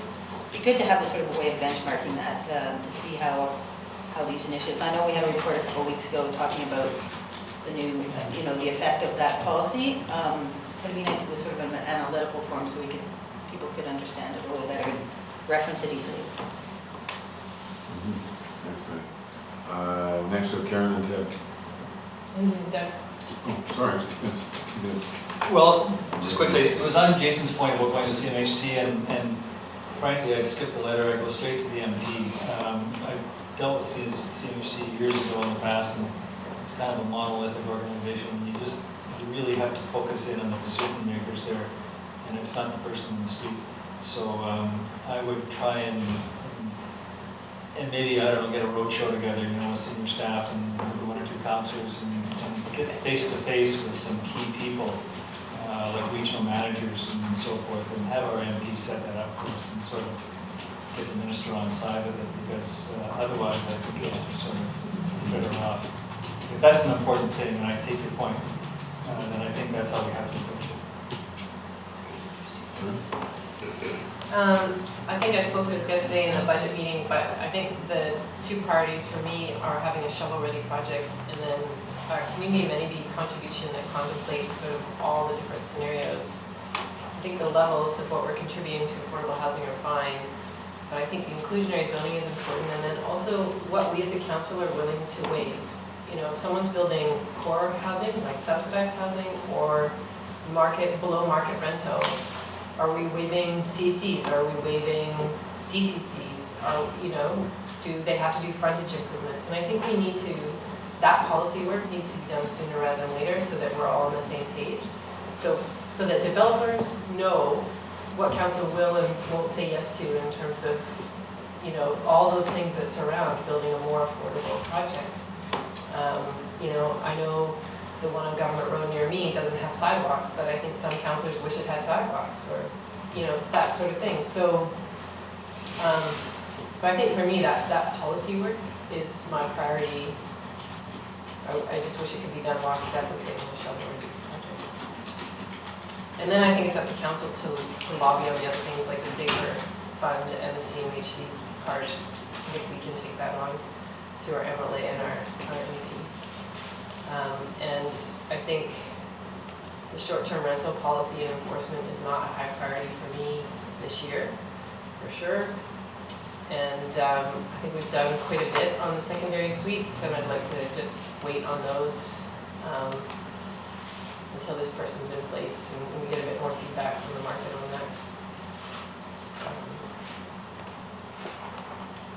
it'd be good to have a sort of a way of benchmarking that, to see how these initiatives, I know we had a report a couple weeks ago talking about the new, the effect of that policy. It'd be nice if it was sort of an analytical form so people could understand it a little better and reference it easily. Next up, Karen and Ted. Oh, sorry. Yes. Well, just quickly, it was on Jason's point about going to CMHC, and frankly, I'd skip the letter, I'd go straight to the MP. I dealt with CMHC years ago in the past, and it's kind of a monolithic organization. You really have to focus in on the decision makers there, and it's not the person in the street. So I would try and maybe, I don't know, get a roadshow together, with senior staff and one or two counselors, and get face-to-face with some key people, like regional managers and so forth, and have our MP set that up for us and sort of get the minister on side with it, because otherwise I think it'll just sort of fritter off. If that's an important thing, and I take your point, then I think that's how we have to approach it. I think I spoke to this yesterday in the budget meeting, but I think the two priorities for me are having a shovel-ready project and then our community amenity contribution that contemplates sort of all the different scenarios. I think the levels of what we're contributing to affordable housing are fine, but I think the inclusionary zoning is important, and then also what we as a council are willing to waive. If someone's building core housing, like subsidized housing, or below market rental, are we waiving CCs? Are we waiving DCCs? Do they have to do frontage improvements? And I think that policy work needs to be done sooner rather than later so that we're all on the same page. So that developers know what council will and won't say yes to in terms of, all those things that surround building a more affordable project. I know the one on Government Road near me doesn't have sidewalks, but I think some councilors wish it had sidewalks, or, that sort of thing. So, but I think for me that policy work is my priority. I just wish it could be done lockstep with getting the shovel-ready project. And then I think it's up to council to lobby on the other things like the Safer Fund and the CMHC part. I think we can take that on through our MLA and our MEP. And I think the short-term rental policy and enforcement is not a high priority for me this year, for sure. And I think we've done quite a bit on the secondary suites, and I'd like to just wait on those until this person's in place and we get a bit more feedback from the market on that.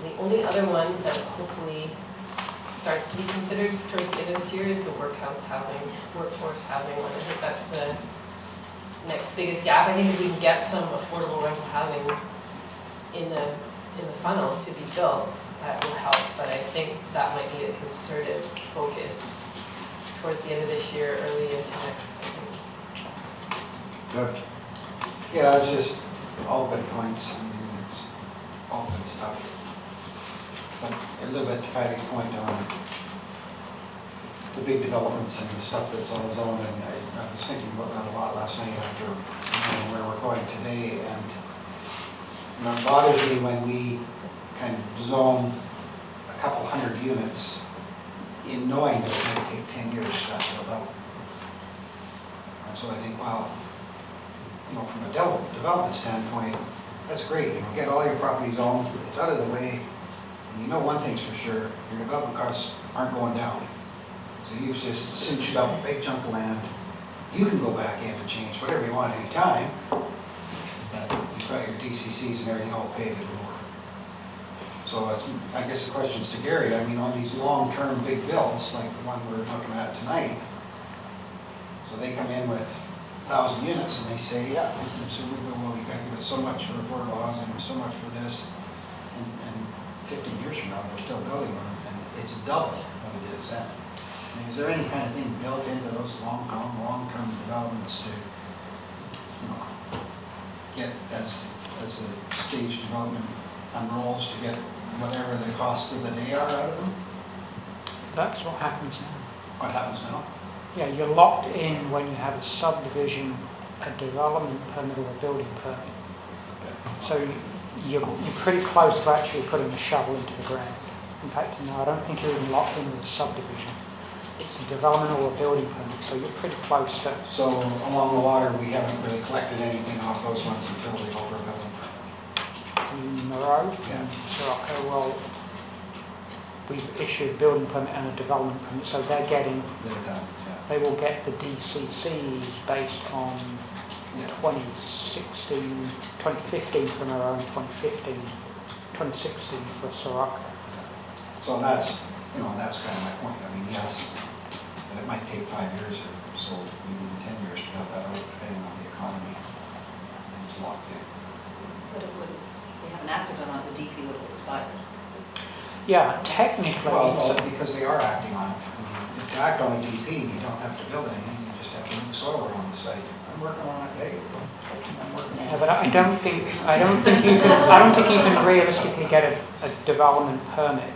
The only other one that hopefully starts to be considered towards the end of this year is the workforce housing one. I think that's the next biggest gap. I think if we can get some affordable rental housing in the funnel to be built, that will help. But I think that might be a concerted focus towards the end of this year, early into next, I think. Yeah, it's just all good points. It's all good stuff. But a little bit to Patty's point on the big developments and the stuff that's on the zone, and I was thinking about that a lot last night after knowing where we're going today, and You know, it bothers me when we kind of zone a couple hundred units in knowing that it might take 10 years to build out. And so I think, well, you know, from a development standpoint, that's great. You know, get all your property zoned, it's out of the way. And you know one thing's for sure, your development costs aren't going down. So you've just cinched up a big chunk of land. You can go back in and change whatever you want anytime. But you've got your DCCs and everything all paid in more. So it's, I guess the question's to Gary. I mean, on these long-term big builds, like the one we're looking at tonight, so they come in with 1,000 units and they say, yeah, so we go, well, you gotta give us so much for affordable housing, so much for this. And 15 years from now, they're still building them, and it's double what it is then. I mean, is there any kind of thing built into those long-term developments to, you know, get as the stage development unrolls to get whatever the costs of the day are out of them? That's what happens now. What happens now? Yeah, you're locked in when you have a subdivision, a development permit or a building permit. So you're pretty close to actually putting a shovel into the ground. In fact, no, I don't think you're even locked in with a subdivision. It's a development or a building permit, so you're pretty close to. So along the water, we haven't really collected anything off those ones until they go for a building permit. In Moreau, Yeah. Sirocco, well, we've issued a building permit and a development permit, so they're getting, They're done, yeah. they will get the DCCs based on Yeah. 2015 for Moreau and 2016 for Sirocco. So that's, you know, that's kind of my point. I mean, yes, and it might take 5 years or so, maybe even 10 years to build that out, depending on the economy. It's locked in. But it would, they haven't acted on it, the DP would have expired. Yeah, technically, Well, because they are acting on it. I mean, if you act on a DP, you don't have to build anything, you just have to move soil around the site. I'm working on it, Dave. I'm working on yeah, it. but I don't think you can realistically get a development permit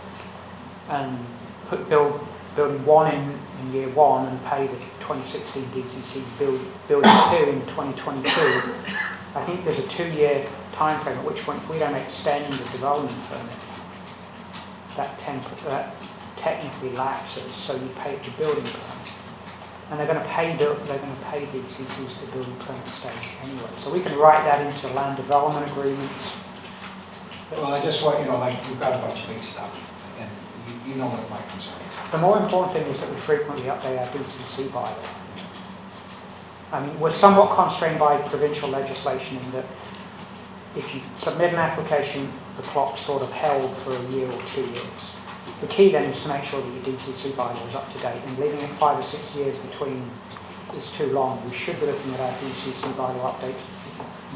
and put building one in year one and pay the 2016 DCC building two in 2022. I think there's a 2-year time frame, at which point if we don't extend the development permit, that technically lapses, so you pay the building permit. And they're going to pay DCCs to building permit stage anyway. So we can write that into land development agreements. Well, I just want, you know, like, we've got a bunch of big stuff, and you know what my concern is. The more important thing is that we frequently update our DCC bylaw. I mean, we're somewhat constrained by provincial legislation in that if you submit an application, the clock's sort of held for a year or 2 years. The key then is to make sure that your DCC bylaw is up to date, and leaving it 5 or 6 years between is too long. We should be looking at our DCC bylaw updates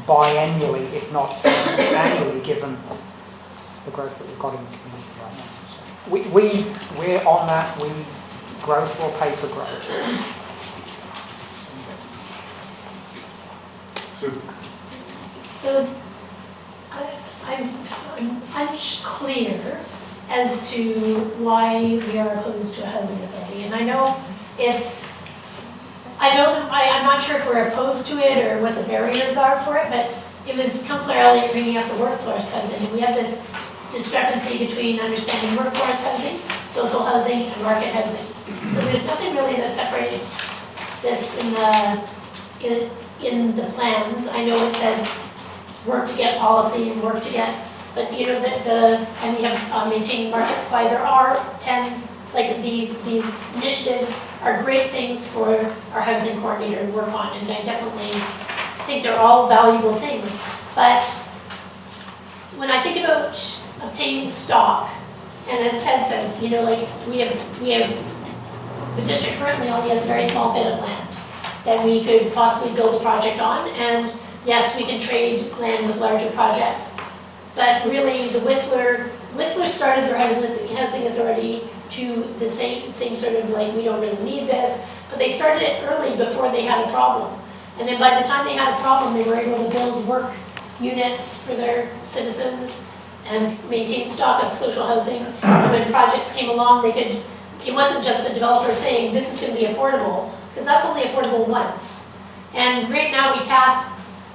biannually, if not annually, given the growth that we've got in the community right now. So we're on that. Growth will pay for growth. So I'm unclear as to why we are opposed to a housing authority. And I know I'm not sure if we're opposed to it or what the barriers are for it, but it was Councillor Elliott bringing up the workforce housing. And we have this discrepancy between understanding workforce housing, social housing, and market housing. So there's nothing really that separates this in the plans. I know it says work to get policy and work to get, but you know, and we have maintaining market supply. There are 10, like these initiatives are great things for our housing coordinator to work on, and I definitely think they're all valuable things. But when I think about obtaining stock, and as Ted says, you know, like we have the district currently only has a very small bit of land that we could possibly build a project on, and yes, we can trade land with larger projects. But really, the Whistler started their housing authority to the same sort of like, we don't really need this, but they started it early before they had a problem. And then by the time they had a problem, they were able to build work units for their citizens and maintain stock of social housing. And when projects came along, it wasn't just the developer saying, this is going to be affordable, because that's only affordable once. And right now we task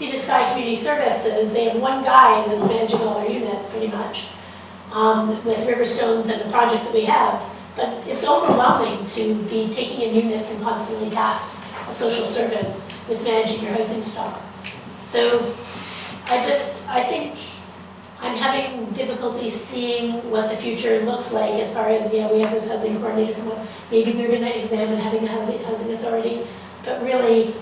Sea to Sky Community Services, they have one guy that's managing all our units pretty much, with Riverstones and the projects that we have. But it's overwhelming to be taking in units and constantly task a social service with managing your housing stock. So I think I'm having difficulty seeing what the future looks like as far as, yeah, we have this housing coordinator come up. Maybe they're gonna examine having a housing authority, but really,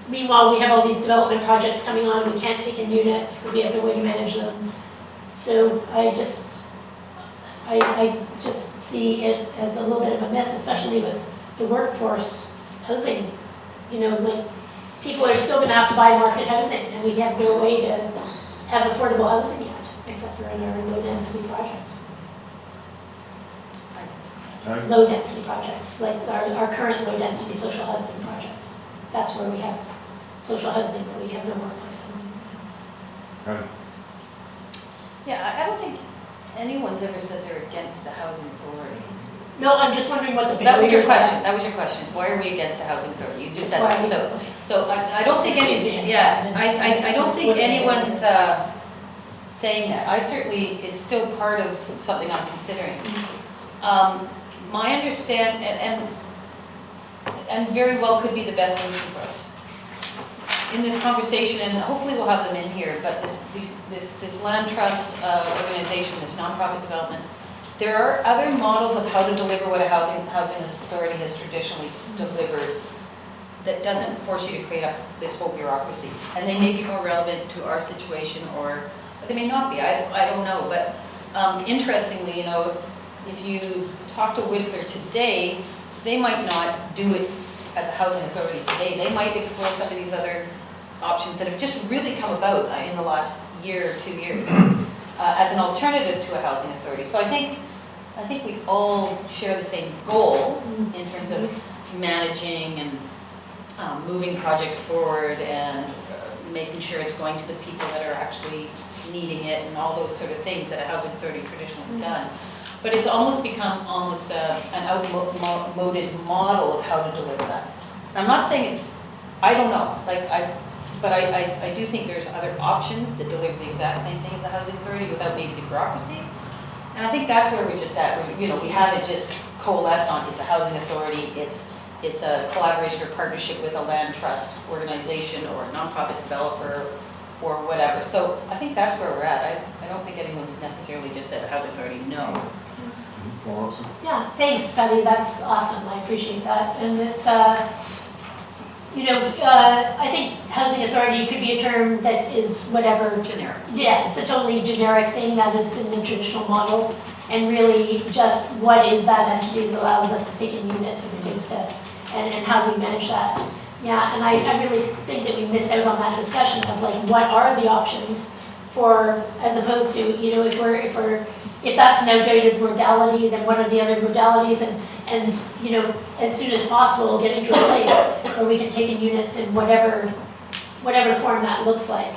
meanwhile, we have all these development projects coming on, we can't take in units because we have no way to manage them. So I just see it as a little bit of a mess, especially with the workforce housing. You know, like, people are still gonna have to buy market housing, and we have no way to have affordable housing yet, except for in our low density projects. Right. Low density projects, like our current low density social housing projects. That's where we have social housing, but we have no workplace housing. Right. Yeah, I don't think anyone's ever said they're against the housing authority. No, I'm just wondering what the That was your barriers are. question, that was your question, is why are we against the housing authority? You just said Why that, are we- so, so I don't think Excuse any, me. yeah, I don't think What- anyone's saying that. I certainly, it's still part of something I'm considering. My understand, and very well could be the best solution for us. In this conversation, and hopefully we'll have them in here, but this land trust organization, this nonprofit development, there are other models of how to deliver what a housing authority has traditionally delivered that doesn't force you to create up this whole bureaucracy. And they may be more relevant to our situation, or but they may not be. I don't know. But interestingly, you know, if you talk to Whistler today, they might not do it as a housing authority today. They might explore some of these other options that have just really come about in the last year or 2 years as an alternative to a housing authority. So I think we all share the same goal in terms of managing and moving projects forward and making sure it's going to the people that are actually needing it and all those sort of things that a housing authority traditionally has done. But it's almost become an outmoded model of how to deliver that. I'm not saying it's, I don't know, but I do think there's other options that deliver the exact same thing as a housing authority without maybe the bureaucracy. And I think that's where we're just at. We haven't just coalesced on it's a housing authority, it's a collaboration or partnership with a land trust organization or a nonprofit developer or whatever. So I think that's where we're at. I don't think anyone's necessarily just said a housing authority, no. Yeah, thanks, Patty, that's awesome, I appreciate that. And it's, I think housing authority could be a term that is whatever. Generic. Yeah, it's a totally generic thing that has been the traditional model. And really just what is that entity that allows us to take in units as opposed to, and how do we manage that? Yeah, and I really think that we miss out on that discussion of like, what are the options for, as opposed to, if that's an outdated modality, then what are the other modalities? And as soon as possible, get into a place where we can take in units in whatever form that looks like.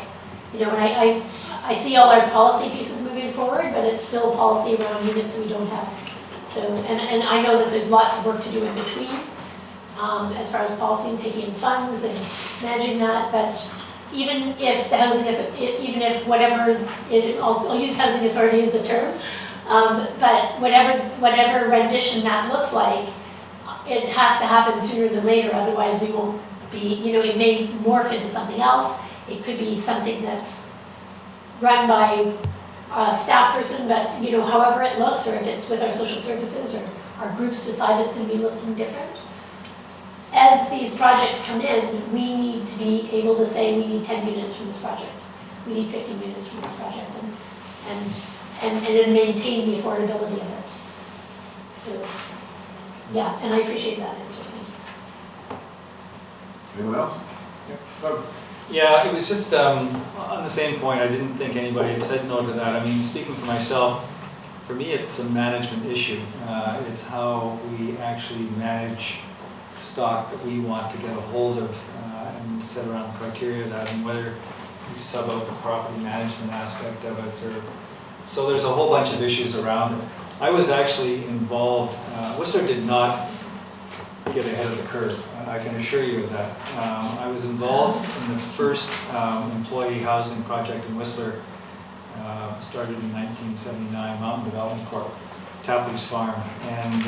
And I see all our policy pieces moving forward, but it's still policy around units that we don't have. So, and I know that there's lots of work to do in between, as far as policy and taking in funds and managing that, but even if I'll use housing authority as the term, but whatever rendition that looks like, it has to happen sooner than later, otherwise we won't be, it may morph into something else. It could be something that's run by a staff person, but however it looks, or if it's with our social services or our groups decide it's going to be looking different. As these projects come in, we need to be able to say we need 10 units from this project. We need 15 units from this project, and maintain the affordability of it. So, yeah, and I appreciate that answer. Anyone else? Doug? Yeah, it was just on the same point. I didn't think anybody had said no to that. I mean, speaking for myself, for me it's a management issue. It's how we actually manage stock that we want to get a hold of and set around the criteria of that, and whether we sub out the property management aspect of it. So there's a whole bunch of issues around it. I was actually involved, Whistler did not get ahead of the curve. I can assure you of that. I was involved in the first employee housing project in Whistler, started in 1979, Mountain Development Corp, Tapley's Farm. And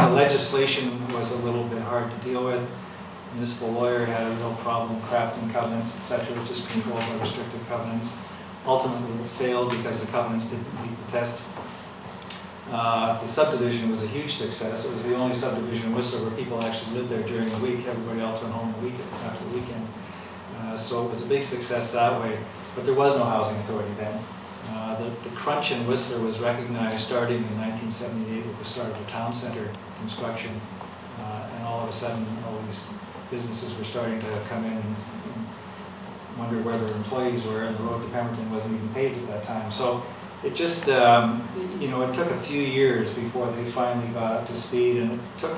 the legislation was a little bit hard to deal with. Municipal lawyer had a real problem crafting covenants, etc., just controlled by restrictive covenants. Ultimately, it failed because the covenants didn't meet the test. The subdivision was a huge success. It was the only subdivision in Whistler where people actually lived there during the week. Everybody else went home after the weekend. So it was a big success that way. But there was no housing authority then. The crunch in Whistler was recognized starting in 1978 with the start of the town center construction. And all of a sudden, all these businesses were starting to come in and wonder where their employees were, and the road to Pemberton wasn't even paved at that time. So it just, it took a few years before they finally got up to speed, and it took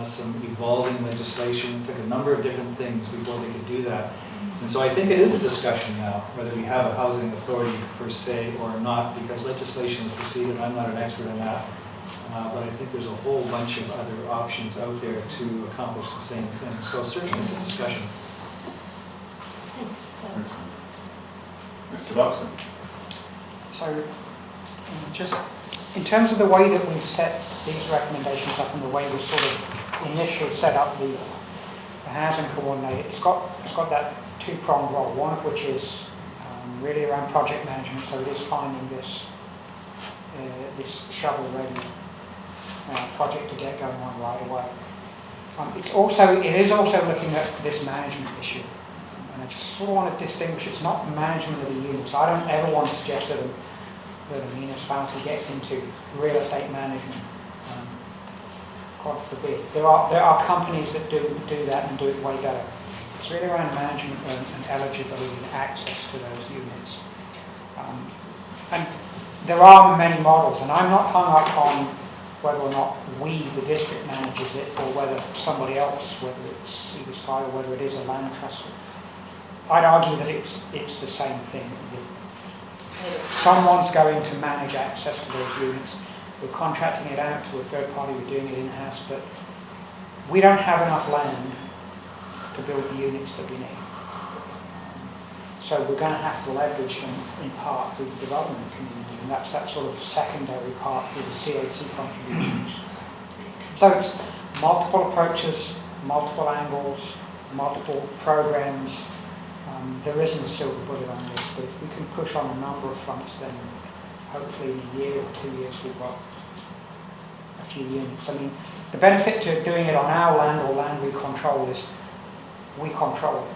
some evolving legislation, took a number of different things before they could do that. And so I think it is a discussion now, whether we have a housing authority per se or not, because legislation has proceeded. I'm not an expert in that, but I think there's a whole bunch of other options out there to accomplish the same thing. So certainly it's a discussion. Mr. Buxton. So, just in terms of the way that we've set these recommendations up and the way we sort of initially set up the housing coordinator, it's got that two-pronged role, one of which is really around project management, so it is finding this shovel-ready project to get going on right away. It is also looking at this management issue. And I just sort of want to distinguish, it's not management of the units. I don't ever want to suggest that a municipality gets into real estate management. God forbid. There are companies that do that and do it way better. It's really around management and eligibility and access to those units. And there are many models, and I'm not hung up on whether or not we, the district, manages it, or whether somebody else, whether it's Sea to Sky or whether it is a land trust. I'd argue that it's the same thing. Someone's going to manage access to those units. We're contracting it out to a third party, we're doing it in-house, but we don't have enough land to build the units that we need. So we're going to have to leverage them in part through the development community, and that's that sort of secondary part through the CAC contributions. So it's multiple approaches, multiple angles, multiple programs. There isn't a silver bullet on this, but if we can push on a number of fronts, then hopefully in a year or 2 years we've got a few units. I mean, the benefit to doing it on our land or land we control is we control it.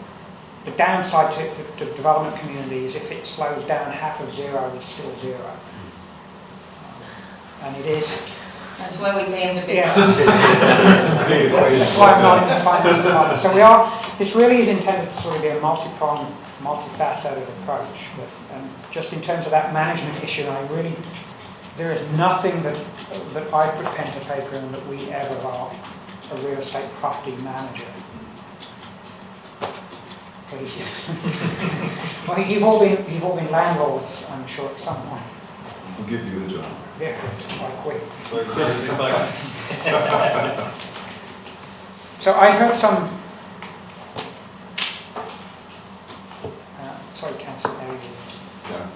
The downside to the development community is if it slows down, half of zero is still zero. And it is. That's why we pay him to be. Yeah. That's why I'm not in the finance department. So this really is intended to sort of be a multi-pronged, multifaceted approach. But just in terms of that management issue, there is nothing that I put pen to paper in that we ever are a real estate property manager. Well, you've all been landlords, I'm sure, at some point. We'll give you the job. Yeah, quite quick. So I heard some. Sorry, Councillor David. Yeah.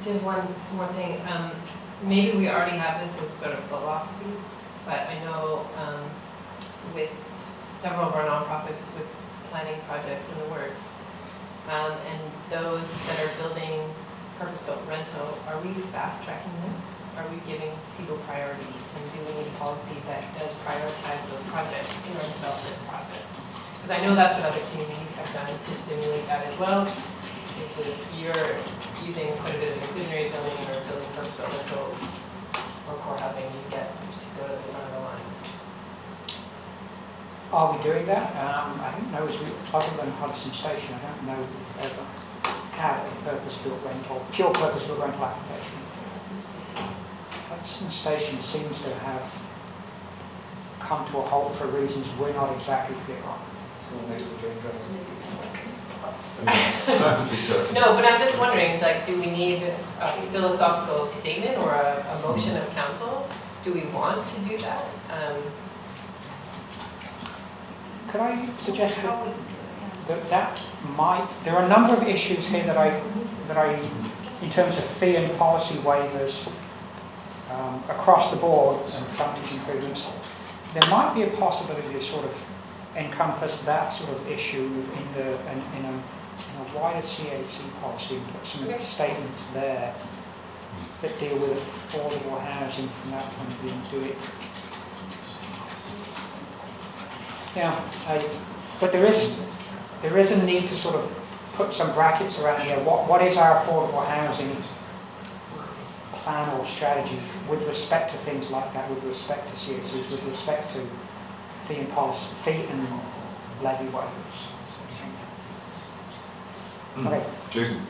Just one more thing. Maybe we already have this as sort of philosophy, but I know with several of our nonprofits with planning projects in the works, and those that are building purpose-built rental, are we fast-tracking them? Are we giving people priority? And do we need a policy that does prioritize those projects in our development process? Because I know that's what other communities have done to stimulate that as well. Is if you're using quite a bit of inclusionary zoning or building purpose-built rental or core housing, you get to go to the front of the line. Are we doing that? I don't know, other than Hudson Station, I don't know if we've ever had a purpose-built rental, pure purpose-built rental application. Hudson Station seems to have come to a halt for reasons we're not exactly clear on. No, but I'm just wondering, like, do we need a philosophical statement or a motion of council? Do we want to do that? Could I suggest that might, there are a number of issues here that I, in terms of fee and policy waivers, across the board and frontage improvements, there might be a possibility to sort of encompass that sort of issue in a wider CAC policy and put some statements there that deal with affordable housing from that point of view and do it. Yeah, but there is a need to sort of put some brackets around here. What is our affordable housing plan or strategy with respect to things like that, with respect to CACs, with respect to fee and policy, fee and levy waivers? Okay. Jason?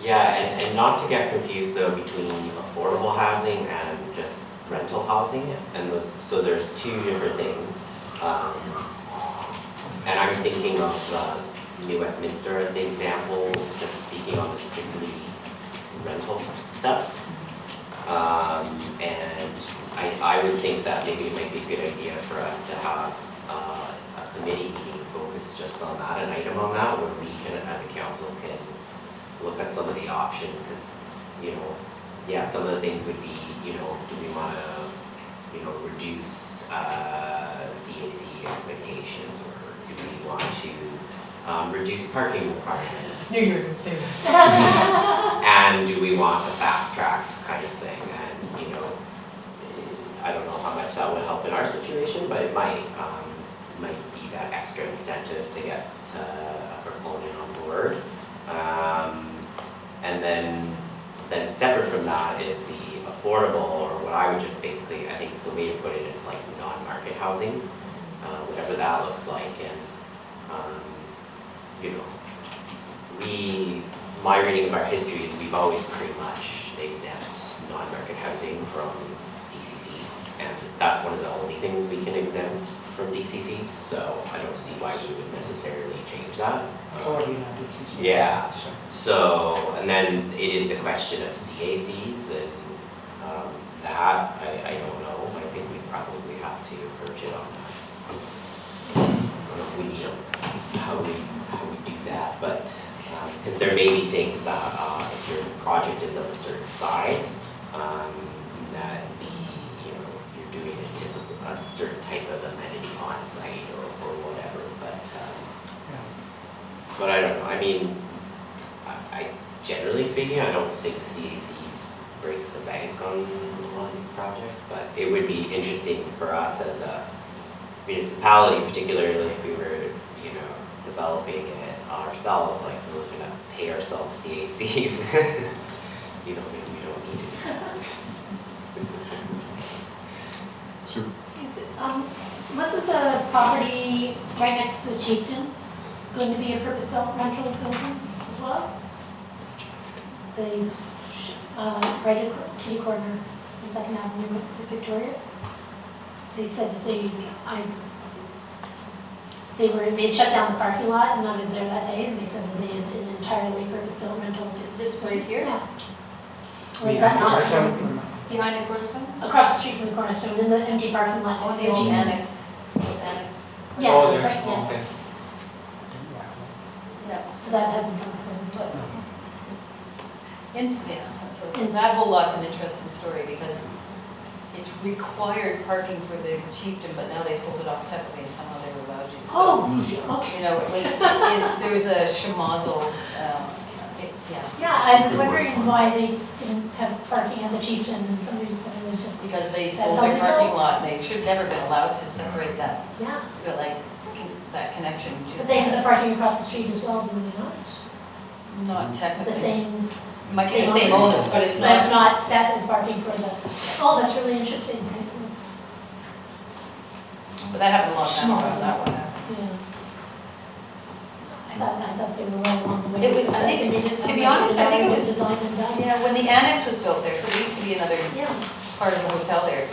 Yeah, and not to get confused though between affordable housing and just rental housing, and so there's two different things. And I'm thinking of New Westminster as the example, just speaking on the strictly rental stuff. And I would think that maybe it might be a good idea for us to have a committee meeting focused just on that, an item on that, where we can, as a council, can look at some of the options, because, yeah, some of the things would be, do we want to, reduce CAC expectations, or do we want to reduce parking requirements? Knew you were going to say that. And do we want a fast track kind of thing? And, I don't know how much that would help in our situation, but it might be that extra incentive to get a proponent on board. And then separate from that is the affordable, or what I would just basically, I think the way to put it is like non-market housing, whatever that looks like. And, my reading of our history is we've always pretty much exempt non-market housing from DCCs, and that's one of the only things we can exempt from DCCs, so I don't see why we would necessarily change that. It's already in our DCC. Yeah, so, and then it is the question of CACs, and that, I don't know, I think we probably have to approach it on that. I don't know if we need how we do that, but, because there may be things that, if your project is of a certain size, that you're doing a certain type of amenity on site or whatever, but I don't know, I mean, I generally speaking, I don't think CACs break the bank on these projects, but it would be interesting for us as a municipality, particularly if we were, developing it ourselves, like we're gonna pay ourselves CACs, maybe we don't need to. Sue? Wasn't the property right next to the Chieftain going to be a purpose-built rental building as well? Right at Kitty Corner on 2nd Avenue with Victoria. They said that they'd shut down the parking lot, and I was there that day, and they said that they had an entirely purpose-built rental. Just right here? Yeah. Or is that not? Behind the Cornerstone? Across the street from the Cornerstone, in the empty parking lot Oh, next to the the old Chieftain. annex. Annex. Yeah, Oh, there, right, yes. Yeah. So that hasn't come through, but. That whole lot's an interesting story, because it's required parking for the Chieftain, but now they sold it off separately and somehow they were allowed to. So, Oh, okay. There was a schmozzle, yeah. Yeah, I was wondering why they didn't have parking at the Chieftain, and somebody said it was just. Because they That's sold how their they parking built. lot, and they should never been allowed to separate that, Yeah, that connection to. but they have the parking across the street as well, do they not? Not technically. The same. Might be the same owners, but it's But it's not. not set as parking for the, oh, that's really interesting. That's- But that happened a long time ago, Schmozzle. that one happened. Yeah. I thought they were right along the way. It was, I think, to be honest, I think it was, Designed and done. yeah, when the annex was built there, so there used to be another Yeah. part of the hotel there.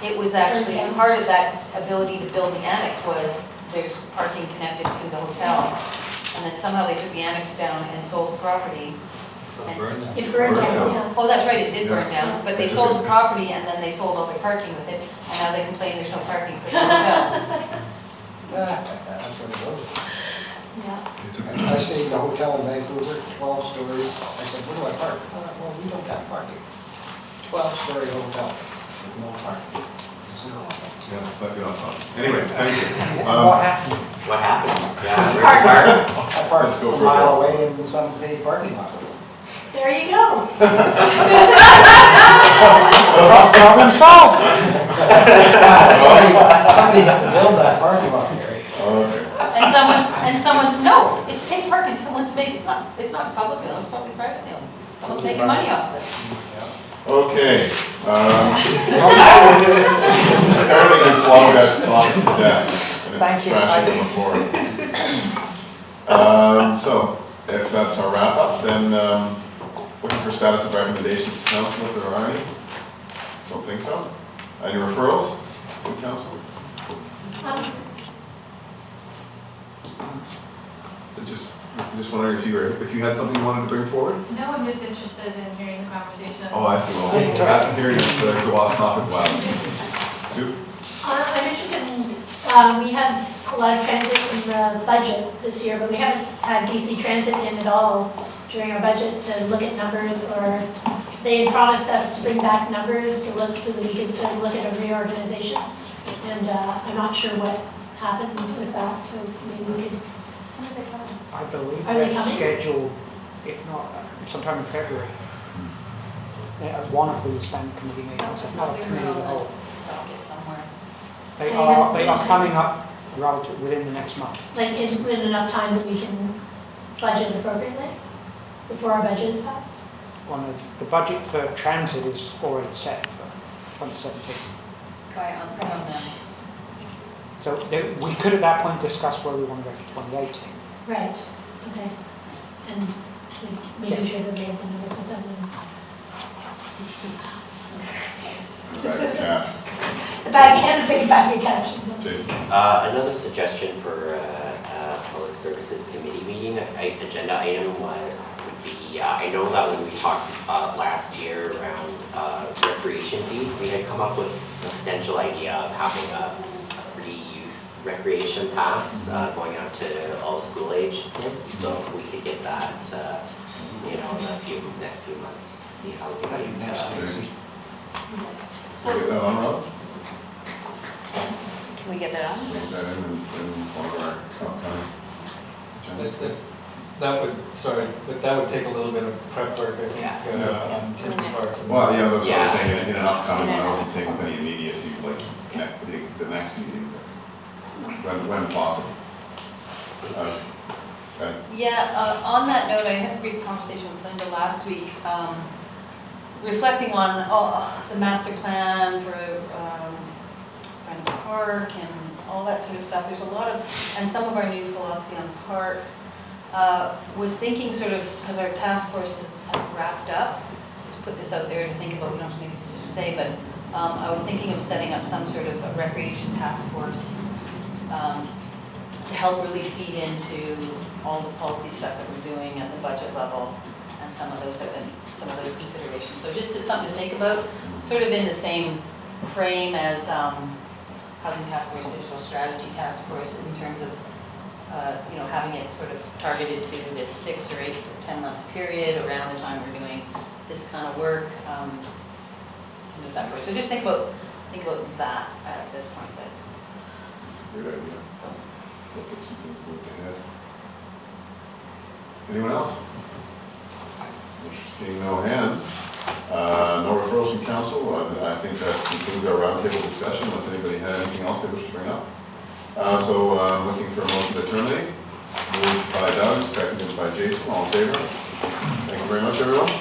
It was actually, part of that ability to build the annex was there's parking connected to the hotel. And then somehow they took the annex down and sold the property. It burned down. It burned down, yeah. Oh, that's right, it did burn Yeah. down, but they sold the property and then they sold all their parking with it, and now they complain there's no parking for the hotel. That's what it was. Yeah. I stayed in a hotel in Vancouver, 12 stories. I said, where do I park? Well, we don't have parking. 12-story hotel with no parking. Zero. Yes, that be on top. Anyway, thank you. What happened? What happened? Yeah, where'd you park? I parked Let's go a for mile away in some paid parking lot. There you go. Problem solved. Somebody had to build that parking lot there. Okay. And someone's, no, it's paid parking, someone's making, it's not public owned, it's probably private owned. Someone's making money off of it. Okay. Apparently you flogged that topic to death. And Thank it's you. trashing on the floor. So, if that's our wrap up, then looking for status of recommendations to council if there are any. Don't think so. Any referrals to council? Just wondering if you had something you wanted to bring forward? No, I'm just interested in hearing the conversation. Oh, I see. Well, after hearing this, go off topic loud. Sue? I'm interested in, we have a lot of transit in the budget this year, but we haven't had DC Transit in at all during our budget to look at numbers, or they had promised us to bring back numbers to look so that we could sort of look at a reorganization. And I'm not sure what happened with that, so maybe we could. When did they come? I believe Are they that's coming? scheduled, if not, sometime in February. As one of the standing committee meetings, if not a committee of the whole. I'll get somewhere. They are coming up relative within the next month. Like, in enough time that we can budget appropriately before our budget is passed? The budget for transit is already set for 2017. By on them. So we could at that point discuss where we want to go for 2018. Right, okay. And making sure that they have the numbers with them. Back to cash. The bag and a big bag of cash. Jason? Another suggestion for Public Services Committee meeting, agenda item would be, I know that when we talked last year around recreation fees, we had come up with the potential idea of having a free youth recreation pass going out to all the school age kids. So if we could get that, in the next few months, see how we That'd be might. nice. We'll get that on, Rob? Can we get that on? Get that in one of our county agendas. That would take a little bit of prep work, I think, Yeah. on Tim's part. Well, yeah, that's what I Yeah. was saying, in an upcoming one, I wasn't saying with any immediacy, like, the next meeting, when possible. Okay. Yeah, on that note, I had a brief conversation with Linda last week, reflecting on the master plan for Brandon Park and all that sort of stuff. There's a lot of, and some of our new philosophy on parks. Was thinking sort of, because our task force is wrapped up, just put this out there to think about, we don't have to make a decision today, but I was thinking of setting up some sort of a recreation task force to help really feed into all the policy stuff that we're doing at the budget level and some of those considerations. So just something to think about, sort of in the same frame as Housing Task Force, Digital Strategy Task Force, in terms of having it sort of targeted to this 6 or 8 or 10 month period around the time we're doing this kind of work to move that forward. So just think about that at this point. But That's a great idea. Look at some things moved ahead. Anyone else? Seeing no hands, no referrals from council, I think that concludes our roundtable discussion, unless anybody had anything else they wish to bring up. So looking for a motion to terminate. Moved by Doug, seconded by Jason, all in favor? Thank you very much, everyone.